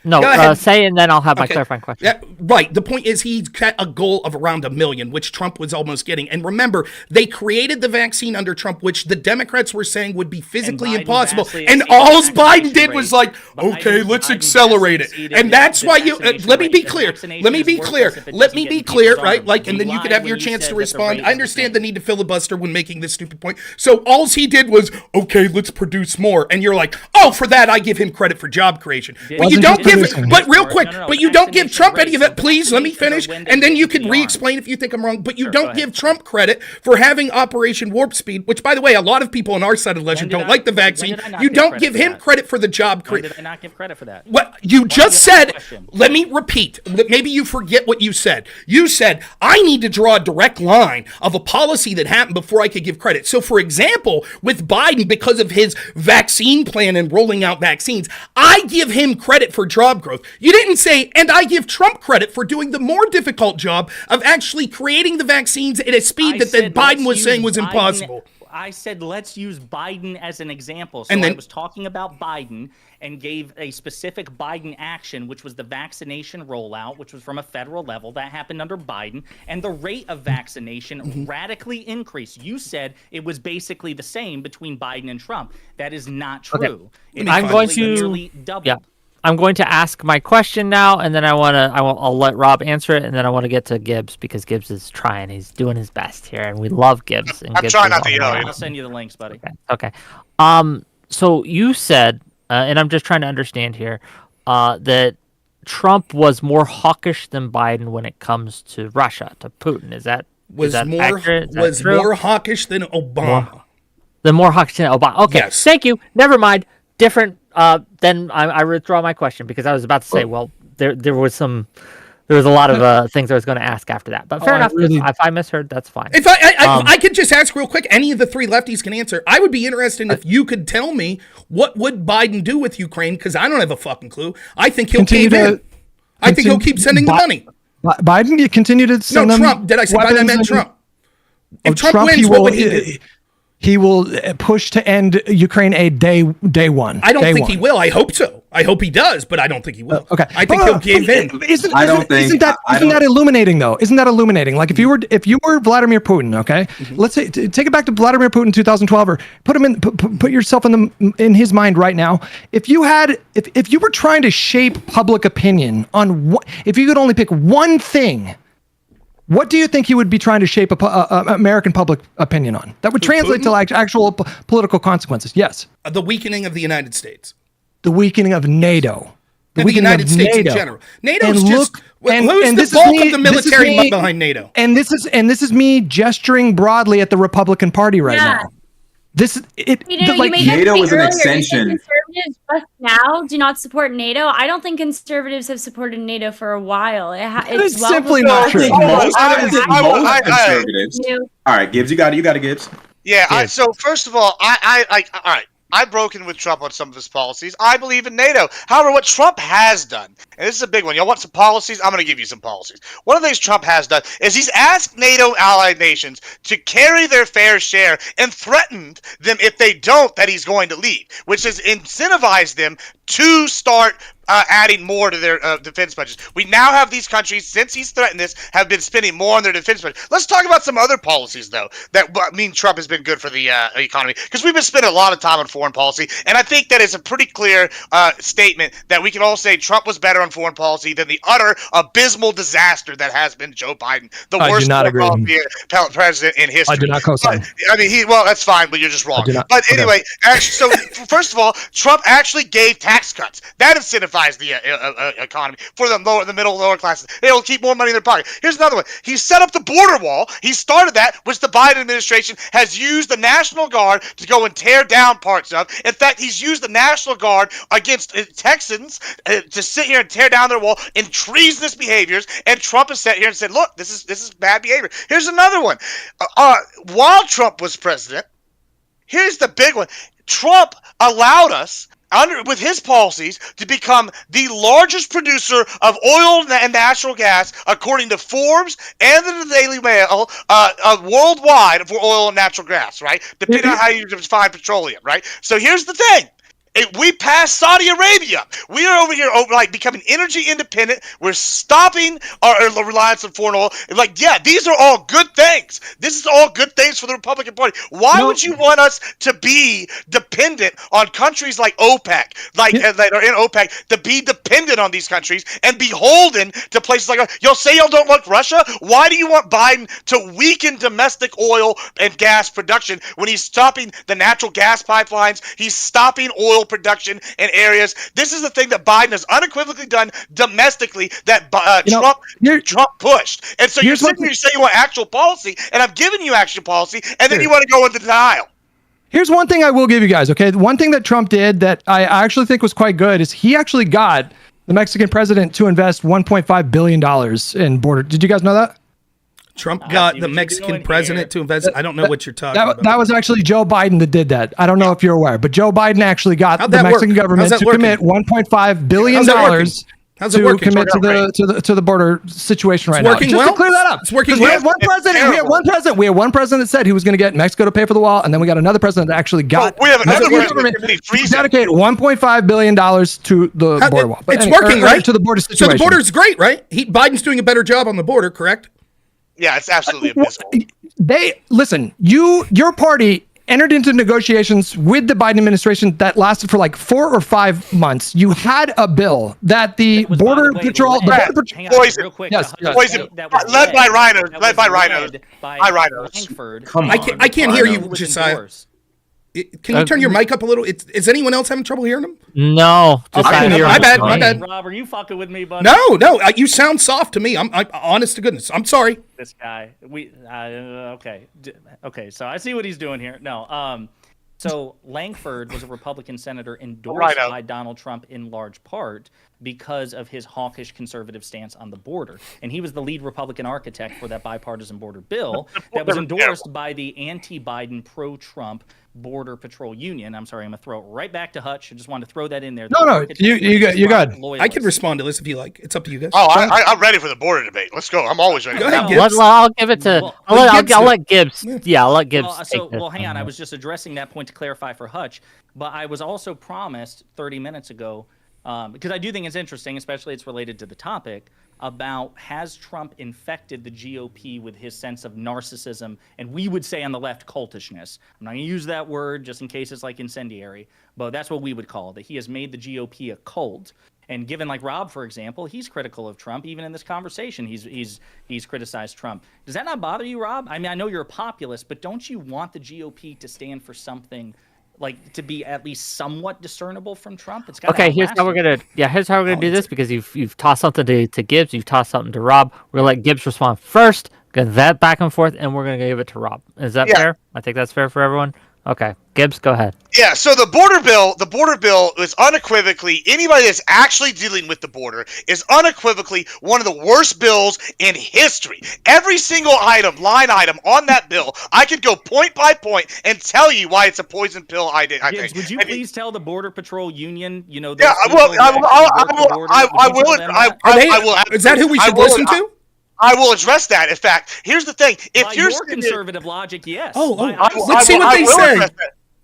No, say and then I'll have my clarifying question. Yeah, right. The point is he's got a goal of around 1 million, which Trump was almost getting. And remember, they created the vaccine under Trump, which the Democrats were saying would be physically impossible. And all Biden did was like, okay, let's accelerate it. And that's why you, let me be clear, right? Like, and then you could have your chance to respond. I understand the need to filibuster when making this stupid point. So all he did was, okay, let's produce more. And you're like, oh, for that, I give him credit for job creation. But you don't but real quick, but you don't give Trump any of it. Please let me finish, and then you can re-explain if you think I'm wrong. But you don't give Trump credit for having Operation Warp Speed, which, by the way, a lot of people on our side of the legend don't like the vaccine. You don't give him credit for the job creation. Did I not give credit for that? What you just said, let me repeat. Maybe you forget what you said. You said, I need to draw a direct line of a policy that happened before I could give credit. So, for example, with Biden, because of his vaccine plan and rolling out vaccines, I give him credit for job growth. You didn't say, and I give Trump credit for doing the more difficult job of actually creating the vaccines at a speed that Biden was saying was impossible. I said, let's use Biden as an example. So I was talking about Biden and gave a specific Biden action, which was the vaccination rollout, which was from a federal level. That happened under Biden. And the rate of vaccination radically increased. You said it was basically the same between Biden and Trump. That is not true. Okay. I'm going to nearly double. Yeah. I'm going to ask my question now, and then I'll let Rob answer it, and then I want to get to Gibbs because Gibbs is trying. He's doing his best here, and we love Gibbs. And I'm trying not to yell. I'll send you the links, buddy. Okay. So you said, and I'm just trying to understand here, that Trump was more hawkish than Biden when it comes to Russia, to Putin. Is that accurate? Is that true? More hawkish than Obama. More hawkish than Obama. Okay. Yes. Thank you. Never mind. Different. Then I withdraw my question because I was about to say, well, there was a lot of things I was going to ask after that. But fair enough. If I misheard, that's fine. If I could just ask real quick, any of the three lefties can answer. I would be interested if you could tell me what would Biden do with Ukraine, because I don't have a fucking clue. I think he'll cave in. I think he'll keep sending the money. Biden, you continue to send them. Trump. Did I say Biden? I meant Trump. If Trump wins, what would he do? He will push to end Ukraine aid day one. I don't think he will. I hope so. I hope he does, but I don't think he will. Okay. I think he'll give in. Isn't that illuminating though? Isn't that illuminating? Like if you were Vladimir Putin, okay? Let's say take it back to Vladimir Putin 2012, or put him in, put yourself in his mind right now. If you were trying to shape public opinion on if you could only pick one thing, what do you think he would be trying to shape American public opinion on? That would translate to actual political consequences. Yes. The weakening of the United States. The weakening of NATO. The United States in general. NATO's who's the bulk of the military might behind NATO? And this is me gesturing broadly at the Republican Party right now. NATO is an extension. Conservatives just now do not support NATO. I don't think conservatives have supported NATO for a while. It's simply not true. Most conservatives. All right, Gibbs, you got it, Gibbs. Yeah. So first of all, all right. I've broken with Trump on some of his policies. I believe in NATO. However, what Trump has done, and this is a big one. Y'all want some policies? I'm going to give you some policies. One of the things Trump has done is he's asked NATO allied nations to carry their fair share and threatened them if they don't that he's going to leave, which has incentivized them to start adding more to their defense budgets. We now have these countries, since he's threatened this, have been spending more on their defense budget. Let's talk about some other policies, though, that mean Trump has been good for the economy, because we've been spending a lot of time on foreign policy, and I think that is a pretty clear statement that we can all say Trump was better on foreign policy than the utter abysmal disaster that has been Joe Biden, the worst foreign policy president in history. I do not co-sign. I mean, well, that's fine, but you're just wrong. But anyway, actually, so first of all, Trump actually gave tax cuts. That incentivized the economy for the middle, lower classes. They'll keep more money in their pocket. Here's another one. He set up the border wall. He started that, which the Biden administration has used the National Guard to go and tear down parts of. In fact, he's used the National Guard against Texans to sit here and tear down their wall in treasonous behaviors. And Trump has sat here and said, "Look, this is bad behavior." Here's another one. While Trump was president, here's the big one. Trump allowed us, with his policies, to become the largest producer of oil and natural gas, according to Forbes and the Daily Mail, worldwide for oil and natural gas, right? Depending on how you define petroleum, right? So here's the thing. We passed Saudi Arabia. We are over here becoming energy independent. We're stopping our reliance on foreign oil. These are all good things. This is all good things for the Republican Party. Why would you want us to be dependent on countries like OPEC, that are in OPEC, to be dependent on these countries and beholden to places like y'all say y'all don't like Russia? Why do you want Biden to weaken domestic oil and gas production when he's stopping the natural gas pipelines? He's stopping oil production in areas. This is the thing that Biden has unequivocally done domestically that Trump pushed. And so you're sitting here saying you want actual policy, and I'm giving you actual policy, and then you want to go into denial. Here's one thing I will give you guys, okay? One thing that Trump did that I actually think was quite good is he actually got the Mexican president to invest $1.5 billion in border. Did you guys know that? Trump got the Mexican president to invest. I don't know what you're talking about. That was actually Joe Biden that did that. I don't know if you're aware, but Joe Biden actually got the Mexican government to commit $1.5 billion to commit to the border situation right now. Just to clear that up. It's working well. We had one president that said he was going to get Mexico to pay for the wall, and then we got another president that actually got we have another government to dedicate $1.5 billion to the border wall. It's working, right? To the border situation. So the border's great, right? Biden's doing a better job on the border, correct? Yeah, it's absolutely abysmal. Your party entered into negotiations with the Biden administration that lasted for like 4 or 5 months. You had a bill that the border patrol, real quick. Yes, led by rhinos. Come on, I can't hear you, Josiah. Can you turn your mic up a little? Is anyone else having trouble hearing him? No. My bad. Rob, are you fucking with me, buddy? No. You sound soft to me. I'm honest to goodness. I'm sorry. This guy. Okay. So I see what he's doing here. No. So Langford was a Republican senator endorsed by Donald Trump in large part because of his hawkish conservative stance on the border. And he was the lead Republican architect for that bipartisan border bill that was endorsed by the anti-Biden, pro-Trump Border Patrol Union. I'm sorry, I'm going to throw it right back to Hutch. I just wanted to throw that in there. No, you got I can respond to this if you like. It's up to you guys. Oh, I'm ready for the border debate. Let's go. I'm always ready. Go ahead, Gibbs. I'll give it to. I'll let Gibbs. Yeah, I'll let Gibbs. Hang on. I was just addressing that point to clarify for Hutch, but I was also promised 30 minutes ago, because I do think it's interesting, especially it's related to the topic, about has Trump infected the GOP with his sense of narcissism, and we would say on the left, cultishness. I'm not going to use that word just in case it's like incendiary, but that's what we would call it, that he has made the GOP a cult. And given like Rob, for example, he's critical of Trump. Even in this conversation, he's criticized Trump. Does that not bother you, Rob? I mean, I know you're a populist, but don't you want the GOP to stand for something, like to be at least somewhat discernible from Trump? It's here's how we're gonna do this, because you've tossed something to Gibbs, you've tossed something to Rob. We're gonna let Gibbs respond first, get that back and forth, and we're gonna give it to Rob. Is that fair? I think that's fair for everyone. Okay, Gibbs, go ahead. Yeah, so the border bill is unequivocally, anybody that's actually dealing with the border is unequivocally one of the worst bills in history. Every single line item on that bill, I could go point by point and tell you why it's a poison pill. Gibbs, would you please tell the Border Patrol Union, I will. Is that who we should listen to? I will address that. In fact, here's the thing: if by you're your conservative logic, yes. Let's see what they say.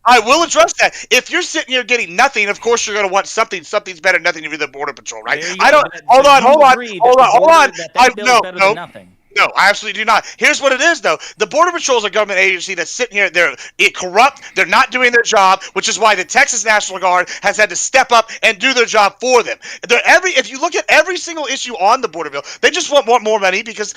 I will address that. If you're sitting here getting nothing, of course you're going to want something. Something's better than nothing if you're the Border Patrol, right? There you I go. don't. But Hold on. you agree that the border- that bill is better than nothing. No, I absolutely do not. Here's what it is, though. The Border Patrol is a government agency that's sitting here. They're corrupt. They're not doing their job, which is why the Texas National Guard has had to step up and do their job for them. If you look at every single issue on the border bill, they just want more money because,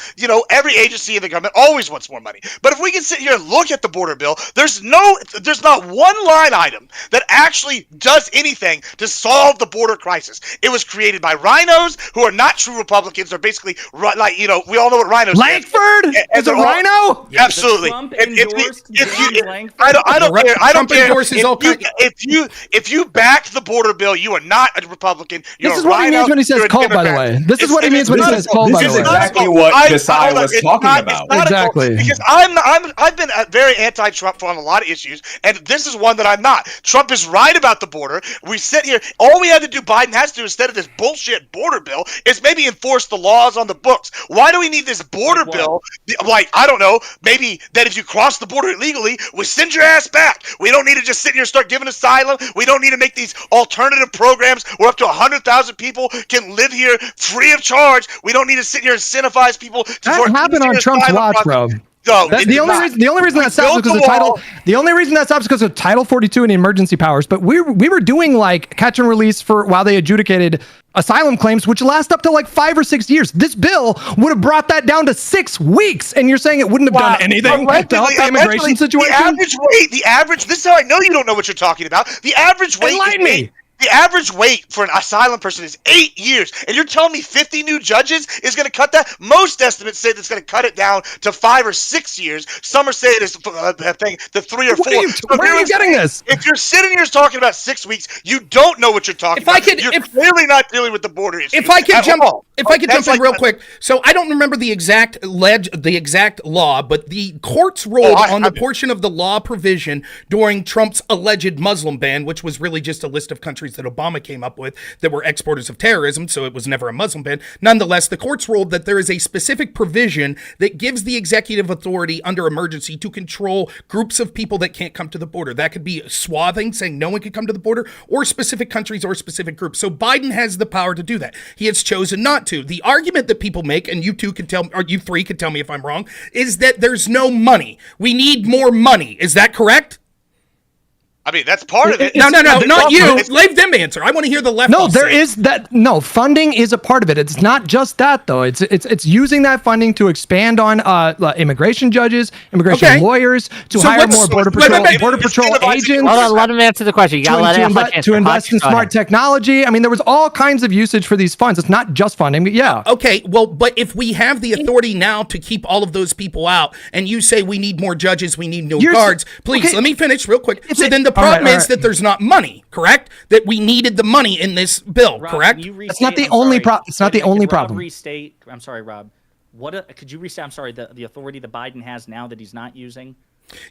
every agency in the government always wants more money. But if we can sit here and look at the border bill, there's not one line item that actually does anything to solve the border crisis. It was created by rhinos who are not true Republicans. They're basically we all know what rhinos. Langford is a rhino. Absolutely. Trump I don't care. I don't Trump care. endorses all kinds. If you back the border bill, you are not a Republican. You're This is a what he rhino, means when he says you're a cult, by the Democrat. way. This is what he means when he says cult, by This the is way. exactly what Josiah was talking about. Exactly. Because I've been very anti-Trump on a lot of issues, and this is one that I'm not. Trump is right about the border. We sit here. All we had to do, Biden has to do instead of this bullshit border bill, is maybe enforce the laws on the books. Why do we need this border bill? I don't know. Maybe that if you cross the border illegally, we send your ass back. We don't need to just sit here and start giving asylum. We don't need to make these alternative programs where up to 100,000 people can live here free of charge. We don't need to sit here and incentivize people to That happened on Trump's watch, bro. No, The only reason that stops is because of title. The only reason that stops is because of Title 42 and emergency powers. But we were doing like catch and release while they adjudicated asylum claims, which last up to like 5 or 6 years. This bill would have brought that down to 6 weeks, and you're saying it wouldn't have done anything to help the immigration situation. The average. This is how I know you don't know what you're talking about. The average wait. Enlighten me. The average wait for an asylum person is 8 years, and you're telling me 50 new judges is going to cut that? Most estimates say that's going to cut it down to 5 or 6 years. Some are saying it's the 3 or 4. Where are you getting this? If you're sitting here talking about 6 weeks, you don't know what you're talking about. You're clearly not dealing with the border issue. If I could jump in real quick, so I don't remember the exact law, but the courts ruled on the portion of the law provision during Trump's alleged Muslim ban, which was really just a list of countries that Obama came up with that were exporters of terrorism, so it was never a Muslim ban. Nonetheless, the courts ruled that there is a specific provision that gives the executive authority under emergency to control groups of people that can't come to the border. That could be swathing, saying no one can come to the border, or specific countries or specific groups. So Biden has the power to do that. He has chosen not to. The argument that people make, and you three can tell me if I'm wrong, is that there's no money. We need more money. Is that correct? I mean, that's part of it. No, not you. Leave them answer. I want to hear the left. No, there is that. No, funding is a part of it. It's not just that, though. It's using that funding to expand on immigration judges, immigration lawyers, to hire more border patrol agents. Hold on, let him answer the question. You gotta let him answer. To invest in smart technology. I mean, there was all kinds of usage for these funds. It's not just funding, but yeah. Okay, well, but if we have the authority now to keep all of those people out, and you say we need more judges, we need new guards, please let me finish real quick. So then the problem is that there's not money, correct? That we needed the money in this bill, Rob, correct? That's not the only problem. It's not the only problem. Restate. I'm sorry, Rob. Could you restate? I'm sorry. The authority that Biden has now that he's not using.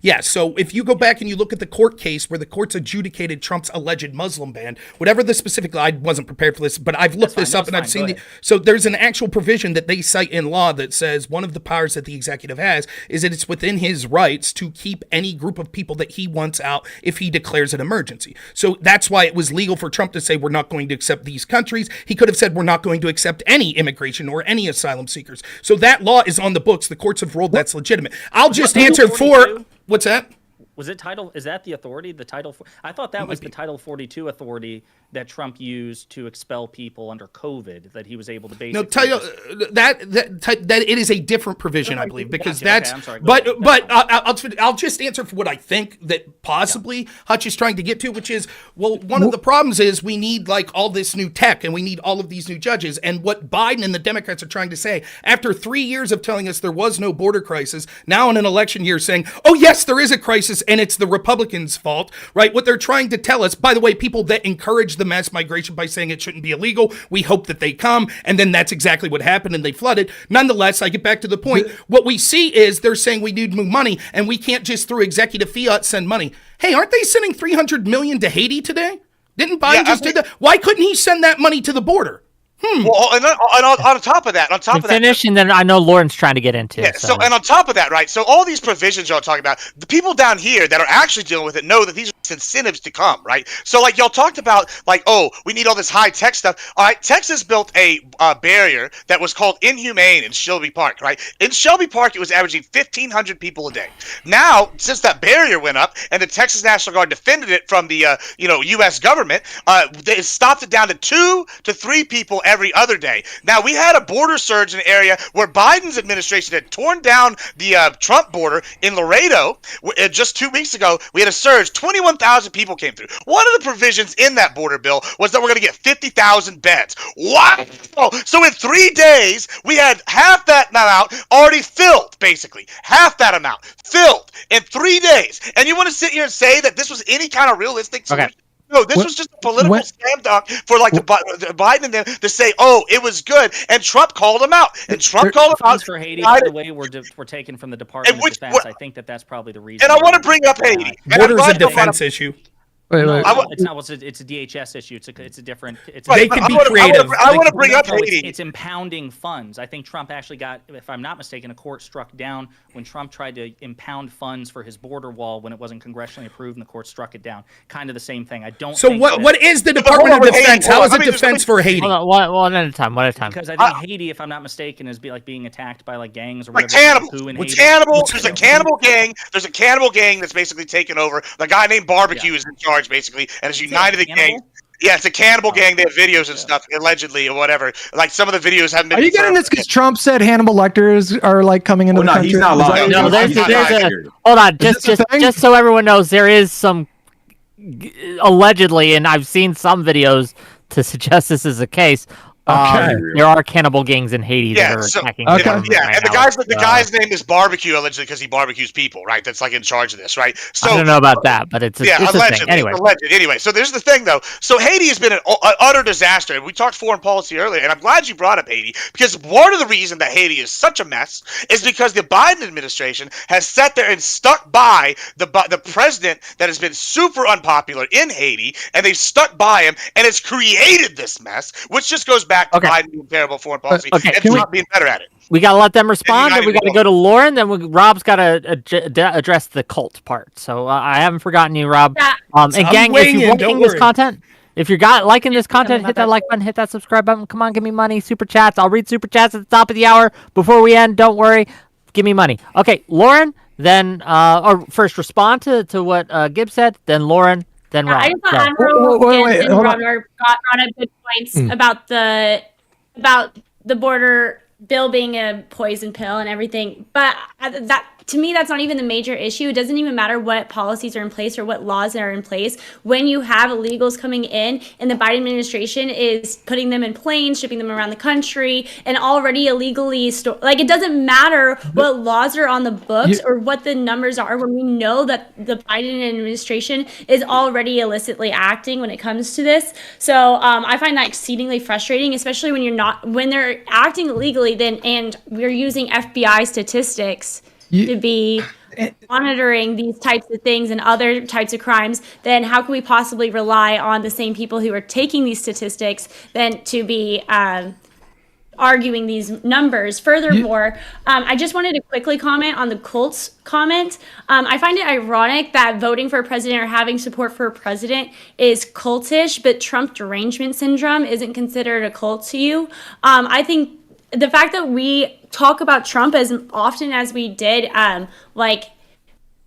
Yeah, so if you go back and you look at the court case where the courts adjudicated Trump's alleged Muslim ban, whatever the specific, I wasn't prepared for this, but I've looked this up and I've seen so there's an actual provision that they cite in law that says one of the powers that the executive has is that it's within his rights to keep any group of people that he wants out if he declares an emergency. So that's why it was legal for Trump to say we're not going to accept these countries. He could have said we're not going to accept any immigration or any asylum seekers. So that law is on the books. The courts have ruled that's legitimate. I'll just answer for... What's that? Was it title? Is that the authority? The title? I thought that was the Title 42 authority that Trump used to expel people under COVID. That he was able to basically. No, title that it is a different provision, I believe, because that's. Okay, I'm sorry, but I'll just answer for what I think that possibly Hutch is trying to get to, which is one of the problems is we need like all this new tech and we need all of these new judges, and what Biden and the Democrats are trying to say after 3 years of telling us there was no border crisis, now in an election year saying, oh yes, there is a crisis. And it's the Republicans' fault, right? What they're trying to tell us, by the way, people that encourage the mass migration by saying it shouldn't be illegal, we hope that they come, and then that's exactly what happened, and they flooded. Nonetheless, I get back to the point. What we see is they're saying we need more money, and we can't just through executive fiat send money. Hey, aren't they sending $300 million to Haiti today? Didn't Biden just do that? Why couldn't he send that money to the border? Well, and on top of that, Finish, and then I know Lauren's trying to get into. yeah. So, and on top of that, right? So all these provisions y'all talking about, the people down here that are actually dealing with it know that these are incentives to come, right? So, like y'all talked about, like, oh, we need all this high tech stuff. All right, Texas built a barrier that was called inhumane in Shelby Park, right? In Shelby Park, it was averaging 1,500 people a day. Now, since that barrier went up and the Texas National Guard defended it from the U.S. government, they stopped it down to 2 to 3 people every other day. Now, we had a border surge in an area where Biden's administration had torn down the Trump border in Laredo. Just 2 weeks ago, we had a surge. 21,000 people came through. One of the provisions in that border bill was that we're going to get 50,000 beds. Wow! So in 3 days, we had half that amount already filled, basically. Half that amount filled in 3 days. And you want to sit here and say that this was any kind of realistic solution? Okay. No, this was just a political slam dunk for like the Biden and them to say, "Oh, it was good," and Trump called them out. And Trump called them out. Funds for Haiti, by the way, were taken from the Department of Defense. I think that's probably the reason. And I want to bring up Haiti. Border's a defense issue. Wait. It's not. It's a DHS issue. It's a different. They can be creative. I want to bring up Haiti. It's impounding funds. I think Trump actually got, if I'm not mistaken, a court struck down when Trump tried to impound funds for his border wall when it wasn't congressionally approved, and the court struck it down. Kind of the same thing. I don't. So think what is the Department of Defense? How is it defense for Haiti? Hold on, one at a time. Because I think Haiti, if I'm not mistaken, is being attacked by like gangs or Like whatever. cannibals. There's a cannibal gang. There's a cannibal gang that's basically taken over. The guy named Barbecue is in charge, basically, and is united the gang. Yeah, it's a cannibal gang. They have videos and stuff, allegedly, or whatever. Like, some of the videos haven't been. Are you getting this because Trump said Hannibal Lecters are like coming into the country? He's not lying. No, there's He's not lying. hold on, Is this a thing? just so everyone knows, there is some allegedly, and I've seen some videos to suggest this is the case. Okay. There are cannibal gangs in Haiti that are attacking. Yeah, right and the now. guy's name is Barbecue, allegedly, because he barbecues people, right? That's like in charge of this, right? So I don't know about that, but it's a allegedly. thing. Anyway. Anyway, so there's the thing, though. So Haiti has been an utter disaster. And we talked foreign policy earlier, and I'm glad you brought up Haiti, because part of the reason that Haiti is such a mess is because the Biden administration has sat there and stuck by the president that has been super unpopular in Haiti, and they've stuck by him, and it's created this mess, which just goes back to Biden being terrible foreign policy and Trump being better at it. We got to let them respond, and we got to go to Lauren, then Rob's got to address the cult part. So I haven't forgotten you, Rob. And gang, if you're liking this content, if you're liking this content, hit that like button, hit that subscribe button. Come on, give me money. Super chats. I'll read super chats at the top of the hour before we end. Don't worry. Give me money. Okay, Lauren, then, or first respond to what Gibbs said, then Lauren, then Rob. I just thought and Robnoerr brought up good points about the border bill being a poison pill and everything, but that, to me, that's not even the major issue. It doesn't even matter what policies are in place or what laws are in place. When you have illegals coming in and the Biden administration is putting them in planes, shipping them around the country, and already illegally like, it doesn't matter what laws are on the books or what the numbers are when we know that the Biden administration is already illicitly acting when it comes to this. So I find that exceedingly frustrating, especially when they're acting illegally and we're using FBI statistics to be monitoring these types of things and other types of crimes, then how can we possibly rely on the same people who are taking these statistics then to be arguing these numbers? Furthermore, I just wanted to quickly comment on the cults comment. I find it ironic that voting for a president or having support for a president is cultish, but Trump derangement syndrome isn't considered a cult to you. I think the fact that we talk about Trump as often as we did, like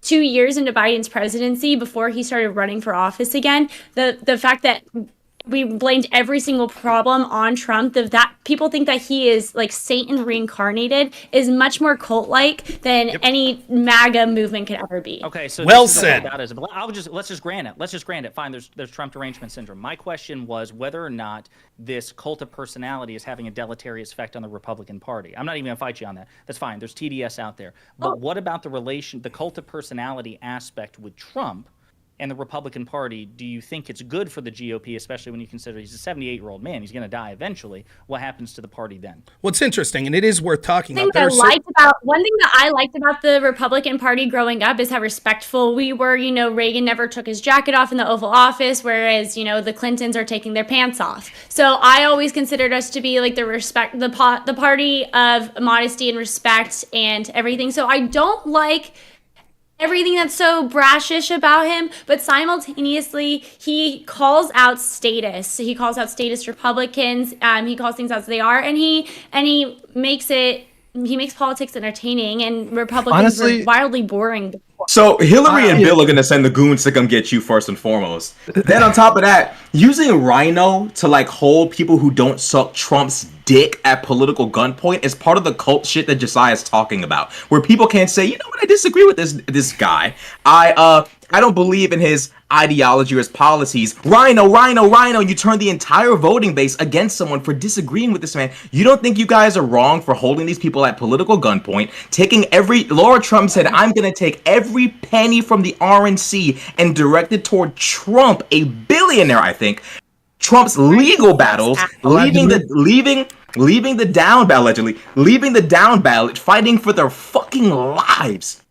2 years into Biden's presidency before he started running for office again, the fact that we blamed every single problem on Trump, that people think that he is like Satan reincarnated, is much more cult-like than any MAGA movement could ever be. Okay, so well said. Let's just grant it. Let's just grant it. Fine, there's Trump derangement syndrome. My question was whether or not this cult of personality is having a deleterious effect on the Republican Party. I'm not even gonna fight you on that. That's fine. There's TDS out there. But what about the cult of personality aspect with Trump? and the Republican Party, do you think it's good for the GOP, especially when you consider he's a 78-year-old man? He's going to die eventually. What happens to the party then? What's interesting, and it is worth talking about. One thing that I liked about the Republican Party growing up is how respectful we were. You know, Reagan never took his jacket off in the Oval Office, whereas, you know, the Clintons are taking their pants off. So I always considered us to be like the party of modesty and respect and everything. So I don't like everything that's so brashish about him, but simultaneously he calls out status. He calls out status Republicans. He calls things out as they are, and he makes politics entertaining, and Republicans Honestly, were wildly boring. So Hillary and Bill are gonna send the goons to come get you first and foremost. Then on top of that, using Rhino to like hold people who don't suck Trump's dick at political gunpoint is part of the cult shit that Josiah's talking about, where people can't say, you know what, I disagree with this guy. I don't believe in his ideology or his policies. Rhino, you turn the entire voting base against someone for disagreeing with this man. You don't think you guys are wrong for holding these people at political gunpoint, Laura Trump said, I'm gonna take every penny from the RNC and direct it toward Trump, a billionaire, I think. Trump's legal battles, leaving the down ballot, fighting for their fucking lives.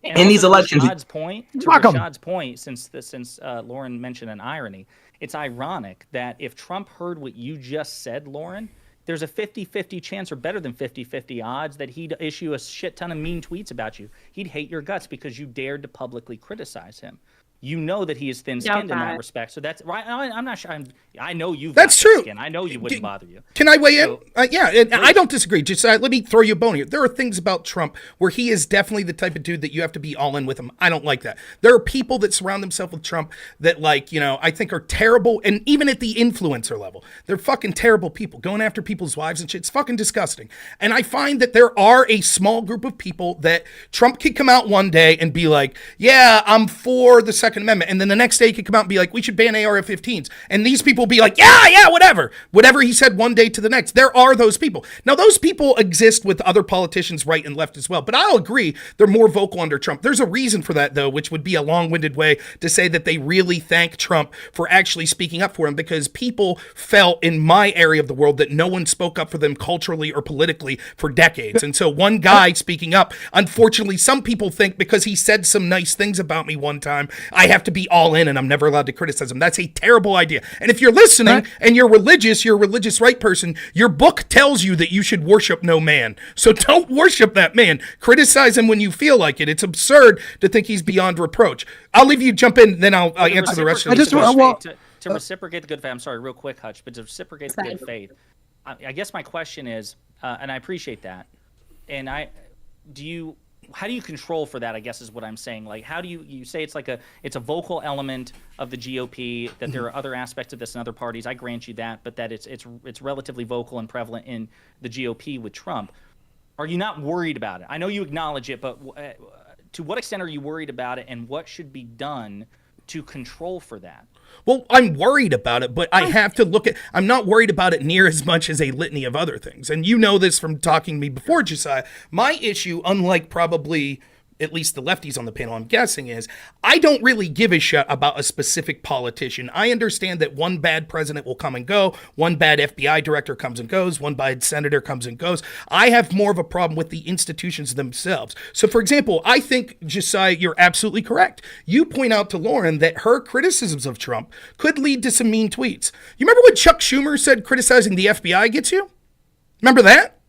And in these elections. Rashad's point, since Lauren mentioned an irony, it's ironic that if Trump heard what you just said, Lauren, there's a 50-50 chance, or better than 50-50 odds, that he'd issue a shit ton of mean tweets about you. He'd hate your guts because you dared to publicly criticize him. You know that he is thin-skinned in that respect. So that's right. I'm not sure. I know you've That's true. Skin. I know you wouldn't bother you. Can I weigh in? Yeah, I don't disagree. Just let me throw you a bone here. There are things about Trump where he is definitely the type of dude that you have to be all in with him. I don't like that. There are people that surround themselves with Trump that, like, you know, I think are terrible, and even at the influencer level, they're fucking terrible people going after people's wives and shit. It's fucking disgusting. And I find that there are a small group of people that Trump could come out one day and be like, yeah, I'm for the Second Amendment, and then the next day he could come out and be like, we should ban AR-15s, and these people be like, yeah, whatever he said one day to the next. There are those people. Now, those people exist with other politicians right and left as well, but I'll agree they're more vocal under Trump. There's a reason for that, though, which would be a long-winded way to say that they really thank Trump for actually speaking up for him, because people felt in my area of the world that no one spoke up for them culturally or politically for decades. And so one guy speaking up, unfortunately, some people think because he said some nice things about me one time, I have to be all in and I'm never allowed to criticize him. That's a terrible idea. And if you're listening and you're a religious right person, your book tells you that you should worship no man. So don't worship that man. Criticize him when you feel like it. It's absurd to think he's beyond reproach. I'll leave you jump in, then I'll answer the rest of the to reciprocate the good faith. I'm sorry, real quick, Hutch, but to reciprocate the good faith, I guess my question is, and I appreciate that, and how do you control for that, I guess is what I'm saying. Like, how do you say it's a vocal element of the GOP, that there are other aspects of this in other parties, I grant you that, but that it's relatively vocal and prevalent in the GOP with Trump. Are you not worried about it? I know you acknowledge it, but to what extent are you worried about it, and what should be done to control for that? Well, I'm worried about it, but I have to I'm not worried about it near as much as a litany of other things. And you know this from talking to me before, Josiah. My issue, unlike probably at least the lefties on the panel, I'm guessing, is I don't really give a shit about a specific politician. I understand that one bad president will come and go, one bad FBI director comes and goes, one bad senator comes and goes. I have more of a problem with the institutions themselves. So, for example, I think, Josiah, you're absolutely correct. You point out to Lauren that her criticisms of Trump could lead to some mean tweets. You remember what Chuck Schumer said criticizing the FBI gets you? Remember that?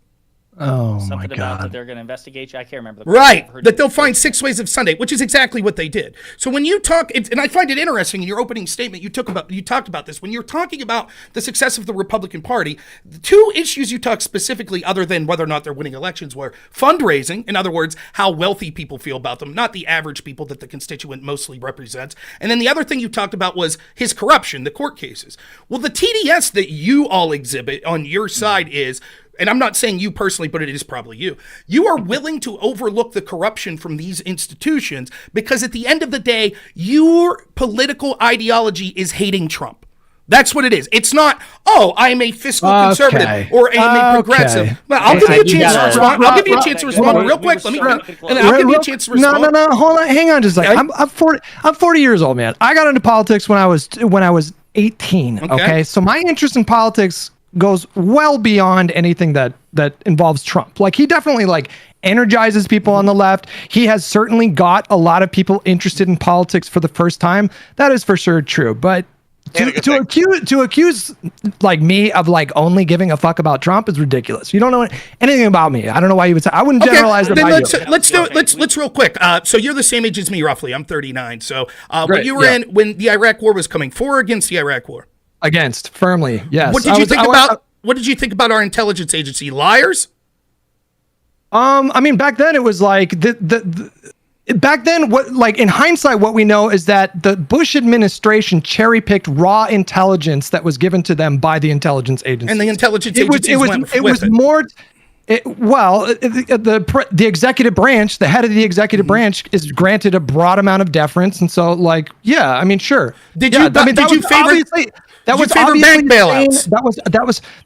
Oh, Something my about God. that they're going to investigate you. I can't remember. Right, that they'll find 6 ways of Sunday, which is exactly what they did. So when you talk, and I find it interesting in your opening statement, you talked about this. When you're talking about the success of the Republican Party, the two issues you talked specifically, other than whether or not they're winning elections, were fundraising, in other words, how wealthy people feel about them, not the average people that the constituent mostly represents. And then the other thing you talked about was his corruption, the court cases. Well, the TDS that you all exhibit on your side is, and I'm not saying you personally, but it is probably you. You are willing to overlook the corruption from these institutions because at the end of the day, your political ideology is hating Trump. That's what it is. It's not, I'm a fiscal conservative or I'm a progressive. Well, I'll give you a chance to respond. I'll give you a chance to respond real quick. I'll give you a chance to respond. No. Hold on. Hang on just a second. I'm 40 years old, man. I got into politics when I was 18. Okay. So my interest in politics goes well beyond anything that involves Trump. Like, he definitely energizes people on the left. He has certainly got a lot of people interested in politics for the first time. That is for sure true. But to accuse me of only giving a fuck about Trump is ridiculous. You don't know anything about me. I don't know why you would say. I wouldn't generalize it. Let's do it. Let's real quick. So you're the same age as me, roughly. I'm 39. So when you were when the Iraq War was coming, for or against the Iraq War? Against, firmly. Yes. What did you think about? What did you think about our intelligence agency? Liars? I mean, back then it was back then, in hindsight, what we know is that the Bush administration cherry-picked raw intelligence that was given to them by the intelligence agency. And the intelligence agencies the executive branch, the head of the executive branch, is granted a broad amount of deference, and so I mean, sure. Did you favor bank bailouts?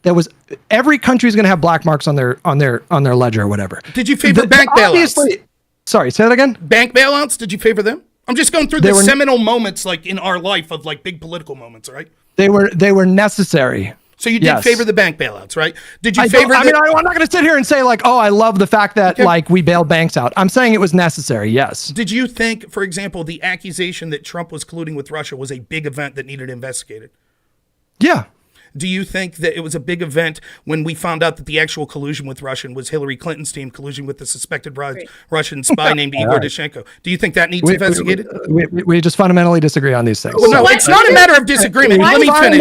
That was every country is going to have black marks on their ledger or whatever. Did you favor bank bailouts? Sorry, say that again. Bank bailouts? Did you favor them? I'm just going through the seminal moments in our life of big political moments, right? They were necessary. So you did favor the bank bailouts, right? Did you favor? I'm not going to sit here and say I love the fact that we bailed banks out. I'm saying it was necessary. Yes. Did you think, for example, the accusation that Trump was colluding with Russia was a big event that needed investigated? Yeah. Do you think that it was a big event when we found out that the actual collusion with Russian was Hillary Clinton's team collusion with the suspected Russian spy named Igor Dushenko? Do you think that needs investigated? We just fundamentally disagree on these things. Well, no, it's not a matter of disagreement. Let me finish.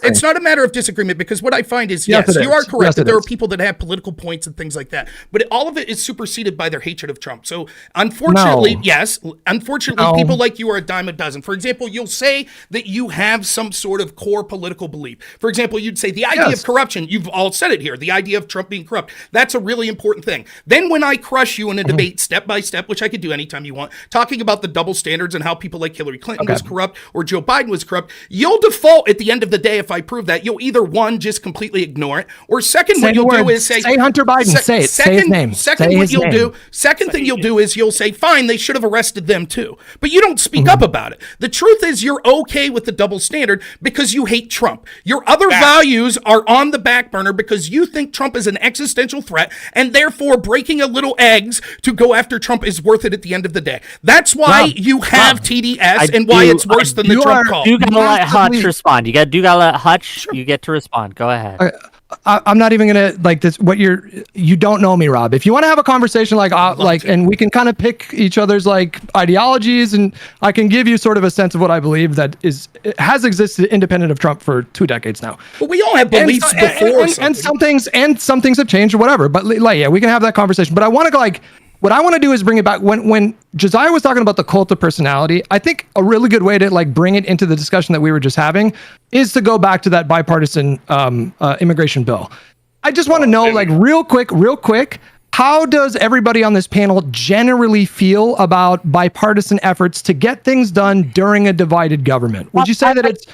It's not a matter of disagreement, because what I find is, yes, you are correct that there are people that have political points and things like that, but all of it is superseded by their hatred of Trump. So unfortunately, people like you are a dime a dozen. For example, you'll say that you have some sort of core political belief. For example, you'd say the idea of corruption, you've all said it here, the idea of Trump being corrupt, that's a really important thing. Then when I crush you in a debate step by step, which I could do anytime you want, talking about the double standards and how people like Hillary Clinton was corrupt or Joe Biden was corrupt, you'll default at the end of the day, if I prove that, you'll either one, just completely ignore it, or second, what you'll do is say Hunter Biden, say it, say his name. Second thing you'll do is you'll say, fine, they should have arrested them too. But you don't speak up about it. The truth is you're okay with the double standard because you hate Trump. Your other values are on the back burner because you think Trump is an existential threat, and therefore breaking a little eggs to go after Trump is worth it at the end of the day. That's why you have TDS and why it's worse than the Trump call. You gotta let Hutch respond. You gotta let Hutch. Sure. You get to respond. Go ahead. I'm not even gonna this. You don't know me, Rob. If you want to have a conversation and we can kind of pick each other's ideologies, and I can give you sort of a sense of what I believe that has existed independent of Trump for 2 decades now. But we all have beliefs before, and some things have changed or whatever. But we can have that conversation. But I want to what I want to do is bring it back. When Josiah was talking about the cult of personality, I think a really good way to bring it into the discussion that we were just having is to go back to that bipartisan immigration bill. I just want to know, real quick, how does everybody on this panel generally feel about bipartisan efforts to get things done during a divided government? Would you say that it's...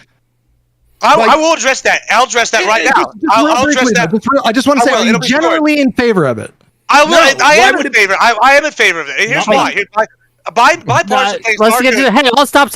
I will address that. I'll address that right now. I'll address that. I just want to say, are you generally in favor of it? I am in favor. I am in favor of it. And here's why. Bipartisan things. Let's stop.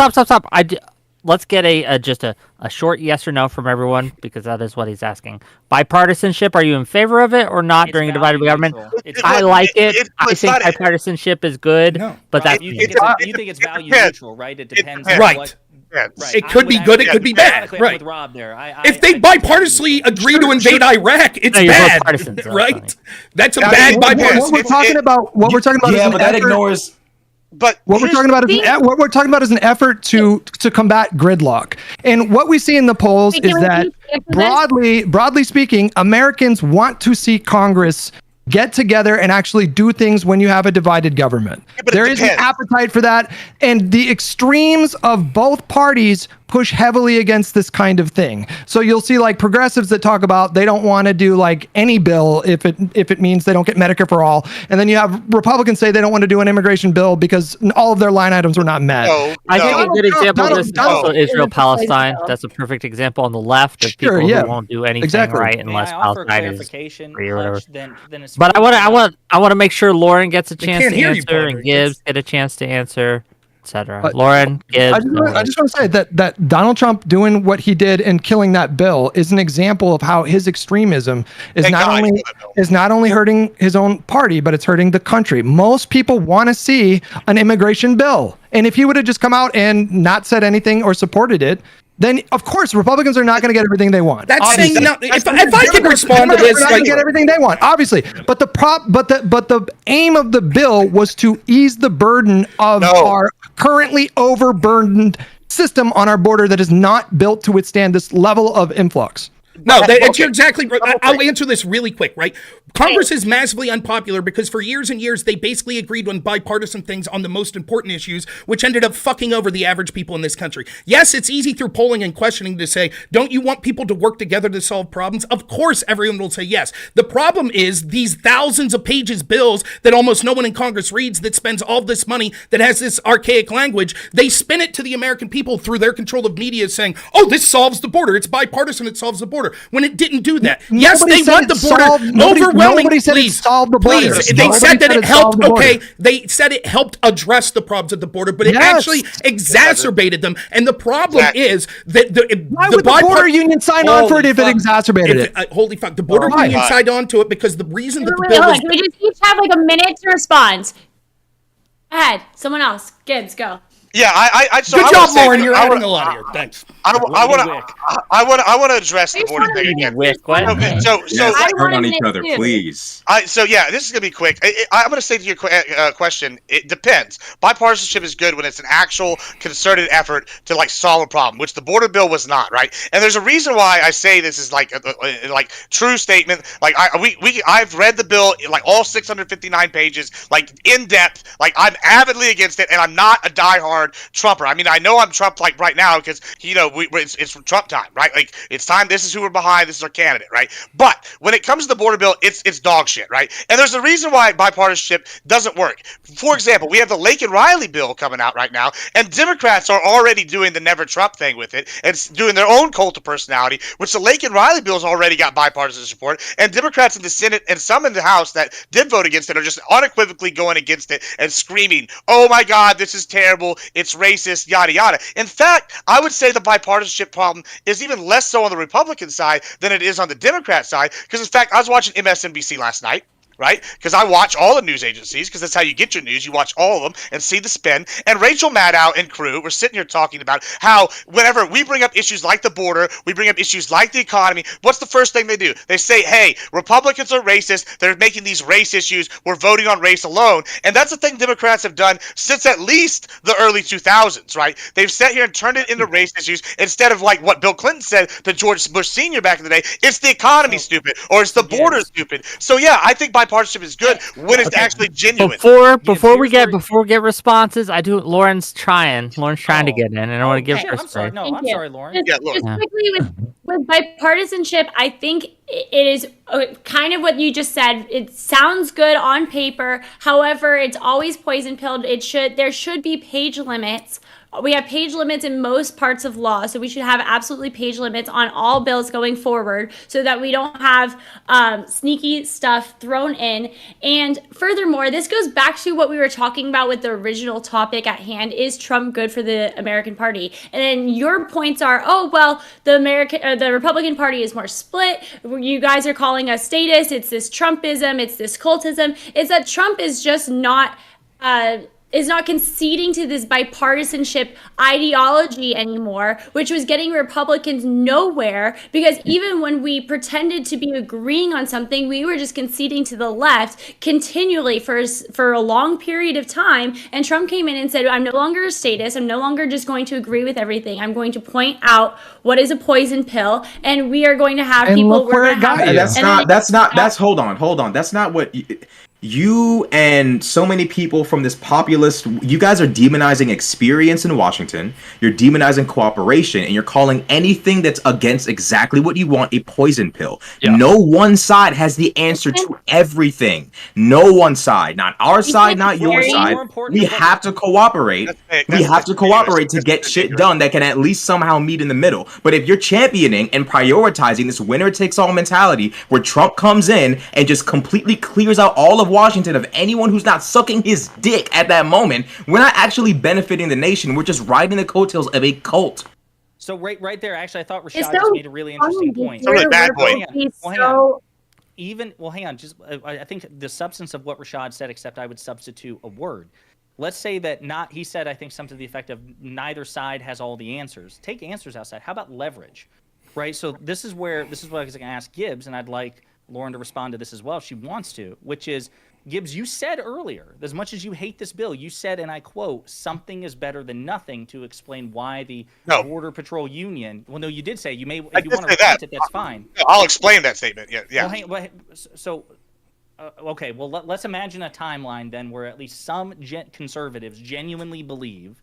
Let's get just a short yes or no from everyone, because that is what he's asking. Bipartisanship, are you in favor of it or not during a divided government? I like it. I think bipartisanship is good, but that's you think it's value neutral, right? It depends on what. Right. It could be good, it could be bad. Right. With Rob there. If they bipartisanly agree to invade Iraq, it's bad. Right? That's a bad bipartisan. What we're talking about yeah, but that ignores. But what we're talking about is an effort to combat gridlock. And what we see in the polls is that broadly speaking, Americans want to see Congress get together and actually do things when you have a divided government. but it There is an depends. appetite for that, and the extremes of both parties push heavily against this kind of thing. So you'll see like progressives that talk about they don't want to do like any bill if it means they don't get Medicare for all, and then you have Republicans say they don't want to do an immigration bill because all of their line items were not met. I think a good example of this is Donald- also Israel-Palestine. That's a perfect example on the left of Sure, people yeah. who won't do anything Exactly. right May unless I offer Palestine is clarification, free or whatever. Hutch? Then it's But I want to make sure Lauren gets a They chance can't to hear you, answer and Patrick. Gibbs get a chance to answer, etc. But- Lauren, Gibbs. I just want to say that Donald Trump doing what he did and killing that bill is an example of how his extremism is Thank not God only he killed that bill. is not only hurting his own party, but it's hurting the country. Most people want to see an immigration bill, and if he would have just come out and not said anything or supported it, then of course Republicans are not going to get everything they want. That's Obviously. saying no. If I can respond to this, They're not like, gonna get everything they want, obviously. But the aim of the bill was to ease the burden of No. our currently overburdened system on our border that is not built to withstand this level of influx. no, Okay. you're exactly right. I'll answer this really quick, right? Congress is massively unpopular because for years and years, they basically agreed on bipartisan things on the most important issues, which ended up fucking over the average people in this country. Yes, it's easy through polling and questioning to say, don't you want people to work together to solve problems? Of course, everyone will say yes. The problem is these thousands of pages bills that almost no one in Congress reads that spends all this money that has this archaic language. They spin it to the American people through their control of media saying, oh, this solves the border. It's bipartisan. It solves the border. When it didn't do that. Yes, Nobody they said want the it border solved- nobody said it please, solved the border. please. They Nobody said that said it it helped. solved the border. Okay, they said it helped address the problems at the border, but it Yes. actually exacerbated them. And the problem Exactly. is that Why would the border union sign on for it if it exacerbated it? Holy fuck! The border Why? union signed on to it because the reason that the Wait, bill hold was on. Can we just each have like a minute to respond? Go ahead. Someone else. Gibbs, go. Yeah, so good I job, wanna say- Lauren. You're I adding wanna- a lot here. Thanks. I want to address the border thing again. Wick, what? Okay, so Yes, I turn want on a each minute other, too. please. this is gonna be quick. I'm gonna say to your question, it depends. Bipartisanship is good when it's an actual concerted effort to like solve a problem, which the border bill was not, right? And there's a reason why I say this is like like true statement. Like I've read the bill like all 659 pages, like in depth. Like I'm avidly against it, and I'm not a diehard Trumper. I mean, I know I'm Trump like right now because it's Trump time, right? Like it's time. This is who we're behind. This is our candidate, right? But when it comes to the border bill, it's dog shit, right? And there's a reason why bipartisanship doesn't work. For example, we have the Lake and Riley bill coming out right now, and Democrats are already doing the Never Trump thing with it and doing their own cult of personality, which the Lake and Riley bill's already got bipartisan support. And Democrats in the Senate and some in the House that did vote against it are just unequivocally going against it and screaming, "Oh my God, this is terrible! It's racist!" Yada yada. In fact, I would say the bipartisanship problem is even less so on the Republican side than it is on the Democrat side. Because in fact, I was watching MSNBC last night. Right? Because I watch all the news agencies, because that's how you get your news. You watch all of them and see the spin. And Rachel Maddow and crew were sitting here talking about how whenever we bring up issues like the border, we bring up issues like the economy, what's the first thing they do? They say, hey, Republicans are racist. They're making these race issues. We're voting on race alone. And that's the thing Democrats have done since at least the early 2000s, right? They've sat here and turned it into race issues instead of like what Bill Clinton said to George Bush Sr. back in the day. It's the economy, stupid, or it's the border, stupid. So yeah, I think bipartisanship is good when it's actually genuine. Before we get responses, Lauren's trying to get in, and I want to give Sure, her I'm sorry. space. No, Thank I'm you. sorry, Lauren. Just, Yeah, Lauren. just quickly with bipartisanship, I think it is kind of what you just said. It sounds good on paper. However, it's always poison pilled. There should be page limits. We have page limits in most parts of law, so we should have absolutely page limits on all bills going forward so that we don't have sneaky stuff thrown in. And furthermore, this goes back to what we were talking about with the original topic at hand. Is Trump good for the American Party? And then your points are, oh, well, the Republican Party is more split. You guys are calling us statists. It's this Trumpism. It's this cultism. It's that Trump is just not is not conceding to this bipartisanship ideology anymore, which was getting Republicans nowhere, because even when we pretended to be agreeing on something, we were just conceding to the left continually for a long period of time. And Trump came in and said, I'm no longer a statist. I'm no longer just going to agree with everything. I'm going to point out what is a poison pill, and we are going to have And people. look where it got you. Hold on. That's not what you and so many people from this populist, you guys are demonizing experience in Washington. You're demonizing cooperation, and you're calling anything that's against exactly what you want a poison pill. Yeah. No one side has the answer to everything. No one side, not our side, not your side. We have to cooperate. We have to cooperate to get shit done that can at least somehow meet in the middle. But if you're championing and prioritizing this winner takes all mentality where Trump comes in and just completely clears out all of Washington of anyone who's not sucking his dick at that moment, we're not actually benefiting the nation. We're just riding the coattails of a cult. So right there, actually, I thought Rashad It's just so made a really interesting point. It's a really bad point. Hang on. Hang on. Just I think the substance of what Rashad said, except I would substitute a word. Let's say that he said, I think something to the effect of neither side has all the answers. Take answers outside. How about leverage? Right? So this is what I was going to ask Gibbs, and I'd like Lauren to respond to this as well if she wants to, which is, Gibbs, you said earlier, as much as you hate this bill, you said, and I quote, something is better than nothing to explain why the Border Patrol Union. Well, no, you did say you may, if you want to repeat it, that's fine. I'll explain that statement. Yeah. Okay, well, let's imagine a timeline then where at least some conservatives genuinely believe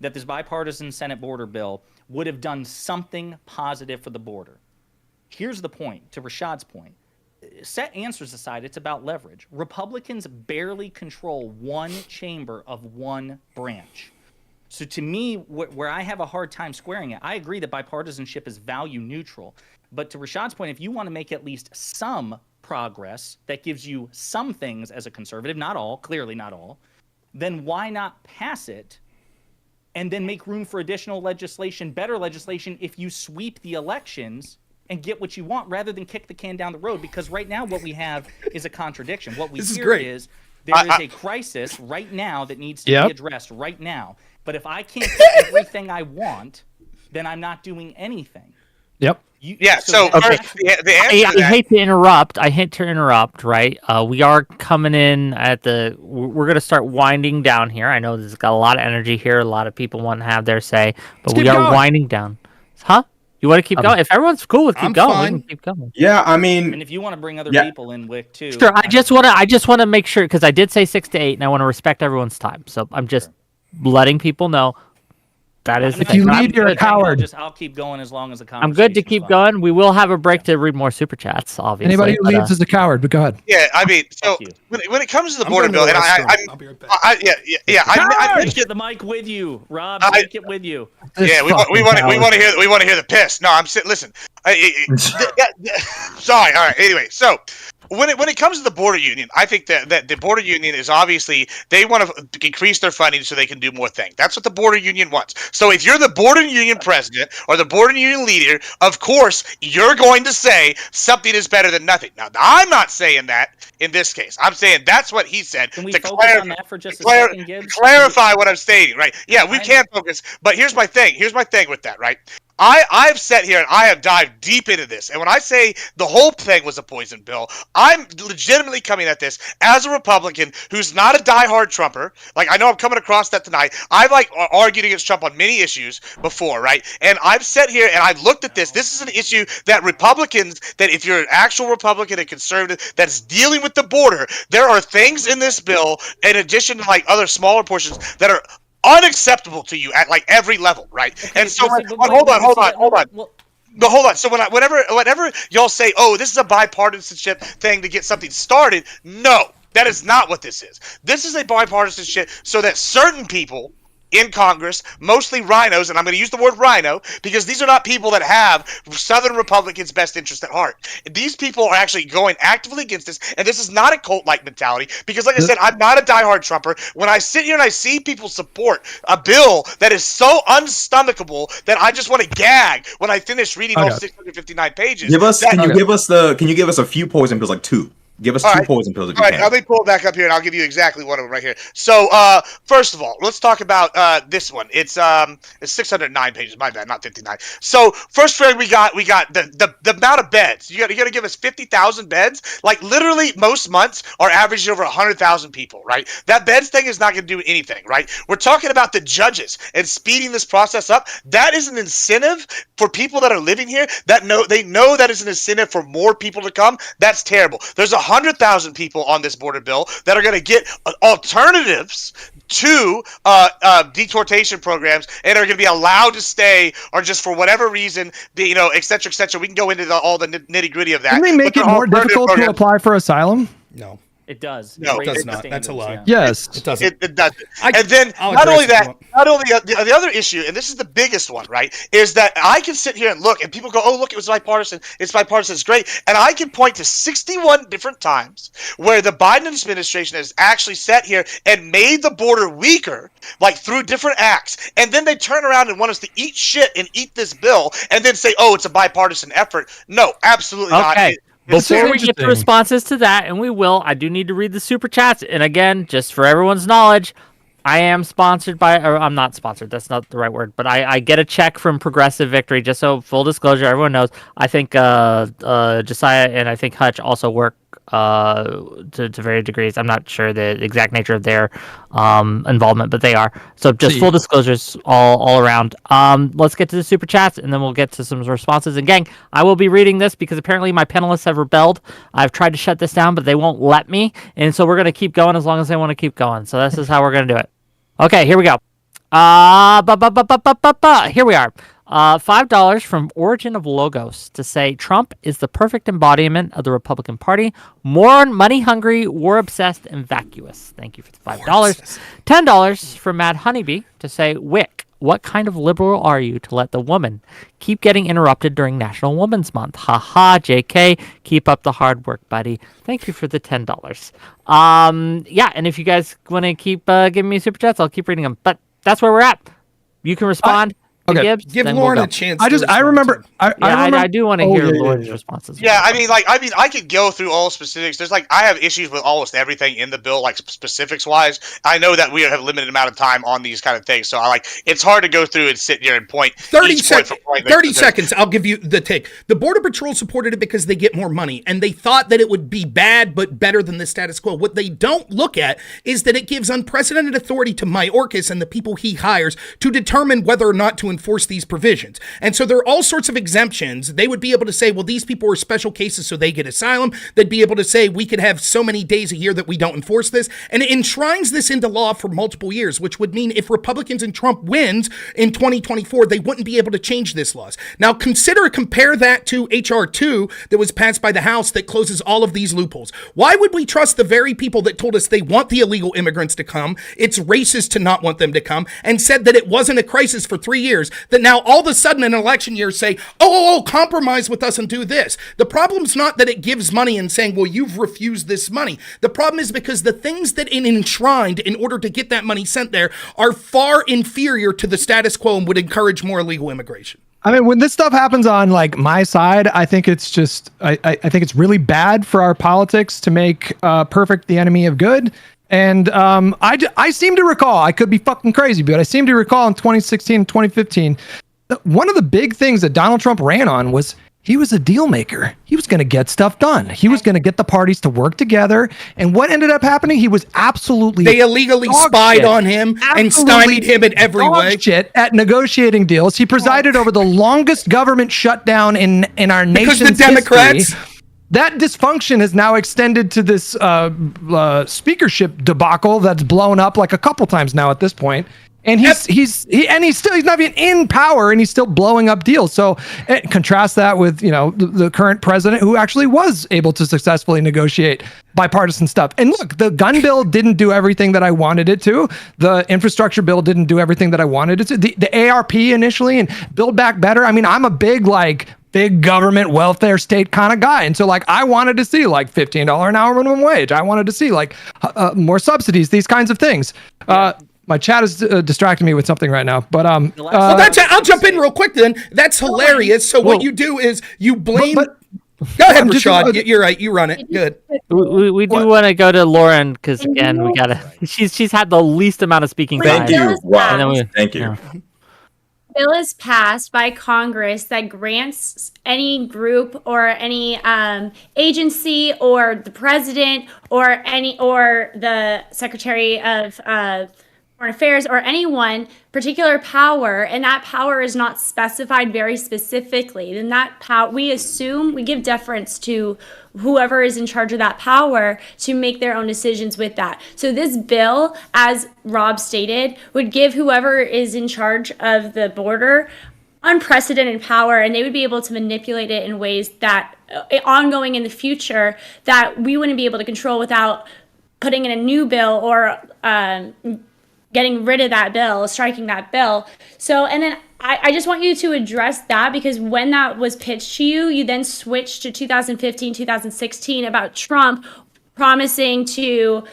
that this bipartisan Senate border bill would have done something positive for the border. Here's the point, to Rashad's point. Set answers aside, it's about leverage. Republicans barely control one chamber of one branch. So to me, where I have a hard time squaring it, I agree that bipartisanship is value neutral. But to Rashad's point, if you want to make at least some progress that gives you some things as a conservative, not all, clearly not all, then why not pass it and then make room for additional legislation, better legislation, if you sweep the elections and get what you want rather than kick the can down the road? Because right now what we have is a contradiction. What we hear is there is a crisis right now that needs to be addressed right now. But if I can't get everything I want, then I'm not doing anything. Yep. The answer I hate to interrupt. Right? We are coming in at we're going to start winding down here. I know this has got a lot of energy here. A lot of people want to have their say, but we are winding down. Huh? You want to keep going? If everyone's cool with keep going, we can keep going. Yeah, I mean, and if you want to bring other people in, Wick, too. Sure. I just want to make sure, because I did say 6 to 8, and I want to respect everyone's time. So I'm just letting people know that is. If you leave, you're a coward. I'll keep going as long as the conversation. I'm good to keep going. We will have a break to read more super chats. Obviously, anybody who leaves is a coward. But go ahead. Yeah, I mean, so when it comes to the border bill, and I'll be right back. I get the mic with you, Rob. Take it with you. Yeah, we want to hear the piss. No, I'm sitting. Listen, sorry. All right. Anyway, so when it comes to the border union, I think that the border union is obviously, they want to increase their funding so they can do more things. That's what the border union wants. So if you're the border union president or the border union leader, of course you're going to say something is better than nothing. Now I'm not saying that in this case. I'm saying that's what he said. Can we focus on that for just a second, Gibbs? Clarify what I'm stating, right? Yeah, we can focus, but here's my thing. Here's my thing with that, right? I've sat here and I have dived deep into this. And when I say the whole thing was a poison pill, I'm legitimately coming at this as a Republican who's not a diehard Trumper. Like, I know I'm coming across that tonight. I've argued against Trump on many issues before, right? And I've sat here and I've looked at this. This is an issue that Republicans, that if you're an actual Republican and conservative that's dealing with the border, there are things in this bill, in addition to like other smaller portions, that are unacceptable to you at like every level, right? Okay, and so hold on. So whenever y'all say, "Oh, this is a bipartisanship thing to get something started," no, that is not what this is. This is a bipartisanship so that certain people in Congress, mostly rhinos, and I'm going to use the word rhino because these are not people that have Southern Republicans' best interest at heart. These people are actually going actively against this, and this is not a cult-like mentality because, like I said, I'm not a diehard Trumper. When I sit here and I see people support a bill that is so unstomachable that I just want to gag when I finish reading all 659 pages. Can you give us a few poison pills, like 2? Give us All two right. poison pills if All you right, can. let me pull it back up here, and I'll give you exactly one of them right here. So, first of all, let's talk about this one. It's 609 pages. My bad, not 59. So, first thing we got the amount of beds. You got to give us 50,000 beds. Like literally, most months are averaging over 100,000 people. Right? That beds thing is not going to do anything. Right? We're talking about the judges and speeding this process up. That is an incentive for people that are living here. They know that is an incentive for more people to come. That's terrible. There's 100,000 people on this border bill that are going to get alternatives to deportation programs and are going to be allowed to stay, or just for whatever reason, et cetera, et cetera. We can go into all the nitty gritty of that. Didn't they make it more difficult to apply for asylum? No. It does. No, it does not. That's a lie. Yes. It doesn't. It doesn't. And then not only that, not only the other issue, and this is the biggest one, right, is that I can sit here and look, and people go, "Oh, look, it was bipartisan. It's bipartisan. It's great." And I can point to 61 different times where the Biden administration has actually sat here and made the border weaker, like through different acts, and then they turn around and want us to eat shit and eat this bill, and then say, "Oh, it's a bipartisan effort." No, absolutely not. Before we get the responses to that, and we will, I do need to read the super chats. And again, just for everyone's knowledge, I am sponsored by, or I'm not sponsored, that's not the right word, but I get a check from Progressive Victory, just so full disclosure, everyone knows. I think Josiah and I think Hutch also work to various degrees. I'm not sure the exact nature of their involvement, but they are. So just full disclosures all around. Let's get to the super chats, and then we'll get to some responses. And gang, I will be reading this because apparently my panelists have rebelled. I've tried to shut this down, but they won't let me. And so we're going to keep going as long as they want to keep going. So this is how we're going to do it. Okay, here we go. Here we are. $5 from Origin of Logos to say Trump is the perfect embodiment of the Republican Party. More money-hungry, war-obsessed, and vacuous. Thank you for the $5. $10 from Mad Honeybee to say Wick, what kind of liberal are you to let the woman keep getting interrupted during National Women's Month? Haha, JK, keep up the hard work, buddy. Thank you for the $10. Yeah, and if you guys want to keep giving me super chats, I'll keep reading them. But that's where we're at. You can respond. Okay. Gibbs, Give Lauren a chance. I remember. I do want to hear Lauren's responses. Yeah, I could go through all specifics. There's I have issues with almost everything in the bill, like specifics wise. I know that we have a limited amount of time on these kind of things, so it's hard to go through and sit here and point 30 seconds. 30 seconds. I'll give you the take. The Border Patrol supported it because they get more money, and they thought that it would be bad but better than the status quo. What they don't look at is that it gives unprecedented authority to Mayorkas and the people he hires to determine whether or not to enforce these provisions. And so there are all sorts of exemptions. They would be able to say, well, these people are special cases, so they get asylum. They'd be able to say, we could have so many days a year that we don't enforce this. And it enshrines this into law for multiple years, which would mean if Republicans and Trump wins in 2024, they wouldn't be able to change this laws. Now, compare that to H.R. 2 that was passed by the House that closes all of these loopholes. Why would we trust the very people that told us they want the illegal immigrants to come, it's racist to not want them to come, and said that it wasn't a crisis for 3 years, that now all of a sudden in an election year say, compromise with us and do this. The problem's not that it gives money and saying, well, you've refused this money. The problem is because the things that it enshrined in order to get that money sent there are far inferior to the status quo and would encourage more illegal immigration. I mean, when this stuff happens on my side, I think it's just, I think it's really bad for our politics to make perfect the enemy of good. And I seem to recall, I could be fucking crazy, but I seem to recall in 2016 and 2015, one of the big things that Donald Trump ran on was he was a deal maker. He was going to get stuff done. He was going to get the parties to work together. And what ended up happening? He was absolutely They illegally spied on him and stymied him in every way. Shit at negotiating deals. He presided over the longest government shutdown in our nation's history. Because the Democrats... That dysfunction has now extended to this speakership debacle that's blown up like a couple times now at this point. And he's not even in power, and he's still blowing up deals. So contrast that with the current president, who actually was able to successfully negotiate bipartisan stuff. And look, the gun bill didn't do everything that I wanted it to. The infrastructure bill didn't do everything that I wanted it to. The ARP initially and Build Back Better. I mean, I'm a big government welfare state kind of guy. And so I wanted to see $15 an hour minimum wage. I wanted to see more subsidies, these kinds of things. My chat is distracting me with something right now, but I'll jump in real quick then. That's hilarious. So what you do is you blame. Go ahead, I'm just- Rashad. You're right. You run it. Good. We do want to go to Lauren because again we gotta. She's had the least amount of speaking Thank time. Thank you. Wow. And then we- Thank you. yeah. Bill is passed by Congress that grants any group or any agency or the president or the Secretary of Foreign Affairs or anyone particular power, and that power is not specified very specifically, then that power, we give deference to whoever is in charge of that power to make their own decisions with that. So this bill, as Rob stated, would give whoever is in charge of the border unprecedented power, and they would be able to manipulate it in ways that ongoing in the future that we wouldn't be able to control without putting in a new bill or getting rid of that bill, striking that bill. So, and then I just want you to address that, because when that was pitched to you, you then switched to 2015, 2016 about Trump promising to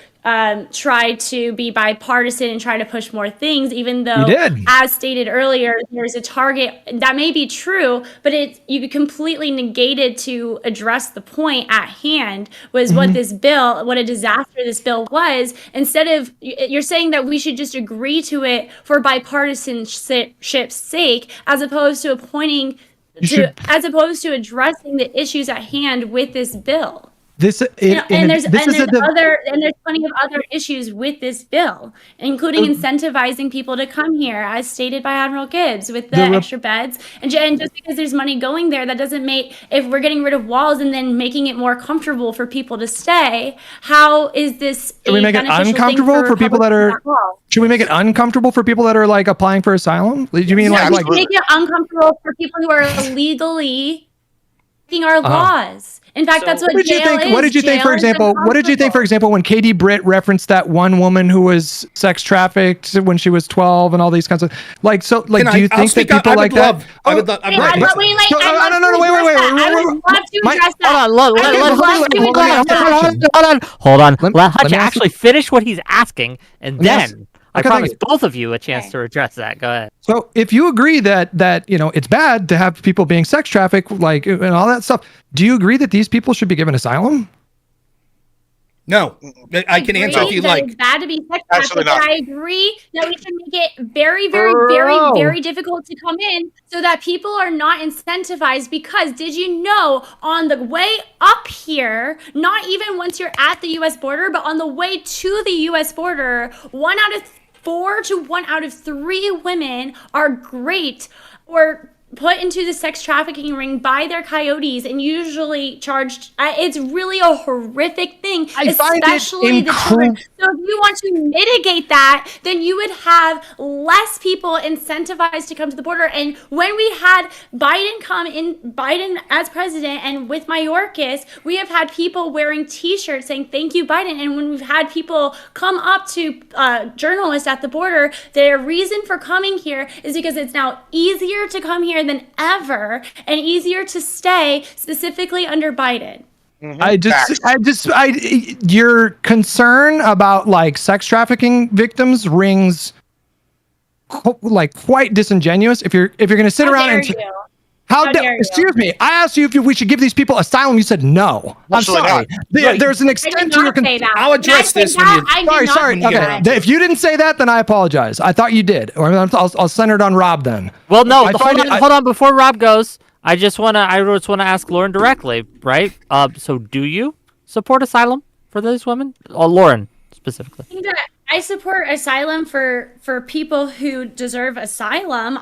try to be bipartisan and try to push more things, even though, as stated earlier, there's a target. That may be true, but you completely negated to address the point at hand, was what this bill, what a disaster this bill was. Instead of, you're saying that we should just agree to it for bipartisanship's sake, as opposed to as opposed to addressing the issues at hand with this bill. There's plenty of other issues with this bill, including incentivizing people to come here, as stated by Admiral Gibbs, with the extra beds. And just because there's money going there, that doesn't make, if we're getting rid of walls and then making it more comfortable for people to stay, how is this? Should we make it uncomfortable for people that are? Should we make it uncomfortable for people that are like applying for asylum? Do you mean like make it uncomfortable for people who are illegally breaking our laws? In fact, that's what jail is. What did you think, for example? What did you think, for example, when Katie Britt referenced that one woman who was sex trafficked when she was 12 and all these kinds of like? So, like, do you think that people like that? I would love. Wait. I would love to address that. Hold on. Let Hutch actually finish what he's asking, and then I promise both of you a chance to address that. Go ahead. So if you agree that it's bad to have people being sex trafficked, like, and all that stuff, do you agree that these people should be given asylum? No, I can answer if you like. It's bad to be sex trafficked, but I agree that we should make it very, very, very, very difficult to come in so that people are not incentivized. Because did you know, on the way up here, not even once you're at the U.S. border, but on the way to the U.S. border, 1 out of 4 to 1 out of 3 women are or put into the sex trafficking ring by their coyotes and usually charged. It's really a horrific thing, especially the children. So if you want to mitigate that, then you would have less people incentivized to come to the border. And when we had Biden as president, and with Mayorkas, we have had people wearing T-shirts saying "Thank you, Biden." And when we've had people come up to journalists at the border, their reason for coming here is because it's now easier to come here than ever and easier to stay, specifically under Biden. Your concern about like sex trafficking victims rings like quite disingenuous. If you're going to sit around and excuse me, I asked you if we should give these people asylum. You said no. I'm sorry. There's an extent to your concern. I'll address this. Sorry. Okay. If you didn't say that, then I apologize. I thought you did. Or I'll center it on Rob then. Well, no. Hold on. Before Rob goes, I just want to ask Lauren directly, right? So, do you support asylum for those women? Lauren specifically. I support asylum for people who deserve asylum.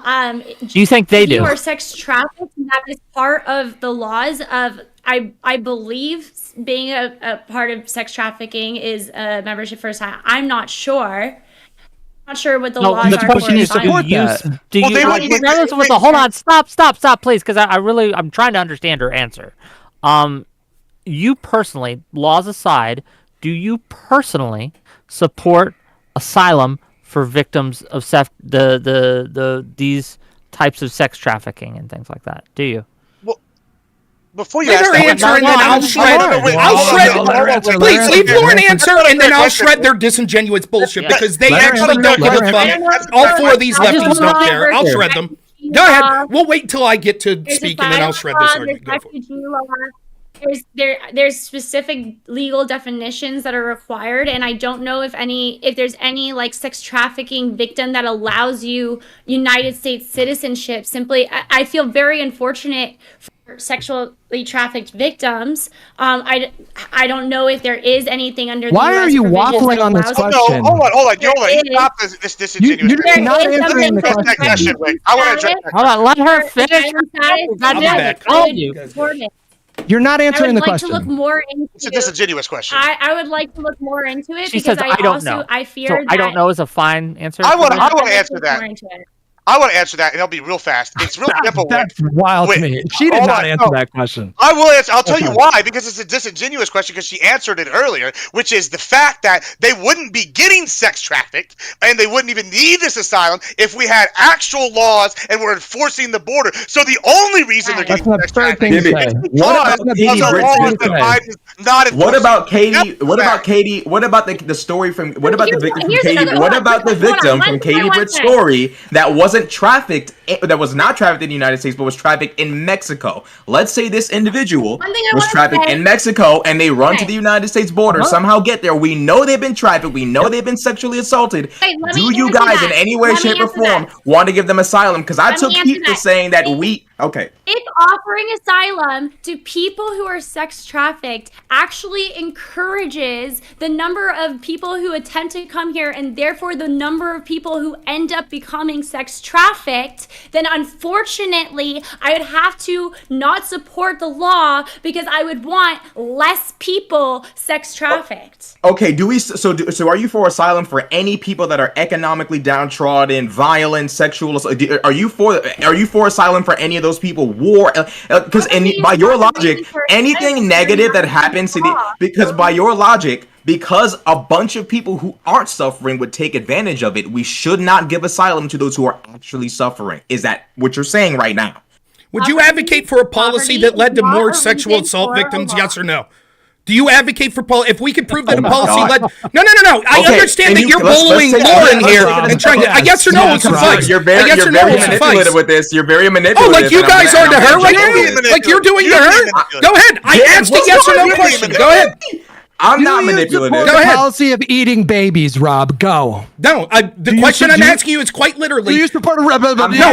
Do you think they do? You are sex trafficked, and that is part of the laws of. I believe being a part of sex trafficking is a membership for asylum. I'm not sure. Not sure what the laws the are. Question is, hold on, stop, please, because I'm trying to understand her answer. You personally, laws aside, do you personally support asylum for victims of these types of sex trafficking and things like that? Do you? Well, before you let her answer, and then I'll shred. Please leave Lauren answer, and then I'll shred their disingenuous bullshit, because they actually don't give a fuck. All 4 of these lefties don't care. I'll shred them. Go ahead. We'll wait until I get to speak, and then I'll shred this argument. Go for it. there's specific legal definitions that are required, and I don't know if there's any like sex trafficking victim that allows you United States citizenship. Simply, I feel very unfortunate for sexually trafficked victims. I don't know if there is anything under. Why the US are you provisions waffling that on this allows- question? No, hold on. You There stop this disingenuous. You're not There is answering the something Address that question, Wick. I want to address that. Hold on, let her finish. I'm back. You're not I answering would the like to question. look more into. It's a disingenuous question. I would like to look more into it She because says, I don't know. I fear So that I don't know is a fine answer. I want I'd like to answer look that. more into it. I want to answer that, and it'll be real fast. It's real simple. Wick. That's wild to Wait, me. She did hold not on, answer no. that question. I will answer. I'll tell you why. Because it's a disingenuous question. Because she answered it earlier, which is the fact that they wouldn't be getting sex trafficked and they wouldn't even need this asylum if we had actual laws and were enforcing the border. So the only reason they're That's getting an sex absurd trafficked thing to is say. What about Katie because of laws Britt's that say? Biden is not What enforcing. about Katie? That's What about fact. Katie? What about the story from? What about the Here's- victim from here's Katie? another What one. about the Hold on, victim one from Katie second, Britt's one second. story that wasn't trafficked? That was not trafficked in the United States, but was trafficked in Mexico. Let's say this individual One thing I was wanna trafficked say- in Mexico, and they run to Okay. the United States border. Somehow get there. We know they've been trafficked. We know they've been sexually assaulted. Wait, let Do me you answer guys, that. in any way, Let me shape, or answer form, that. want to give them asylum? Because I Let me took answer heat for that. saying that we. Okay. If offering asylum to people who are sex trafficked actually encourages the number of people who attempt to come here and therefore the number of people who end up becoming sex trafficked, then unfortunately I would have to not support the law because I would want less people sex trafficked. Okay, so are you for asylum for any people that are economically downtrodden, violent, sexual? Are you for asylum for any of those people? War, because by your logic, anything negative that happens to because by your logic, because a bunch of people who aren't suffering would take advantage of it, we should not give asylum to those who are actually suffering. Is that what you're saying right now? Would you advocate for a policy that led to more sexual assault victims? Yes or no? Do you advocate for if we could prove that a policy led? No. I Okay, understand and that you- you're let's bullying take- Lauren let's here take it and trying to. A yes or no will suffice. You're A very, yes you're or no very will manipulative suffice. with this. You're very manipulative. Oh, like you and I'm guys gonna- are to her, I'm like gonna- you're doing to You're her. manipulative. Go ahead. I asked a what's yes or going no on? question. Go ahead. I'm not Do you manipulative. support Go the ahead. policy of eating babies, Rob? Go. No, the you question I'm do you- asking you is quite literally. Do you support a No,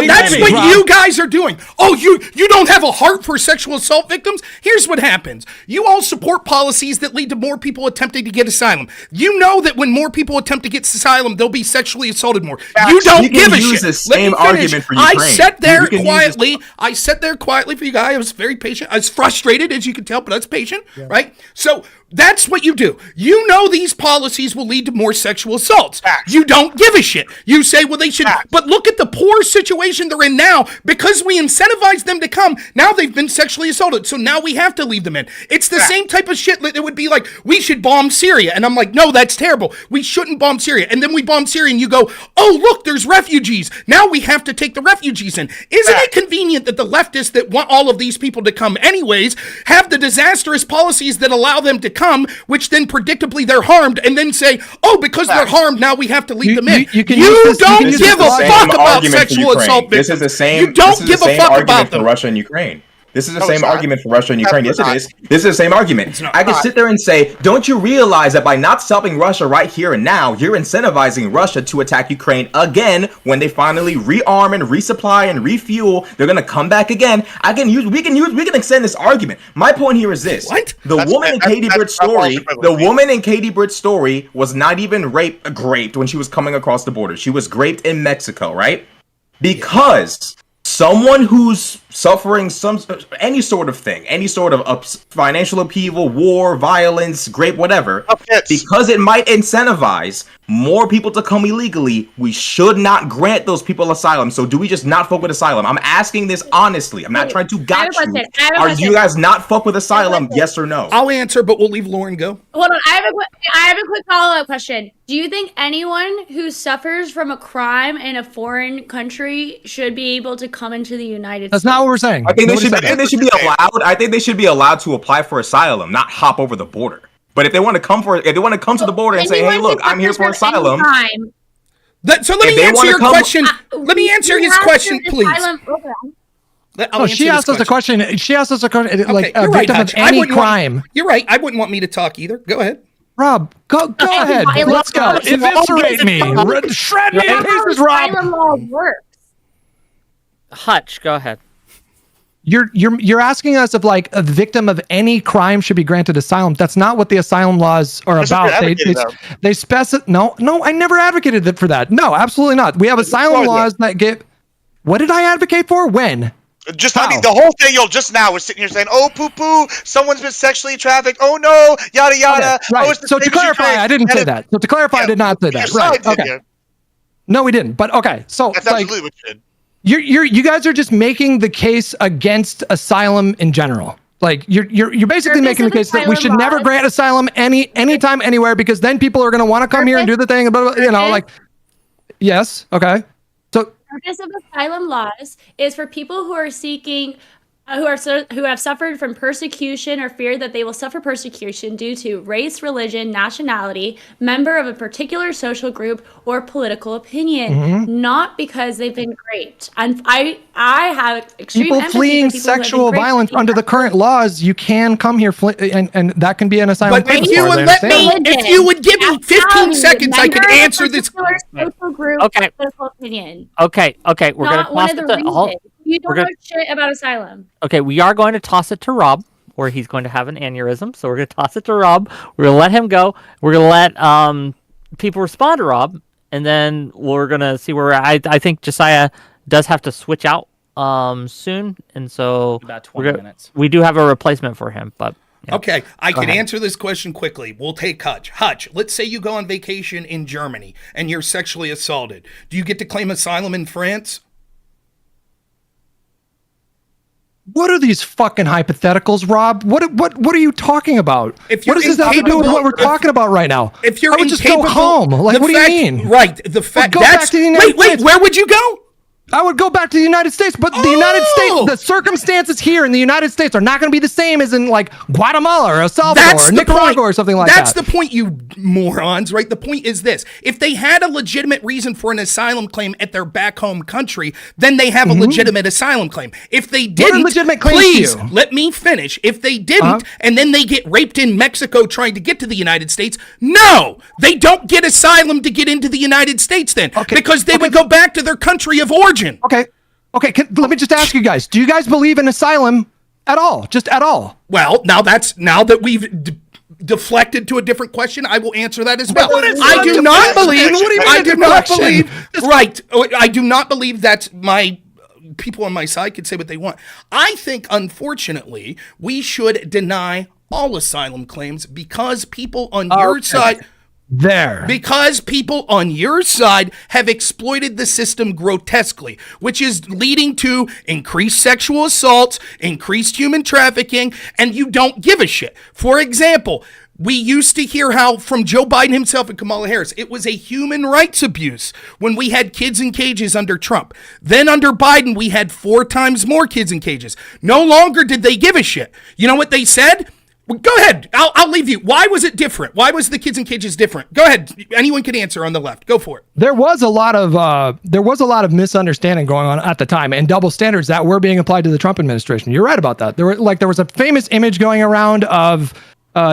that's what you guys are doing. Oh, you don't have a heart for sexual assault victims? Here's what happens. You all support policies that lead to more people attempting to get asylum. You know that when more people attempt to get asylum, they'll be sexually assaulted more. You don't We can give a use shit. the Let me same finish. argument for I Ukraine. sat there We can use quietly. I sat there quietly for you guys. I was very patient. I was frustrated, as you can tell, but I was patient, right? So that's what you do. You know these policies will lead to more sexual assaults. Facts. You don't give a shit. You say, well, they should. Facts. But look at the poor situation they're in now because we incentivize them to come. Now they've been sexually assaulted. So now we have to leave them in. It's the same type of shit that it would be like, we should bomb Syria. And I'm like, no, that's terrible. We shouldn't bomb Syria. And then we bomb Syria and you go, oh, look, there's refugees. Now we have to take the refugees in. Isn't it convenient that the leftists that want all of these people to come anyways have the disastrous policies that allow them to come, which then predictably they're harmed, and then say, oh, because they're harmed, now we have to leave them in. you can You use this- you don't can use give this a same fuck about argument for sexual Ukraine. assault victims. This is the same. You don't this is give the a same fuck argument about for them. Russia and Ukraine. This is the No, same it's not. argument for Russia and Ukraine. Yes, it not. is. This is the same argument. not. I can sit there and say, don't you realize that by not stopping Russia right here and now, you're incentivizing Russia to attack Ukraine again when they finally rearm and resupply and refuel? They're gonna come back again. We can extend this argument. My point here is this: What? the woman in Katie Britt's story, that's the woman in Katie Britt's story was not even raped when she was coming across the border. She was raped in Mexico, right? Because someone who's suffering any sort of thing, any sort of financial upheaval, war, violence, grape, whatever, because it might incentivize more people to come illegally, we should not grant those people asylum. So do we just not fuck with asylum? I'm asking this honestly. I'm not trying to gotcha you. Are you guys not fuck with asylum? Yes or no? I'll answer, but we'll leave Lauren go. Hold on, I have a quick follow-up question. Do you think anyone who suffers from a crime in a foreign country should be able to come into the United That's States? not what we're saying. I think they Nobody should. said I think that. they should be allowed. I think they should be allowed to apply for asylum, not hop over the border. But if they want to come to the border and say, "Hey, look, I'm here for asylum," So let If me they answer wanna your come- question. Let me answer his question, please. I'll she answer asked this us a question. She asked us a question, like Okay, a you're right, victim of Hutch. I any wouldn't want- crime. You're right. I wouldn't want me to talk either. Go ahead. Rob, go ahead. Let's go. Eviscerate me. Shred me in pieces, Rob. Asylum law works. Hutch, go ahead. You're asking us if like a victim of any crime should be granted asylum. That's not what the asylum laws are That's what about. you're advocating They specify. No, I never advocated for that. No, absolutely not. We have asylum laws that give. What did I advocate for? When? I mean, the whole thing just now was sitting here saying, "Oh, poo poo, someone's been sexually trafficked. Oh no, yada yada." Okay, right. Oh, it's the So to same as you clarify, think. I didn't say that. So to clarify, I did not say that. Your Right. side did, Okay. yeah. No, we didn't. But okay. So That's like, absolutely what you did. you guys are just making the case against asylum in general. Like you're basically Purpose making the of case that we should asylum never laws- grant asylum anytime anywhere because then people are going to want to come here and do the thing. But like, yes, okay. So Purpose of asylum laws is for people who are seeking, who have suffered from persecution or fear that they will suffer persecution due to race, religion, nationality, member of a particular social group, or political opinion, not because they've been raped. And I have extreme people empathy fleeing for people who have been sexual raped. violence under the current laws, you can come here and that can be an asylum. But if claim you for, would they let me, understand. if you would give me 15 Nationality, seconds, I could member of a answer this. particular social group, Okay. political opinion. Okay, we're gonna Not one toss of it the to reasons. You don't we're gonna- know shit about asylum. Okay, we are going to toss it to Rob, or he's going to have an aneurysm. So we're going to toss it to Rob. We're going to let him go. We're going to let people respond to Rob, and then we're going to see where we're at. I think Josiah does have to switch out soon, and so About 20 minutes. We do have a replacement for him, but yeah. Okay, I can ahead. answer this question quickly. We'll take Hutch. Hutch, let's say you go on vacation in Germany and you're sexually assaulted. Do you get to claim asylum in France? What are these fucking hypotheticals, Rob? What are you talking about? If What you're does this have to do with what we're incapable- talking about right now? If you're I would just go incapable- home. Like, the what fact- do you mean? Right, the fact go back that's to the United wait, States. where would you go? I would go back to the United States, but the United Oh! States, the circumstances here in the United States are not going to be the same as in like Guatemala or El Salvador or Nicaragua or something like That's that. the point, you morons, right? The point is this. If they had a legitimate reason for an asylum claim at their back home country, then they have a legitimate asylum claim. If they didn't, legitimate claims to please you? let me finish. If they didn't, and then they get raped in Mexico trying to get to the United States, no, they don't get asylum to get into the United States then, because they would go back to their country of origin. Okay, let me just ask you guys. Do you guys believe in asylum at all? Just at all? Well, now that we've deflected to a different question, I will answer that as well. I do not believe. What do you mean I a do not deflection? believe. Right. I do not believe that my people on my side can say what they want. I think, unfortunately, we should deny all asylum claims because people on your side. Because people on your side have exploited the system grotesquely, which is leading to increased sexual assaults, increased human trafficking, and you don't give a shit. For example, we used to hear how from Joe Biden himself and Kamala Harris, it was a human rights abuse when we had kids in cages under Trump. Then under Biden, we had 4 times more kids in cages. No longer did they give a shit. You know what they said? Well, go ahead. I'll leave you. Why was it different? Why was the kids in cages different? Go ahead. Anyone can answer on the left. Go for it. There was a lot of misunderstanding going on at the time and double standards that were being applied to the Trump administration. You're right about that. There was a famous image going around of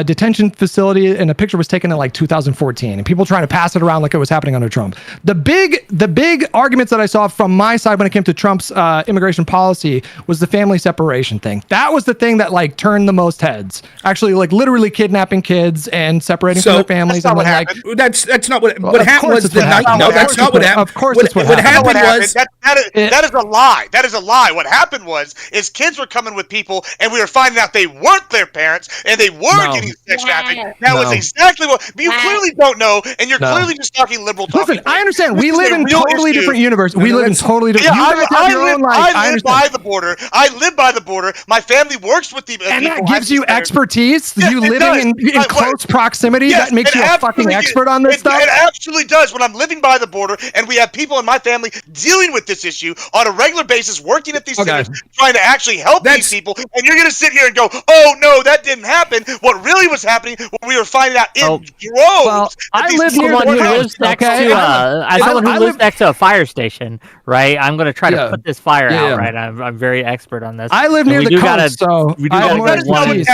detention facility, and a picture was taken in like 2014, and people trying to pass it around like it was happening under Trump. The big arguments that I saw from my side when it came to Trump's immigration policy was the family separation thing. That was the thing that like turned the most heads. Actually, like literally kidnapping kids and separating from their families. That's not and what then, happened. That's not what happened. Was the night? happened. No, that's not what happened. Of course, that's what happened was that is a lie. That is a lie. What happened is kids were coming with people, and we were finding out they weren't their parents, and they were getting sex trafficked. That was exactly what. But you clearly don't know, and you're clearly just talking liberal talk. Listen, I understand. We live in totally different universe. We live in totally different. Yeah, You guys have your own life. I live by the border. I live by the border. My family works with the and people. that gives you expertise. Yeah, You it living does. in close proximity. Yes, That makes it you a fucking absolutely expert on this stuff. It absolutely does. When I'm living by the border and we have people in my family dealing with this issue on a regular basis, working at these centers, trying to actually help these people, and you're going to sit here and go, oh, no, that didn't happen. What really was happening, what we were finding out in droves. Well, I live near someone who lives next to as someone who lives next to a fire station, right? I'm going to try to put this fire out, right? I'm very expert on this. I live near the coast, so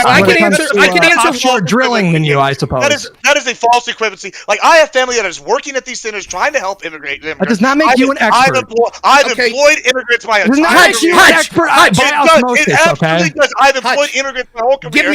I can answer offshore drilling than you, I suppose. That is a false equivalency. Like, I have family that is working at these centers trying to help immigrants. That does not make you an expert. I've employed immigrants my entire career. It absolutely does. I've employed immigrants my whole career.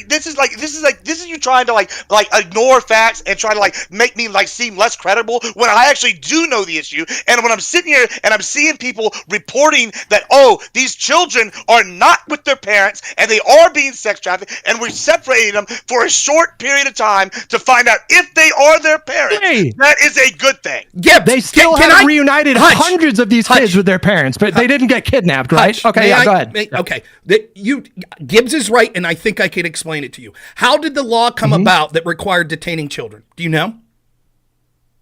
This is you trying to like ignore facts and try to make me seem less credible when I actually do know the issue. And when I'm sitting here and I'm seeing people reporting that, oh, these children are not with their parents and they are being sex trafficked, and we're separating them for a short period of time to find out if they are their parents. That is a good thing. Yeah, they still have reunited hundreds of these kids with their parents, but they didn't get kidnapped, right? Okay, go ahead. Okay, Gibbs is right, and I think I can explain it to you. How did the law come about that required detaining children? Do you know?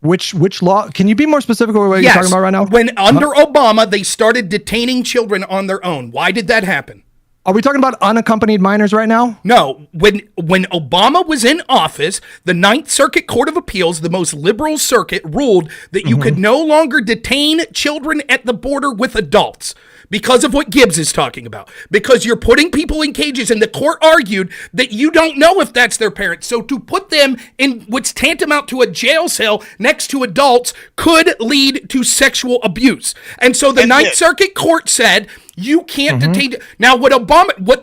Which law? Can you be more specific about what you're talking about right now? When under Obama, they started detaining children on their own. Why did that happen? Are we talking about unaccompanied minors right now? No. When Obama was in office, the Ninth Circuit Court of Appeals, the most liberal circuit, ruled that you could no longer detain children at the border with adults because of what Gibbs is talking about. Because you're putting people in cages, and the court argued that you don't know if that's their parents. So to put them in what's tantamount to a jail cell next to adults could lead to sexual abuse. And so the Ninth Circuit Court said, you can't detain. Now, what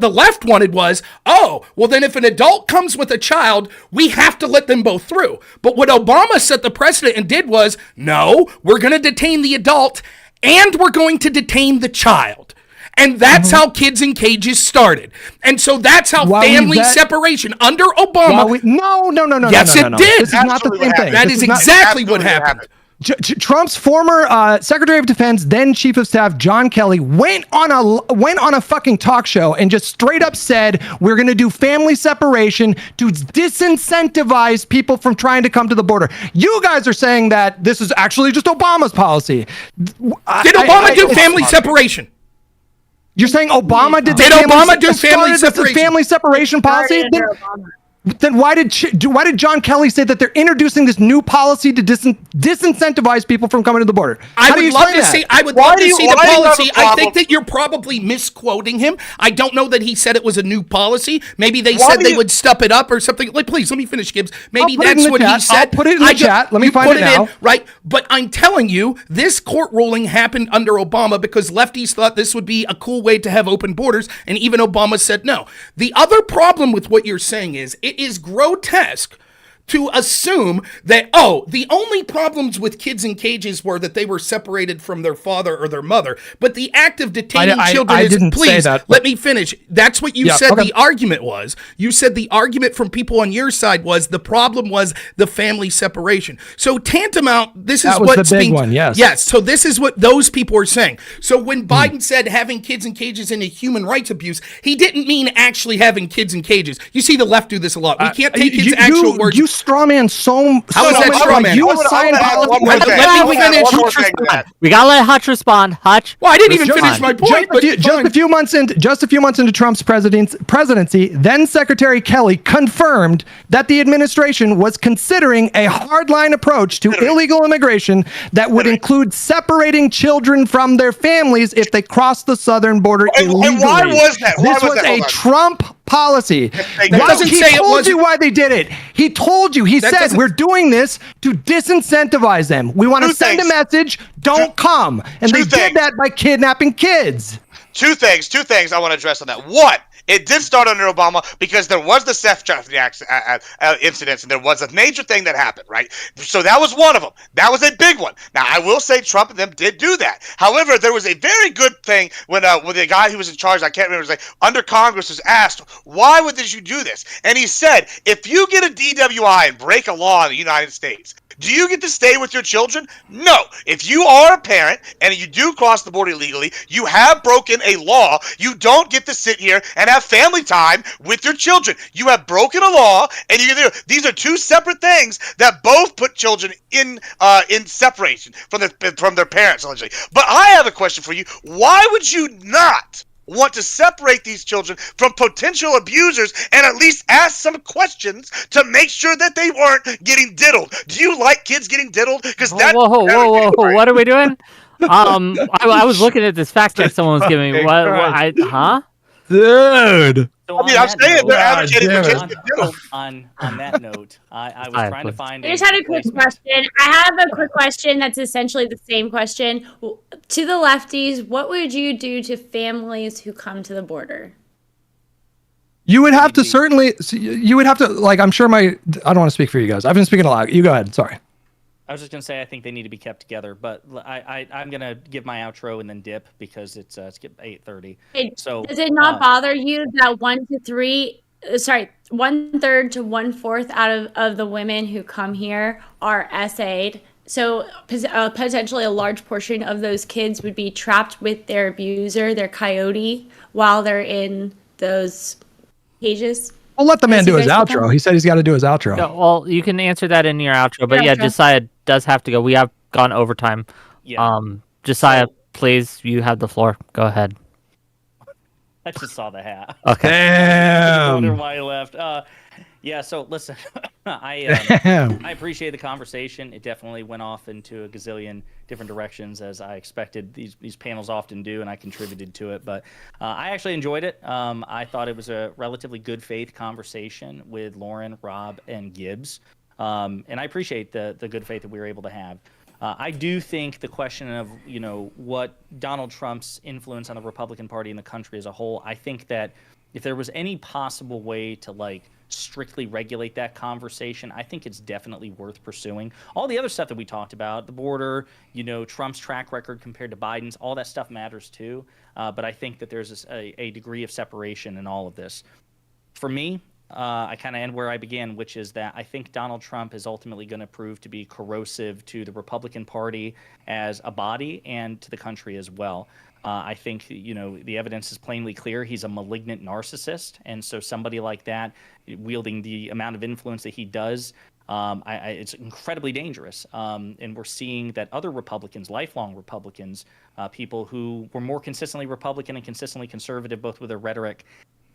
the left wanted was, oh, well, then if an adult comes with a child, we have to let them both through. But what Obama set the precedent and did was, no, we're going to detain the adult and we're going to detain the child. And that's how kids in cages started. And so that's how family separation under Obama. No. Yes, it did. This is not the same thing. That is exactly what happened. Trump's former Secretary of Defense, then Chief of Staff, John Kelly, went on a fucking talk show and just straight up said, we're going to do family separation to disincentivize people from trying to come to the border. You guys are saying that this is actually just Obama's policy. Did Obama do family separation? You're saying Obama did Obama do family separation? Family separation policy? Then why did John Kelly say that they're introducing this new policy to disincentivize people from coming to the border? I would love to see the policy. I think that you're probably misquoting him. I don't know that he said it was a new policy. Maybe they said they would step it up or something. Please, let me finish, Gibbs. Maybe that's what he said. I'll put it in the chat. Let me find it now. Right, but I'm telling you, this court ruling happened under Obama because lefties thought this would be a cool way to have open borders, and even Obama said no. The other problem with what you're saying is it is grotesque to assume that, the only problems with kids in cages were that they were separated from their father or their mother. But the act of detaining children is, please, let me finish. That's what you said the argument was. You said the argument from people on your side was the problem was the family separation. So tantamount, this is what's the big one, yes. Yes, so this is what those people are saying. So when Biden said having kids in cages in a human rights abuse, he didn't mean actually having kids in cages. You see the left do this a lot. We can't take his actual words. You straw man How is that straw man? You assign Let me finish. We gotta let Hutch respond. Hutch. Well, I didn't even finish my point. Just a few months into Trump's presidency, then Secretary Kelly confirmed that the administration was considering a hardline approach to illegal immigration that would include separating children from their families if they cross the southern border illegally. And why was that? This was a Trump policy. He doesn't say it told you why they did it. He told you. He said, we're doing this to disincentivize them. We want to send a message, don't come. And they did that by kidnapping kids. Two things I want to address on that. One, it did start under Obama because there was the sex trafficking incidents, and there was a major thing that happened, right? So that was one of them. That was a big one. Now, I will say Trump and them did do that. However, there was a very good thing when the guy who was in charge, I can't remember his name, under Congress was asked, why would you do this? And he said, if you get a DWI and break a law in the United States, Do you get to stay with your children? No. If you are a parent and you do cross the border illegally, you have broken a law. You don't get to sit here and have family time with your children. You have broken a law, and these are two separate things that both put children in separation from their parents, allegedly. But I have a question for you. Why would you not want to separate these children from potential abusers and at least ask some questions to make sure that they weren't getting diddled? Do you like kids getting diddled? Because whoa! What are we doing? I was looking at this fact check someone was giving me. Huh? Dude. So I mean, I'm saying they're advocating for kids to get diddled. on that note, I was trying to find. I just had a quick question. I have a quick question that's essentially the same question. To the lefties, what would you do to families who come to the border? You would have to like, I'm sure I don't want to speak for you guys. I've been speaking a lot. You go ahead. Sorry. I was just gonna say I think they need to be kept together, but I'm gonna give my outro and then dip because it's 8:30. So does it not bother you that 1 1/3 to 1/4 out of the women who come here are SA'd? So potentially a large portion of those kids would be trapped with their abuser, their coyote, while they're in those cages. I'll let the man do his outro. He said he's got to do his outro. No, well, you can answer that in your outro, but yeah, Josiah does have to go. We have gone overtime. Yeah. Josiah, please, you have the floor. Go ahead. I just saw the hat. Okay. I wonder why he left. Yeah, so listen, I appreciate the conversation. It definitely went off into a gazillion different directions, as I expected these panels often do, and I contributed to it. But I actually enjoyed it. I thought it was a relatively good faith conversation with Lauren, Rob, and Gibbs. And I appreciate the good faith that we were able to have. I do think the question of, what Donald Trump's influence on the Republican Party and the country as a whole, I think that if there was any possible way to, strictly regulate that conversation, I think it's definitely worth pursuing. All the other stuff that we talked about, the border, Trump's track record compared to Biden's, all that stuff matters too. But I think that there's a degree of separation in all of this. For me, I kind of end where I began, which is that I think Donald Trump is ultimately going to prove to be corrosive to the Republican Party as a body and to the country as well. I think, the evidence is plainly clear. He's a malignant narcissist. And so somebody like that, wielding the amount of influence that he does, it's incredibly dangerous. And we're seeing that other Republicans, lifelong Republicans, people who were more consistently Republican and consistently conservative, both with their rhetoric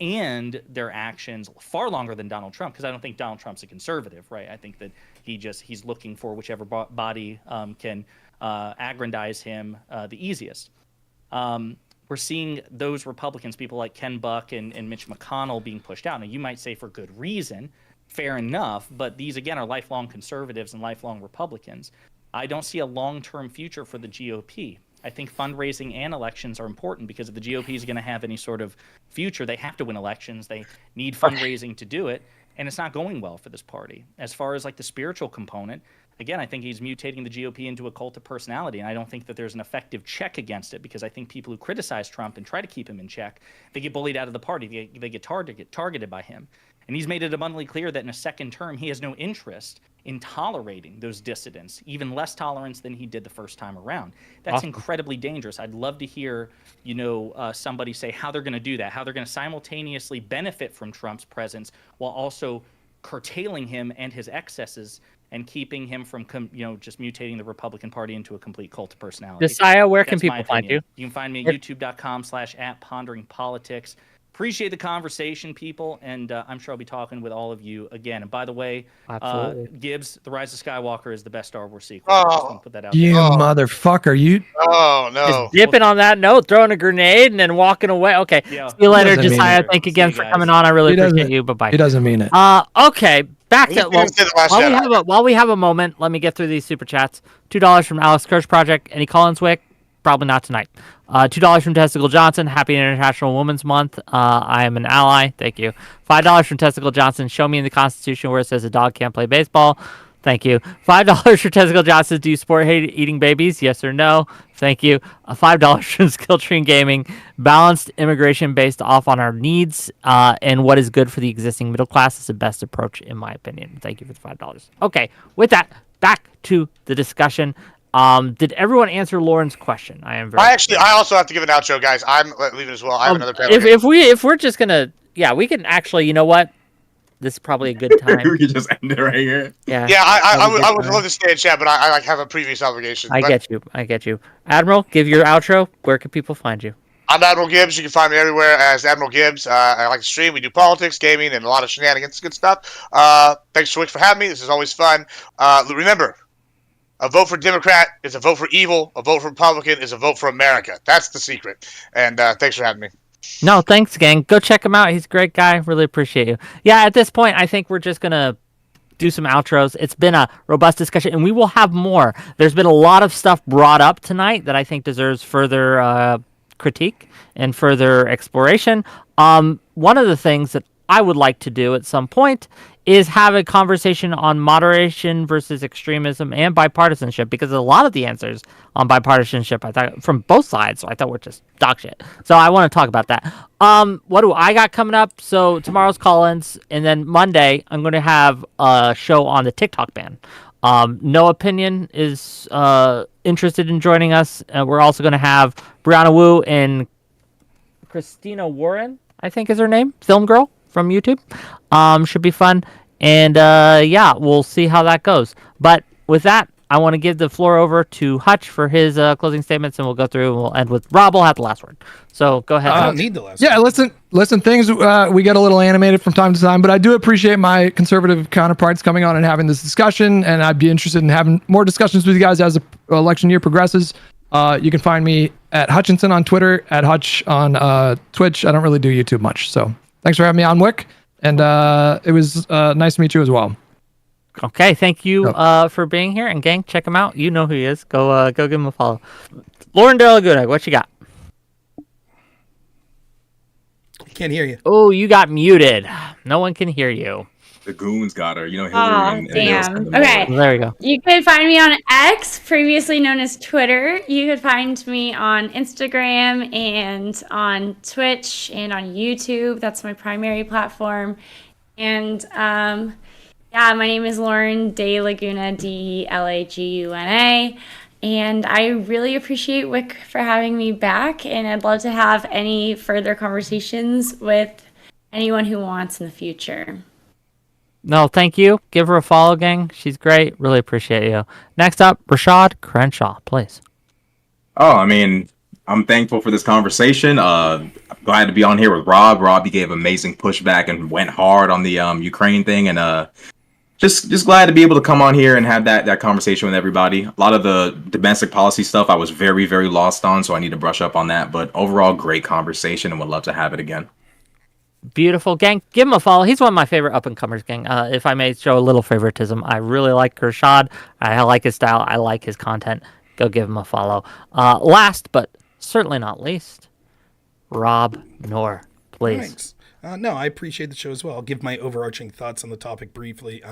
and their actions, far longer than Donald Trump, because I don't think Donald Trump's a conservative, right? I think that he's looking for whichever body can aggrandize him the easiest. We're seeing those Republicans, people like Ken Buck and Mitch McConnell, being pushed out. Now, you might say for good reason, fair enough, but these, again, are lifelong conservatives and lifelong Republicans. I don't see a long-term future for the GOP. I think fundraising and elections are important, because if the GOP is going to have any sort of future, they have to win elections. They need fundraising to do it, and it's not going well for this party. As far as the spiritual component, again, I think he's mutating the GOP into a cult of personality, and I don't think that there's an effective check against it, because I think people who criticize Trump and try to keep him in check, they get bullied out of the party. They get targeted by him. And he's made it abundantly clear that in a second term, he has no interest in tolerating those dissidents, even less tolerance than he did the first time around. That's incredibly dangerous. I'd love to hear, somebody say how they're going to do that, how they're going to simultaneously benefit from Trump's presence while also curtailing him and his excesses and keeping him from, just mutating the Republican Party into a complete cult of personality. Josiah, where can people find you? You can find me at youtube.com/@ponderingpolitics. Appreciate the conversation, people, and I'm sure I'll be talking with all of you again. And by the way, Gibbs, The Rise of Skywalker is the best Star Wars sequel. I just want to put that out there. Motherfucker, you. Oh, no. Just dipping on that note, throwing a grenade, and then walking away. Okay, see you later, Josiah. Thank you again for coming on. I really appreciate you. Bye-bye. He doesn't mean it. Okay, back to while we have a moment, let me get through these super chats. $2 from Alex Kirsch Project. Any Collinswick? Probably not tonight. $2 from Testicle Johnson. Happy International Women's Month. I am an ally. Thank you. $5 from Testicle Johnson. Show me in the Constitution where it says a dog can't play baseball. Thank you. $5 for Testicle Johnson. Do you support eating babies? Yes or no? Thank you. $5 from Skilltree Gaming. Balanced immigration based off on our needs and what is good for the existing middle class is the best approach, in my opinion. Thank you for the $5. Okay, with that, back to the discussion. Did everyone answer Lauren's question? I am very. I also have to give an outro, guys. I'm leaving as well. I have another panel. If we're just gonna, yeah, we can actually. You know what? This is probably a good time. We could just end it right here. Yeah. Yeah, I would love to stay in chat, but I like have a previous obligation. I get you. Admiral, give your outro. Where can people find you? I'm Admiral Gibbs. You can find me everywhere as Admiral Gibbs. I like to stream. We do politics, gaming, and a lot of shenanigans. Good stuff. Thanks, Wick, for having me. This is always fun. Remember, a vote for Democrat is a vote for evil. A vote for Republican is a vote for America. That's the secret. And thanks for having me. No, thanks, gang. Go check him out. He's a great guy. Really appreciate you. Yeah, at this point, I think we're just going to do some outros. It's been a robust discussion, and we will have more. There's been a lot of stuff brought up tonight that I think deserves further critique and further exploration. One of the things that I would like to do at some point is have a conversation on moderation versus extremism and bipartisanship, because a lot of the answers on bipartisanship, I thought, from both sides, I thought were just dog shit. So I want to talk about that. What do I got coming up? So tomorrow's call-ins, and then Monday I'm going to have a show on the TikTok ban. No Opinion is interested in joining us. We're also going to have Brianna Wu and Christina Warren, I think is her name, film girl from YouTube. Should be fun. And yeah, we'll see how that goes. But with that, I want to give the floor over to Hutch for his closing statements, and we'll go through and we'll end with Rob. Will have the last word. So go ahead. I don't need the last Yeah, word. listen. Things we get a little animated from time to time, but I do appreciate my conservative counterparts coming on and having this discussion, and I'd be interested in having more discussions with you guys as the election year progresses. You can find me at Hutchinson on Twitter, at Hutch on Twitch. I don't really do YouTube much, so thanks for having me on, Wick. And it was nice to meet you as well. Okay, thank you for being here. And gang, check him out. You know who he is. Go give him a follow. Lauren De Laguna, what you got? I can't hear you. Oh, you got muted. No one can hear you. The goons got her. You know, Oh, Hillary and damn. Okay. There we go. You can find me on X, previously known as Twitter. You can find me on Instagram and on Twitch and on YouTube. That's my primary platform. And yeah, my name is Lauren De Laguna, DeLaguna. And I really appreciate Wick for having me back. And I'd love to have any further conversations with anyone who wants in the future. No, thank you. Give her a follow, gang. She's great. Really appreciate you. Next up, Rashad Crenshaw, please. Oh, I mean, I'm thankful for this conversation. Glad to be on here with Rob. Rob, he gave amazing pushback and went hard on the Ukraine thing, and just glad to be able to come on here and have that conversation with everybody. A lot of the domestic policy stuff I was very, very lost on, so I need to brush up on that. But overall, great conversation, and would love to have it again. Beautiful, gang. Give him a follow. He's one of my favorite up-and-comers, gang. If I may show a little favoritism, I really like Rashad. I like his style. I like his content. Go give him a follow. Last, but certainly not least, robnoerr, please. Thanks. No, I appreciate the show as well. I'll give my overarching thoughts on the topic briefly.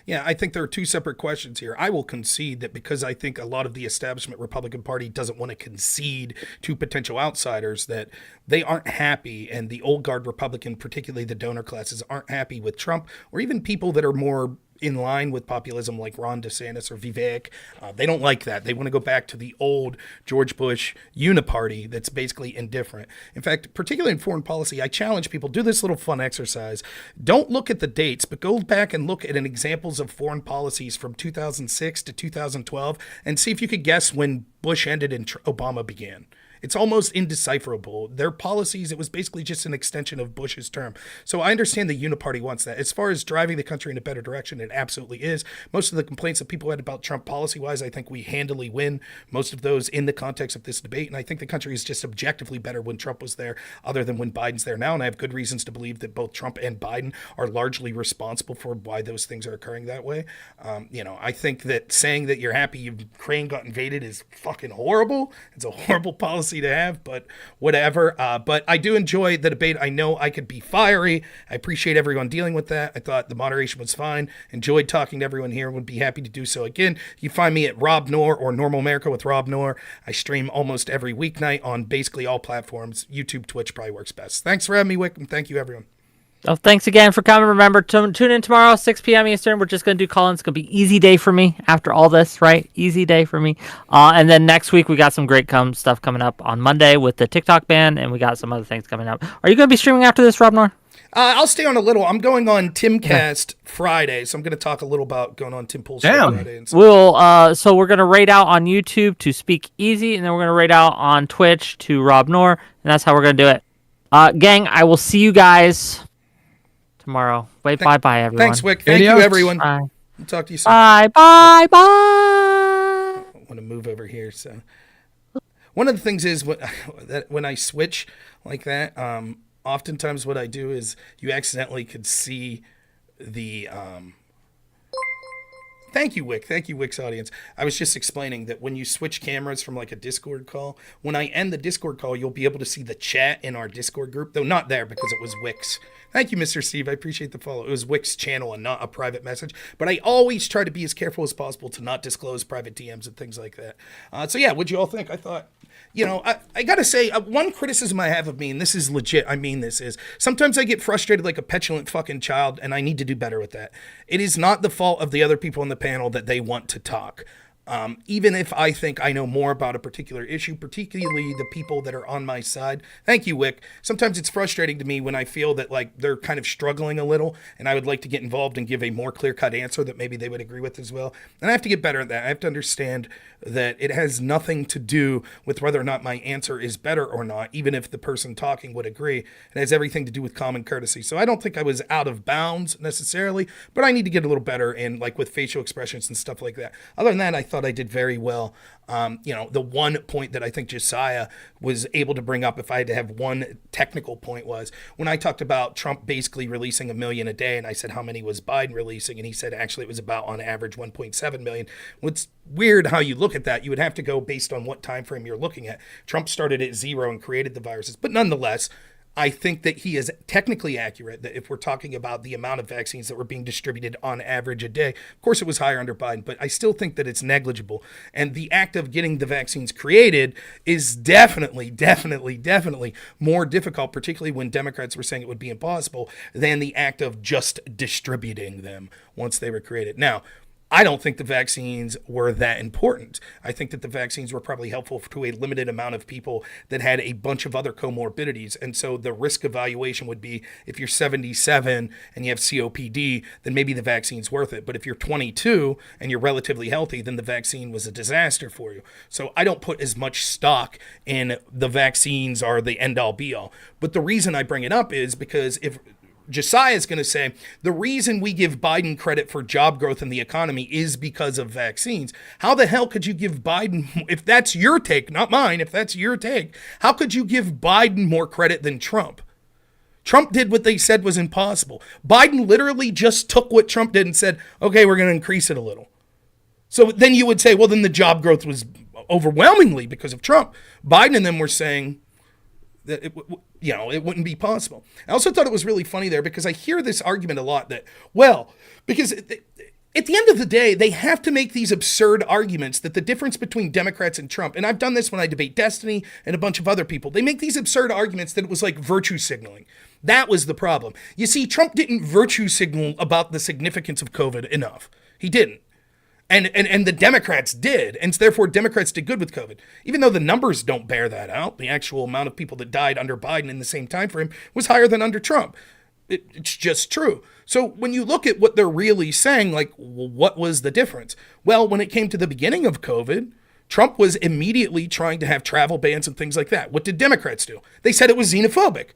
Yeah, I think there are two separate questions here. I will concede that because I think a lot of the establishment Republican Party doesn't want to concede to potential outsiders, that they aren't happy, and the old guard Republican, particularly the donor classes, aren't happy with Trump, or even people that are more in line with populism like Ron DeSantis or Vivek. They don't like that. They want to go back to the old George Bush uniparty that's basically indifferent. In fact, particularly in foreign policy, I challenge people, do this little fun exercise. Don't look at the dates, but go back and look at examples of foreign policies from 2006 to 2012 and see if you could guess when Bush ended and Obama began. It's almost indecipherable. Their policies, it was basically just an extension of Bush's term. So I understand the uniparty wants that. As far as driving the country in a better direction, it absolutely is. Most of the complaints that people had about Trump policy-wise, I think we handily win most of those in the context of this debate. And I think the country is just objectively better when Trump was there, other than when Biden's there now. And I have good reasons to believe that both Trump and Biden are largely responsible for why those things are occurring that way. I think that saying that you're happy Ukraine got invaded is fucking horrible. It's a horrible policy to have, but whatever. But I do enjoy the debate. I know I could be fiery. I appreciate everyone dealing with that. I thought the moderation was fine. Enjoyed talking to everyone here. Would be happy to do so again. You find me at robnoerr or Normal America with robnoerr. I stream almost every weeknight on basically all platforms. YouTube, Twitch probably works best. Thanks for having me, Wick, and thank you, everyone. Oh, thanks again for coming. Remember, tune in tomorrow, 6 p.m. Eastern. We're just going to do call-ins. It's going to be easy day for me after all this, right? Easy day for me. And then next week, we got some great stuff coming up on Monday with the TikTok ban, and we got some other things coming up. Are you going to be streaming after this, robnoerr? I'll stay on a little. I'm going on Timcast Friday, so I'm going to talk a little about going on Tim Pool's show Friday. And we'll so we're going to raid out on YouTube to Speak Easy, and then we're going to raid out on Twitch to robnoerr, and that's how we're going to do it. Gang, I will see you guys tomorrow. Bye, everyone. Thanks, Wick. Thank you, everyone. Bye. I'll talk to you soon. Bye. I want to move over here. So, one of the things is when I switch like that, oftentimes what I do is you accidentally could see the. Thank you, Wick. Thank you, Wick's audience. I was just explaining that when you switch cameras from like a Discord call, when I end the Discord call, you'll be able to see the chat in our Discord group, though not there because it was Wick's. Thank you, Mr. Steve. I appreciate the follow. It was Wick's channel and not a private message. But I always try to be as careful as possible to not disclose private DMs and things like that. So yeah, what'd you all think? I thought, I got to say, one criticism I have of me, and this is legit, I mean this, is sometimes I get frustrated like a petulant fucking child, and I need to do better with that. It is not the fault of the other people on the panel that they want to talk. Even if I think I know more about a particular issue, particularly the people that are on my side. Thank you, Wick. Sometimes it's frustrating to me when I feel that like they're kind of struggling a little, and I would like to get involved and give a more clear-cut answer that maybe they would agree with as well. And I have to get better at that. I have to understand that it has nothing to do with whether or not my answer is better or not, even if the person talking would agree. It has everything to do with common courtesy. So I don't think I was out of bounds necessarily, but I need to get a little better in like with facial expressions and stuff like that. Other than that, I thought I did very well. The one point that I think Josiah was able to bring up, if I had to have one technical point, was when I talked about Trump basically releasing 1 million a day, and I said how many was Biden releasing, and he said actually it was about on average 1.7 million. What's weird how you look at that, you would have to go based on what time frame you're looking at. Trump started at 0 and created the viruses, but nonetheless, I think that he is technically accurate, that if we're talking about the amount of vaccines that were being distributed on average a day, of course it was higher under Biden, but I still think that it's negligible. And the act of getting the vaccines created is definitely more difficult, particularly when Democrats were saying it would be impossible, than the act of just distributing them once they were created. Now, I don't think the vaccines were that important. I think that the vaccines were probably helpful to a limited amount of people that had a bunch of other comorbidities. And so the risk evaluation would be if you're 77 and you have COPD, then maybe the vaccine's worth it. But if you're 22 and you're relatively healthy, then the vaccine was a disaster for you. So I don't put as much stock in the vaccines are the end all be all. But the reason I bring it up is because if Josiah is going to say the reason we give Biden credit for job growth in the economy is because of vaccines. How the hell could you give Biden, if that's your take, not mine, if that's your take, how could you give Biden more credit than Trump? Trump did what they said was impossible. Biden literally just took what Trump did and said, okay, we're going to increase it a little. So then you would say, well, then the job growth was overwhelmingly because of Trump. Biden and them were saying that it wouldn't be possible. I also thought it was really funny there because I hear this argument a lot that, because at the end of the day, they have to make these absurd arguments that the difference between Democrats and Trump, and I've done this when I debate Destiny and a bunch of other people, they make these absurd arguments that it was like virtue signaling. That was the problem. You see, Trump didn't virtue signal about the significance of COVID enough. He didn't. And the Democrats did, and therefore Democrats did good with COVID. Even though the numbers don't bear that out, the actual amount of people that died under Biden in the same time frame was higher than under Trump. It's just true. So when you look at what they're really saying, like, well, what was the difference? Well, when it came to the beginning of COVID, Trump was immediately trying to have travel bans and things like that. What did Democrats do? They said it was xenophobic.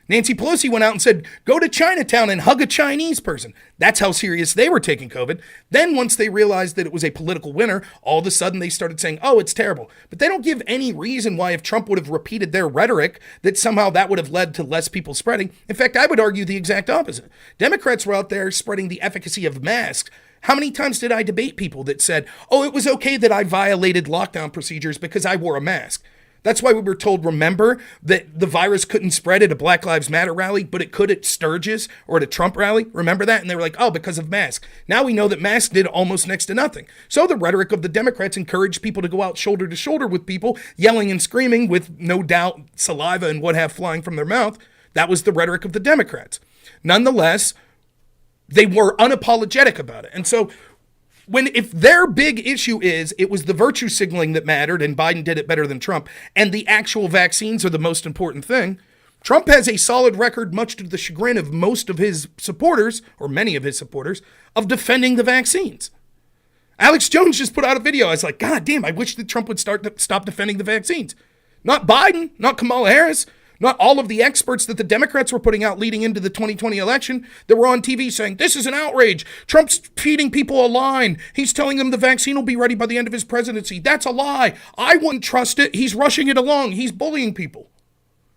Nancy Pelosi went out and said, go to Chinatown and hug a Chinese person. That's how serious they were taking COVID. Then once they realized that it was a political winner, all of a sudden they started saying, oh, it's terrible. But they don't give any reason why if Trump would have repeated their rhetoric, that somehow that would have led to less people spreading. In fact, I would argue the exact opposite. Democrats were out there spreading the efficacy of masks. How many times did I debate people that said, oh, it was okay that I violated lockdown procedures because I wore a mask? That's why we were told, remember, that the virus couldn't spread at a Black Lives Matter rally, but it could at Sturgis or at a Trump rally. Remember that? And they were like, oh, because of masks. Now we know that masks did almost next to nothing. So the rhetoric of the Democrats encouraged people to go out shoulder to shoulder with people, yelling and screaming with no doubt saliva and what have flying from their mouth. That was the rhetoric of the Democrats. Nonetheless, they were unapologetic about it. And so if their big issue is it was the virtue signaling that mattered and Biden did it better than Trump, and the actual vaccines are the most important thing, Trump has a solid record, much to the chagrin of most of his supporters, or many of his supporters, of defending the vaccines. Alex Jones just put out a video. I was like, God damn, I wish that Trump would stop defending the vaccines. Not Biden, not Kamala Harris, not all of the experts that the Democrats were putting out leading into the 2020 election that were on TV saying, this is an outrage. Trump's feeding people a line. He's telling them the vaccine will be ready by the end of his presidency. That's a lie. I wouldn't trust it. He's rushing it along. He's bullying people.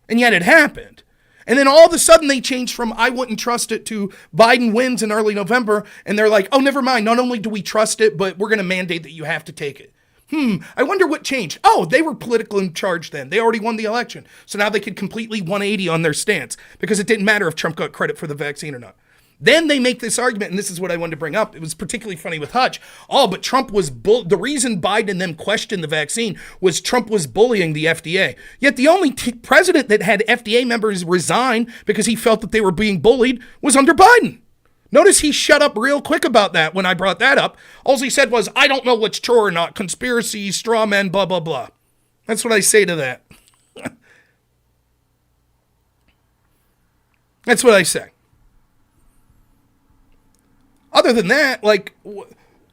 And yet it happened. And then all of a sudden they changed from I wouldn't trust it to Biden wins in early November. And they're like, oh, never mind. Not only do we trust it, but we're going to mandate that you have to take it. I wonder what changed. Oh, they were political in charge then. They already won the election. So now they could completely 180 on their stance because it didn't matter if Trump got credit for the vaccine or not. Then they make this argument, and this is what I wanted to bring up. It was particularly funny with Hutch. Oh, but Trump was the reason Biden and them questioned the vaccine was Trump was bullying the FDA. Yet the only president that had FDA members resign because he felt that they were being bullied was under Biden. Notice he shut up real quick about that when I brought that up. All he said was, I don't know what's true or not. Conspiracy, straw men, blah, blah, blah. That's what I say to that. That's what I say. Other than that,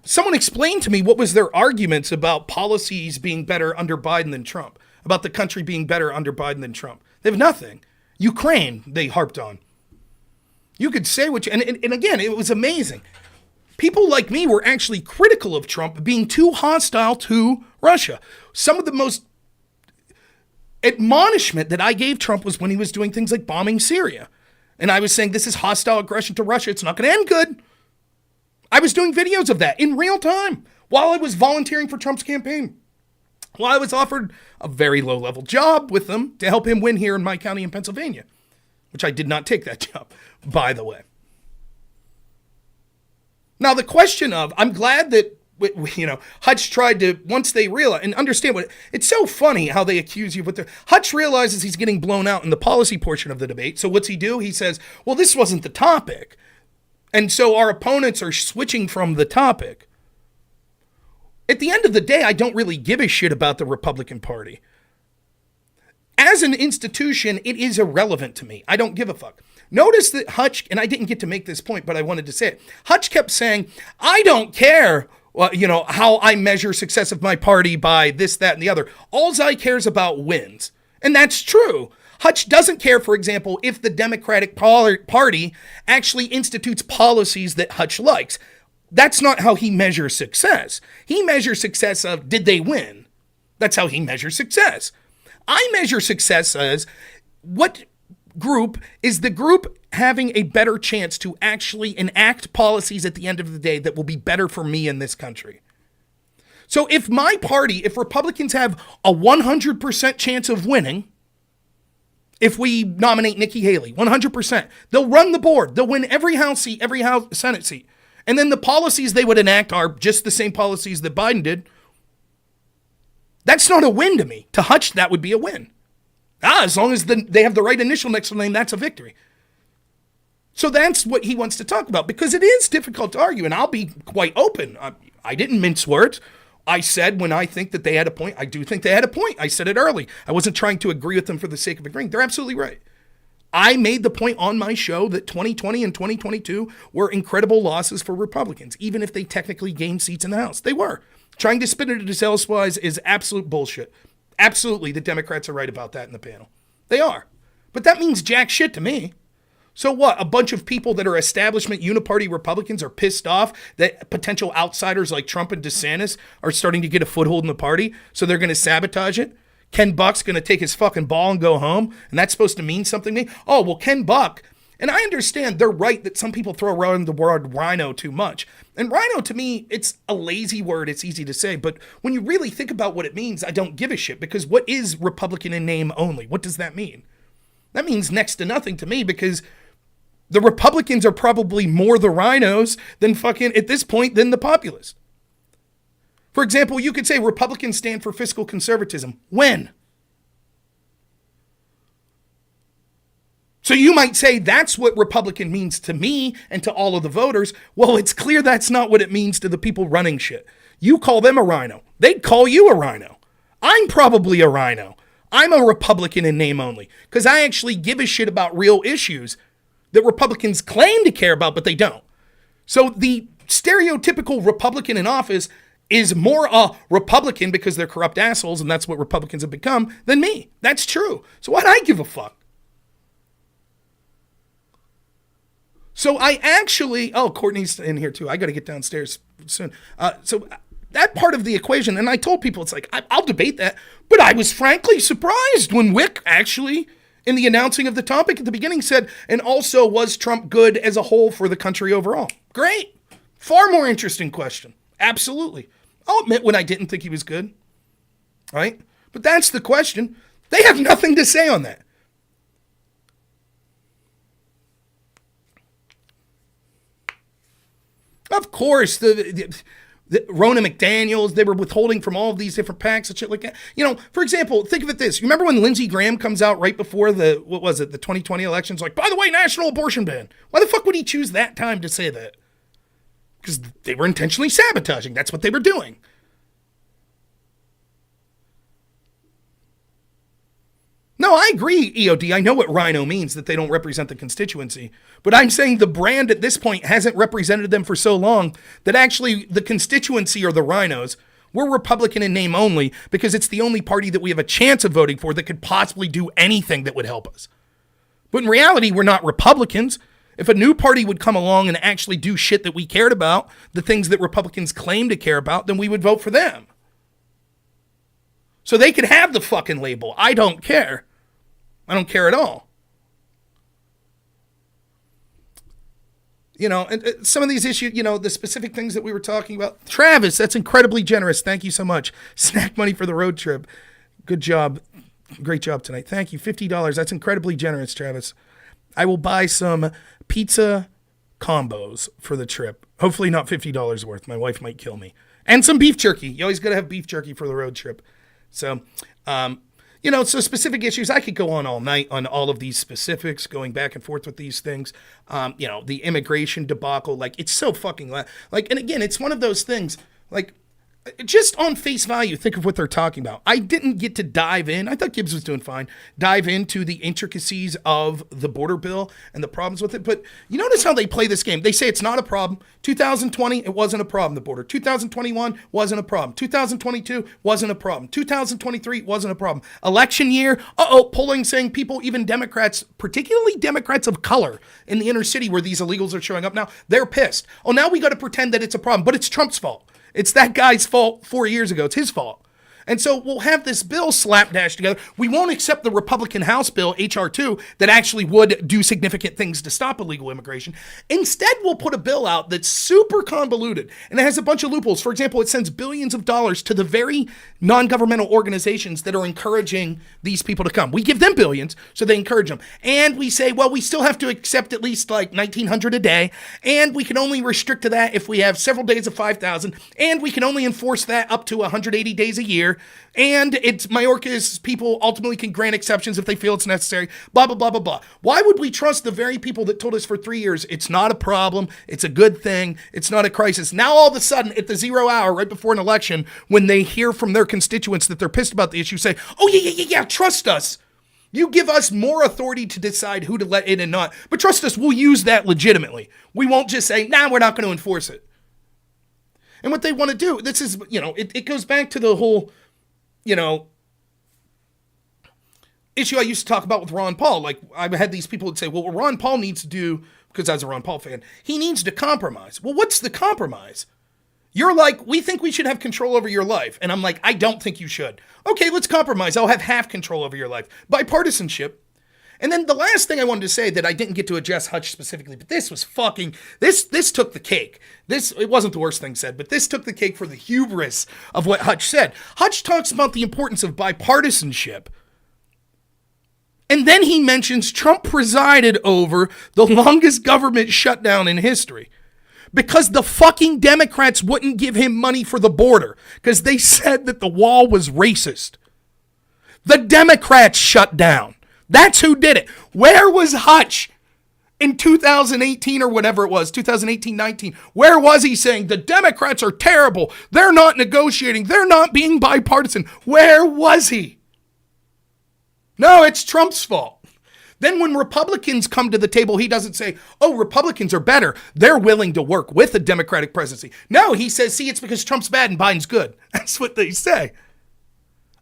someone explained to me what was their arguments about policies being better under Biden than Trump, about the country being better under Biden than Trump. They have nothing. Ukraine, they harped on. You could say what you, and again, it was amazing. People like me were actually critical of Trump being too hostile to Russia. Some of the most admonishment that I gave Trump was when he was doing things like bombing Syria. And I was saying, this is hostile aggression to Russia. It's not going to end good. I was doing videos of that in real time while I was volunteering for Trump's campaign. While I was offered a very low-level job with them to help him win here in my county in Pennsylvania, which I did not take that job, by the way. Now, the question of, I'm glad that, Hutch tried to, once they realize, and understand it's so funny how they accuse you of what they're, Hutch realizes he's getting blown out in the policy portion of the debate. So what's he do? He says, well, this wasn't the topic. And so our opponents are switching from the topic. At the end of the day, I don't really give a shit about the Republican Party. As an institution, it is irrelevant to me. I don't give a fuck. Notice that Hutch, and I didn't get to make this point, but I wanted to say it. Hutch kept saying, I don't care, how I measure success of my party by this, that, and the other. All I cares about wins. And that's true. Hutch doesn't care, for example, if the Democratic Party actually institutes policies that Hutch likes. That's not how he measures success. He measures success of, did they win? That's how he measures success. I measure success as what group is the group having a better chance to actually enact policies at the end of the day that will be better for me in this country. So if my party, if Republicans have a 100% chance of winning, if we nominate Nikki Haley, 100%, they'll run the board. They'll win every House seat, every Senate seat. And then the policies they would enact are just the same policies that Biden did. That's not a win to me. To Hutch, that would be a win. As long as they have the right initial next to the name, that's a victory. So that's what he wants to talk about, because it is difficult to argue, and I'll be quite open. I didn't mince words. I said when I think that they had a point, I do think they had a point. I said it early. I wasn't trying to agree with them for the sake of agreeing. They're absolutely right. I made the point on my show that 2020 and 2022 were incredible losses for Republicans, even if they technically gained seats in the House. They were. Trying to spin it as elsewise is absolute bullshit. Absolutely, the Democrats are right about that in the panel. They are. But that means jack shit to me. So what? A bunch of people that are establishment uniparty Republicans are pissed off that potential outsiders like Trump and DeSantis are starting to get a foothold in the party, so they're going to sabotage it? Ken Buck's going to take his fucking ball and go home, and that's supposed to mean something to me? Oh, well, Ken Buck, and I understand they're right that some people throw around the word rhino too much. And rhino, to me, it's a lazy word. It's easy to say. But when you really think about what it means, I don't give a shit, because what is Republican in name only? What does that mean? That means next to nothing to me, because the Republicans are probably more the rhinos than fucking, at this point, than the populists. For example, you could say Republicans stand for fiscal conservatism. When? So you might say that's what Republican means to me and to all of the voters. Well, it's clear that's not what it means to the people running shit. You call them a rhino. They'd call you a rhino. I'm probably a rhino. I'm a Republican in name only because I actually give a shit about real issues that Republicans claim to care about, but they don't. So the stereotypical Republican in office is more a Republican because they're corrupt assholes and that's what Republicans have become than me. That's true. So why'd I give a fuck? So I actually, Courtney's in here too. I got to get downstairs soon. So that part of the equation, and I told people, it's like, I'll debate that, but I was frankly surprised when Wick actually, in the announcing of the topic at the beginning, said, and also, was Trump good as a whole for the country overall? Great. Far more interesting question. Absolutely. I'll admit when I didn't think he was good. Right? But that's the question. They have nothing to say on that. Of course, the Ronna McDaniels, they were withholding from all of these different PACs and shit like that. You know, for example, think of it this. You remember when Lindsey Graham comes out right before the 2020 elections, like, by the way, national abortion ban. Why the fuck would he choose that time to say that? Because they were intentionally sabotaging. That's what they were doing. No, I agree, EOD. I know what rhino means, that they don't represent the constituency. But I'm saying the brand at this point hasn't represented them for so long that actually the constituency are the rhinos. We're Republican in name only because it's the only party that we have a chance of voting for that could possibly do anything that would help us. But in reality, we're not Republicans. If a new party would come along and actually do shit that we cared about, the things that Republicans claim to care about, then we would vote for them. So they could have the fucking label. I don't care. I don't care at all. You know, and some of these issues, you know, the specific things that we were talking about. Travis, that's incredibly generous. Thank you so much. Snack money for the road trip. Good job. Great job tonight. Thank you. $50. That's incredibly generous, Travis. I will buy some pizza combos for the trip. Hopefully not $50 worth. My wife might kill me. And some beef jerky. You always got to have beef jerky for the road trip. So, you know, so specific issues, I could go on all night on all of these specifics, going back and forth with these things. You know, the immigration debacle, like, it's so fucking, like, and again, it's one of those things, like, just on face value, think of what they're talking about. I didn't get to dive in. I thought Gibbs was doing fine. Dive into the intricacies of the border bill and the problems with it. But you notice how they play this game. They say it's not a problem. 2020, it wasn't a problem, the border. 2021 wasn't a problem. 2022 wasn't a problem. 2023 wasn't a problem. Election year, polling saying people, even Democrats, particularly Democrats of color in the inner city where these illegals are showing up now, they're pissed. Oh, now we got to pretend that it's a problem, but it's Trump's fault. It's that guy's fault 4 years ago. It's his fault. And so we'll have this bill slapdash together. We won't accept the Republican House bill, H.R. 2, that actually would do significant things to stop illegal immigration. Instead, we'll put a bill out that's super convoluted, and it has a bunch of loopholes. For example, it sends billions of dollars to the very non-governmental organizations that are encouraging these people to come. We give them billions, so they encourage them. And we say, well, we still have to accept at least like 1,900 a day, and we can only restrict to that if we have several days of 5,000, and we can only enforce that up to 180 days a year. And it's Mayorkas people ultimately can grant exceptions if they feel it's necessary, blah, blah, blah, blah, blah. Why would we trust the very people that told us for 3 years it's not a problem, it's a good thing, it's not a crisis? Now all of a sudden at the 0 hour right before an election, when they hear from their constituents that they're pissed about the issue, say, oh yeah, trust us. You give us more authority to decide who to let in and not, but trust us, we'll use that legitimately. We won't just say, nah, we're not going to enforce it. And what they want to do, this is, you know, it goes back to the whole, you know, issue I used to talk about with Ron Paul. Like, I had these people that say, well, what Ron Paul needs to do, because I was a Ron Paul fan, he needs to compromise. Well, what's the compromise? You're like, we think we should have control over your life. And I'm like, I don't think you should. Okay, let's compromise. I'll have half control over your life. Bipartisanship. And then the last thing I wanted to say that I didn't get to address Hutch specifically, but this was fucking, this took the cake. It wasn't the worst thing said, but this took the cake for the hubris of what Hutch said. Hutch talks about the importance of bipartisanship. And then he mentions Trump presided over the longest government shutdown in history. Because the fucking Democrats wouldn't give him money for the border. Because they said that the wall was racist. The Democrats shut down. That's who did it. Where was Hutch in 2018 or whatever it was, 2018-19? Where was he saying the Democrats are terrible? They're not negotiating. They're not being bipartisan. Where was he? No, it's Trump's fault. Then when Republicans come to the table, he doesn't say, oh, Republicans are better. They're willing to work with the Democratic presidency. No, he says, see, it's because Trump's bad and Biden's good. That's what they say.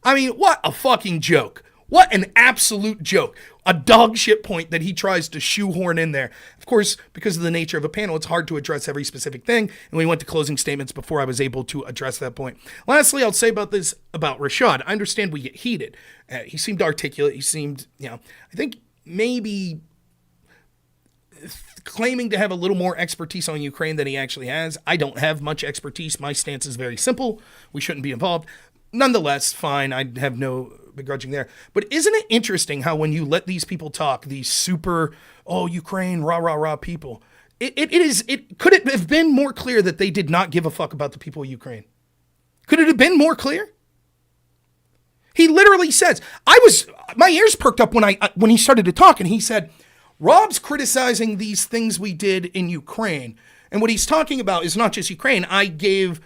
I mean, what a fucking joke. What an absolute joke. A dog shit point that he tries to shoehorn in there. Of course, because of the nature of a panel, it's hard to address every specific thing. And we went to closing statements before I was able to address that point. Lastly, I'll say about Rashad. I understand we get heated. He seemed articulate. He seemed, I think maybe claiming to have a little more expertise on Ukraine than he actually has. I don't have much expertise. My stance is very simple. We shouldn't be involved. Nonetheless, fine. I have no begrudging there. But isn't it interesting how when you let these people talk, these super, Ukraine, rah, rah, rah people, could it have been more clear that they did not give a fuck about the people of Ukraine? Could it have been more clear? He literally says, my ears perked up when he started to talk, and he said, Rob's criticizing these things we did in Ukraine. And what he's talking about is not just Ukraine. I gave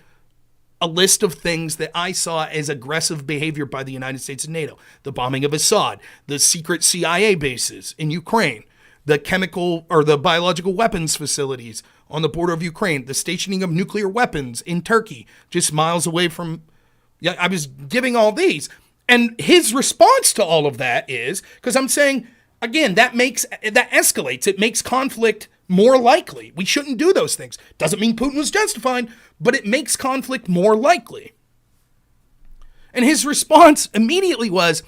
a list of things that I saw as aggressive behavior by the United States and NATO. The bombing of Assad, the secret CIA bases in Ukraine, the chemical or the biological weapons facilities on the border of Ukraine, the stationing of nuclear weapons in Turkey, just miles away from, I was giving all these. And his response to all of that is, because I'm saying, again, that escalates. It makes conflict more likely. We shouldn't do those things. Doesn't mean Putin was justified, but it makes conflict more likely. And his response immediately was,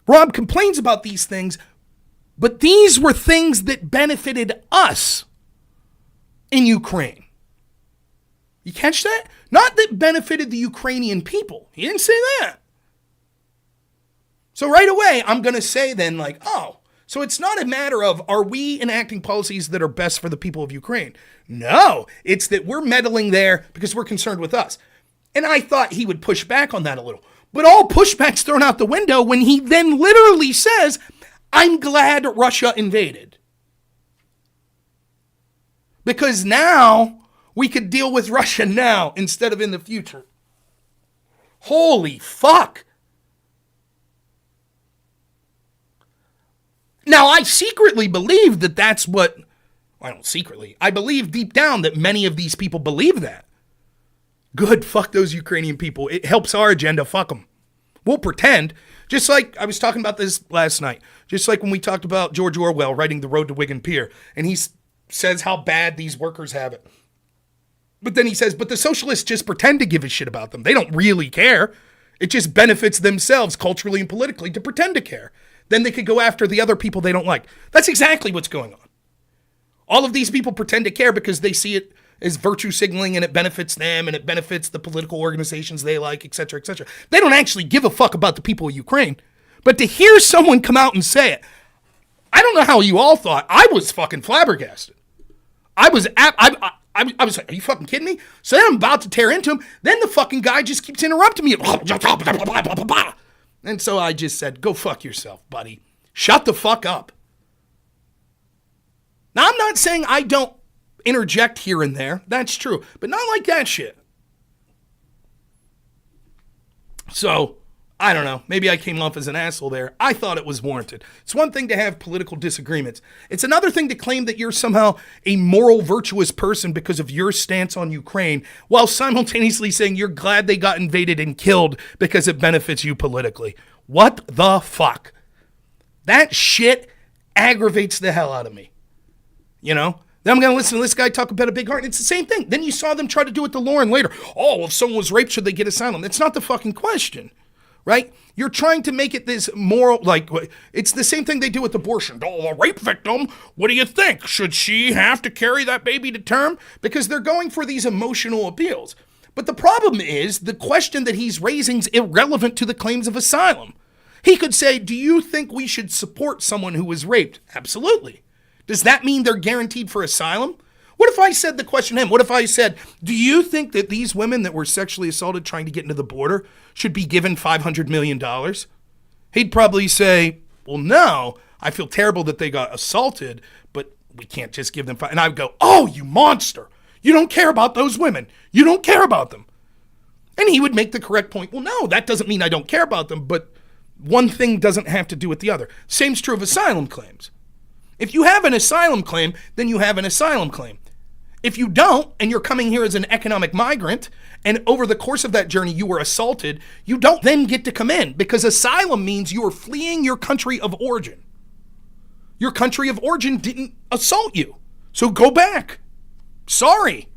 Rob complains about these things, but these were things that benefited us in Ukraine. You catch that? Not that benefited the Ukrainian people. He didn't say that. So right away, I'm going to say then so it's not a matter of, are we enacting policies that are best for the people of Ukraine? No, it's that we're meddling there because we're concerned with us. And I thought he would push back on that a little. But all pushback's thrown out the window when he then literally says, I'm glad Russia invaded. Because now we could deal with Russia now instead of in the future. Holy fuck. Now, I secretly believe that that's what, I don't secretly, I believe deep down that many of these people believe that. Good, fuck those Ukrainian people. It helps our agenda, fuck them. We'll pretend, just like I was talking about this last night, just like when we talked about George Orwell writing The Road to Wigan Pier, and he says how bad these workers have it. But then he says, but the socialists just pretend to give a shit about them. They don't really care. It just benefits themselves culturally and politically to pretend to care. Then they could go after the other people they don't like. That's exactly what's going on. All of these people pretend to care because they see it as virtue signaling and it benefits them and it benefits the political organizations they like, etc., etc. They don't actually give a fuck about the people of Ukraine. But to hear someone come out and say it, I don't know how you all thought. I was fucking flabbergasted. I was like, are you fucking kidding me? So then I'm about to tear into him. Then the fucking guy just keeps interrupting me. And so I just said, go fuck yourself, buddy. Shut the fuck up. Now, I'm not saying I don't interject here and there. That's true. But not like that shit. So, I don't know. Maybe I came off as an asshole there. I thought it was warranted. It's one thing to have political disagreements. It's another thing to claim that you're somehow a moral, virtuous person because of your stance on Ukraine, while simultaneously saying you're glad they got invaded and killed because it benefits you politically. What the fuck? That shit aggravates the hell out of me. You know? Then I'm going to listen to this guy talk about a big heart. And it's the same thing. Then you saw them try to do it to Lauren later. Oh, well, if someone was raped, should they get asylum? That's not the fucking question. Right? You're trying to make it this moral, it's the same thing they do with abortion. Oh, a rape victim, what do you think? Should she have to carry that baby to term? Because they're going for these emotional appeals. But the problem is, the question that he's raising is irrelevant to the claims of asylum. He could say, do you think we should support someone who was raped? Absolutely. Does that mean they're guaranteed for asylum? What if I said the question to him? What if I said, do you think that these women that were sexually assaulted trying to get into the border should be given $500 million? He'd probably say, well, no, I feel terrible that they got assaulted, but we can't just give them. And I would go, oh, you monster. You don't care about those women. You don't care about them. And he would make the correct point. Well, no, that doesn't mean I don't care about them, but one thing doesn't have to do with the other. Same's true of asylum claims. If you have an asylum claim, then you have an asylum claim. If you don't, and you're coming here as an economic migrant, and over the course of that journey you were assaulted, you don't then get to come in, because asylum means you are fleeing your country of origin. Your country of origin didn't assault you, so go back. Sorry.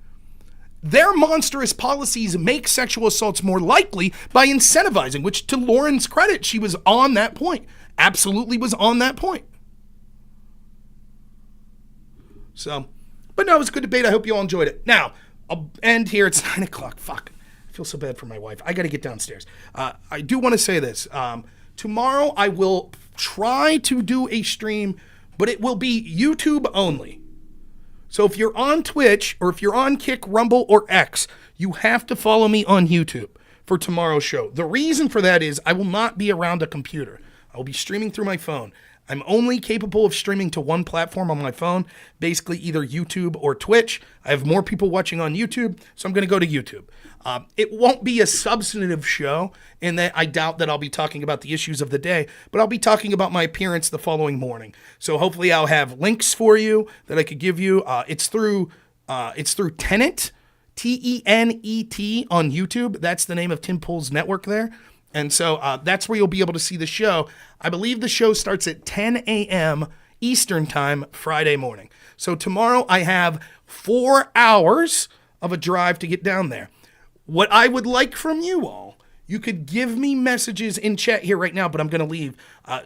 Their monstrous policies make sexual assaults more likely by incentivizing, which, to Lauren's credit, she was on that point. Absolutely was on that point. So, but no, it was a good debate. I hope you all enjoyed it. Now, I'll end here. It's 9 o'clock. Fuck. I feel so bad for my wife. I got to get downstairs. I do want to say this. Tomorrow I will try to do a stream, but it will be YouTube only. So if you're on Twitch or if you're on Kick, Rumble, or X, you have to follow me on YouTube for tomorrow's show. The reason for that is I will not be around a computer. I will be streaming through my phone. I'm only capable of streaming to one platform on my phone, basically either YouTube or Twitch. I have more people watching on YouTube, so I'm going to go to YouTube. It won't be a substantive show in that I doubt that I'll be talking about the issues of the day, but I'll be talking about my appearance the following morning. So hopefully I'll have links for you that I could give you. It's through Tenet, Tenet on YouTube. That's the name of Tim Pool's network there. And so that's where you'll be able to see the show. I believe the show starts at 10 a.m. Eastern time, Friday morning. So tomorrow I have 4 hours of a drive to get down there. What I would like from you all, you could give me messages in chat here right now, but I'm going to leave.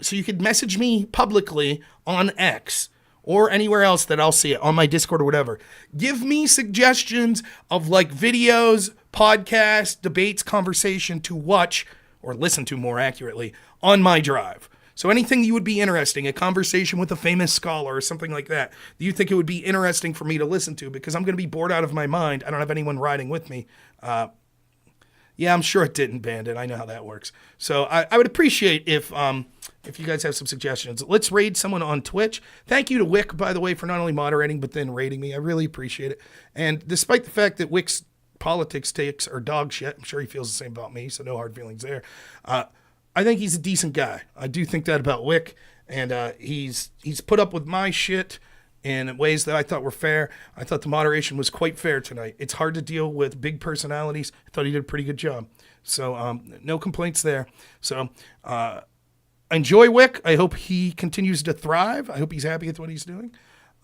So you could message me publicly on X or anywhere else that I'll see it, on my Discord or whatever. Give me suggestions of like videos, podcasts, debates, conversation to watch or listen to more accurately on my drive. So anything you would be interesting, a conversation with a famous scholar or something like that you think it would be interesting for me to listen to, because I'm going to be bored out of my mind. I don't have anyone riding with me. Yeah, I'm sure it didn't, Bandit. I know how that works. So I would appreciate if you guys have some suggestions. Let's raid someone on Twitch. Thank you to Wick, by the way, for not only moderating, but then raiding me. I really appreciate it. And despite the fact that Wick's politics takes are dog shit, I'm sure he feels the same about me, so no hard feelings there. I think he's a decent guy. I do think that about Wick, and he's put up with my shit in ways that I thought were fair. I thought the moderation was quite fair tonight. It's hard to deal with big personalities. I thought he did a pretty good job. So no complaints there. So enjoy Wick. I hope he continues to thrive. I hope he's happy with what he's doing.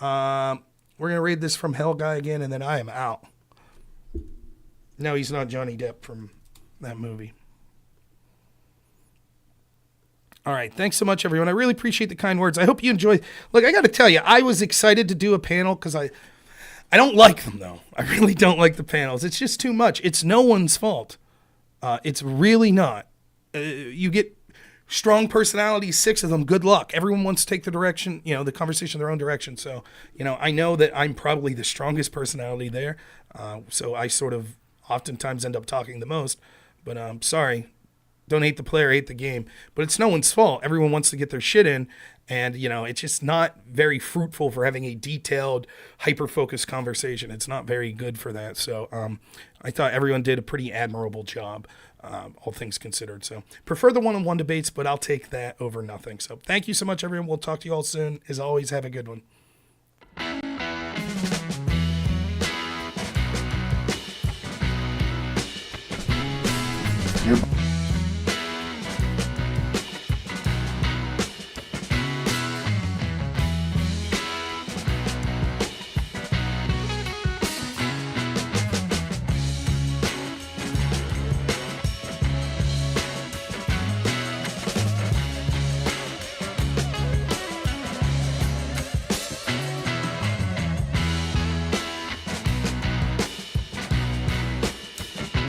We're going to raid this from Hell Guy again, and then I am out. No, he's not Johnny Depp from that movie. All right. Thanks so much, everyone. I really appreciate the kind words. I hope you enjoyed. Look, I got to tell you, I was excited to do a panel because I don't like them, though. I really don't like the panels. It's just too much. It's no one's fault. It's really not. You get strong personalities, 6 of them. Good luck. Everyone wants to take the direction, the conversation their own direction. So, I know that I'm probably the strongest personality there. So I sort of oftentimes end up talking the most. But I'm sorry. Don't hate the player, hate the game. But it's no one's fault. Everyone wants to get their shit in. And, it's just not very fruitful for having a detailed, hyper-focused conversation. It's not very good for that. So I thought everyone did a pretty admirable job, all things considered. So prefer the one-on-one debates, but I'll take that over nothing. So thank you so much, everyone. We'll talk to you all soon. As always, have a good one.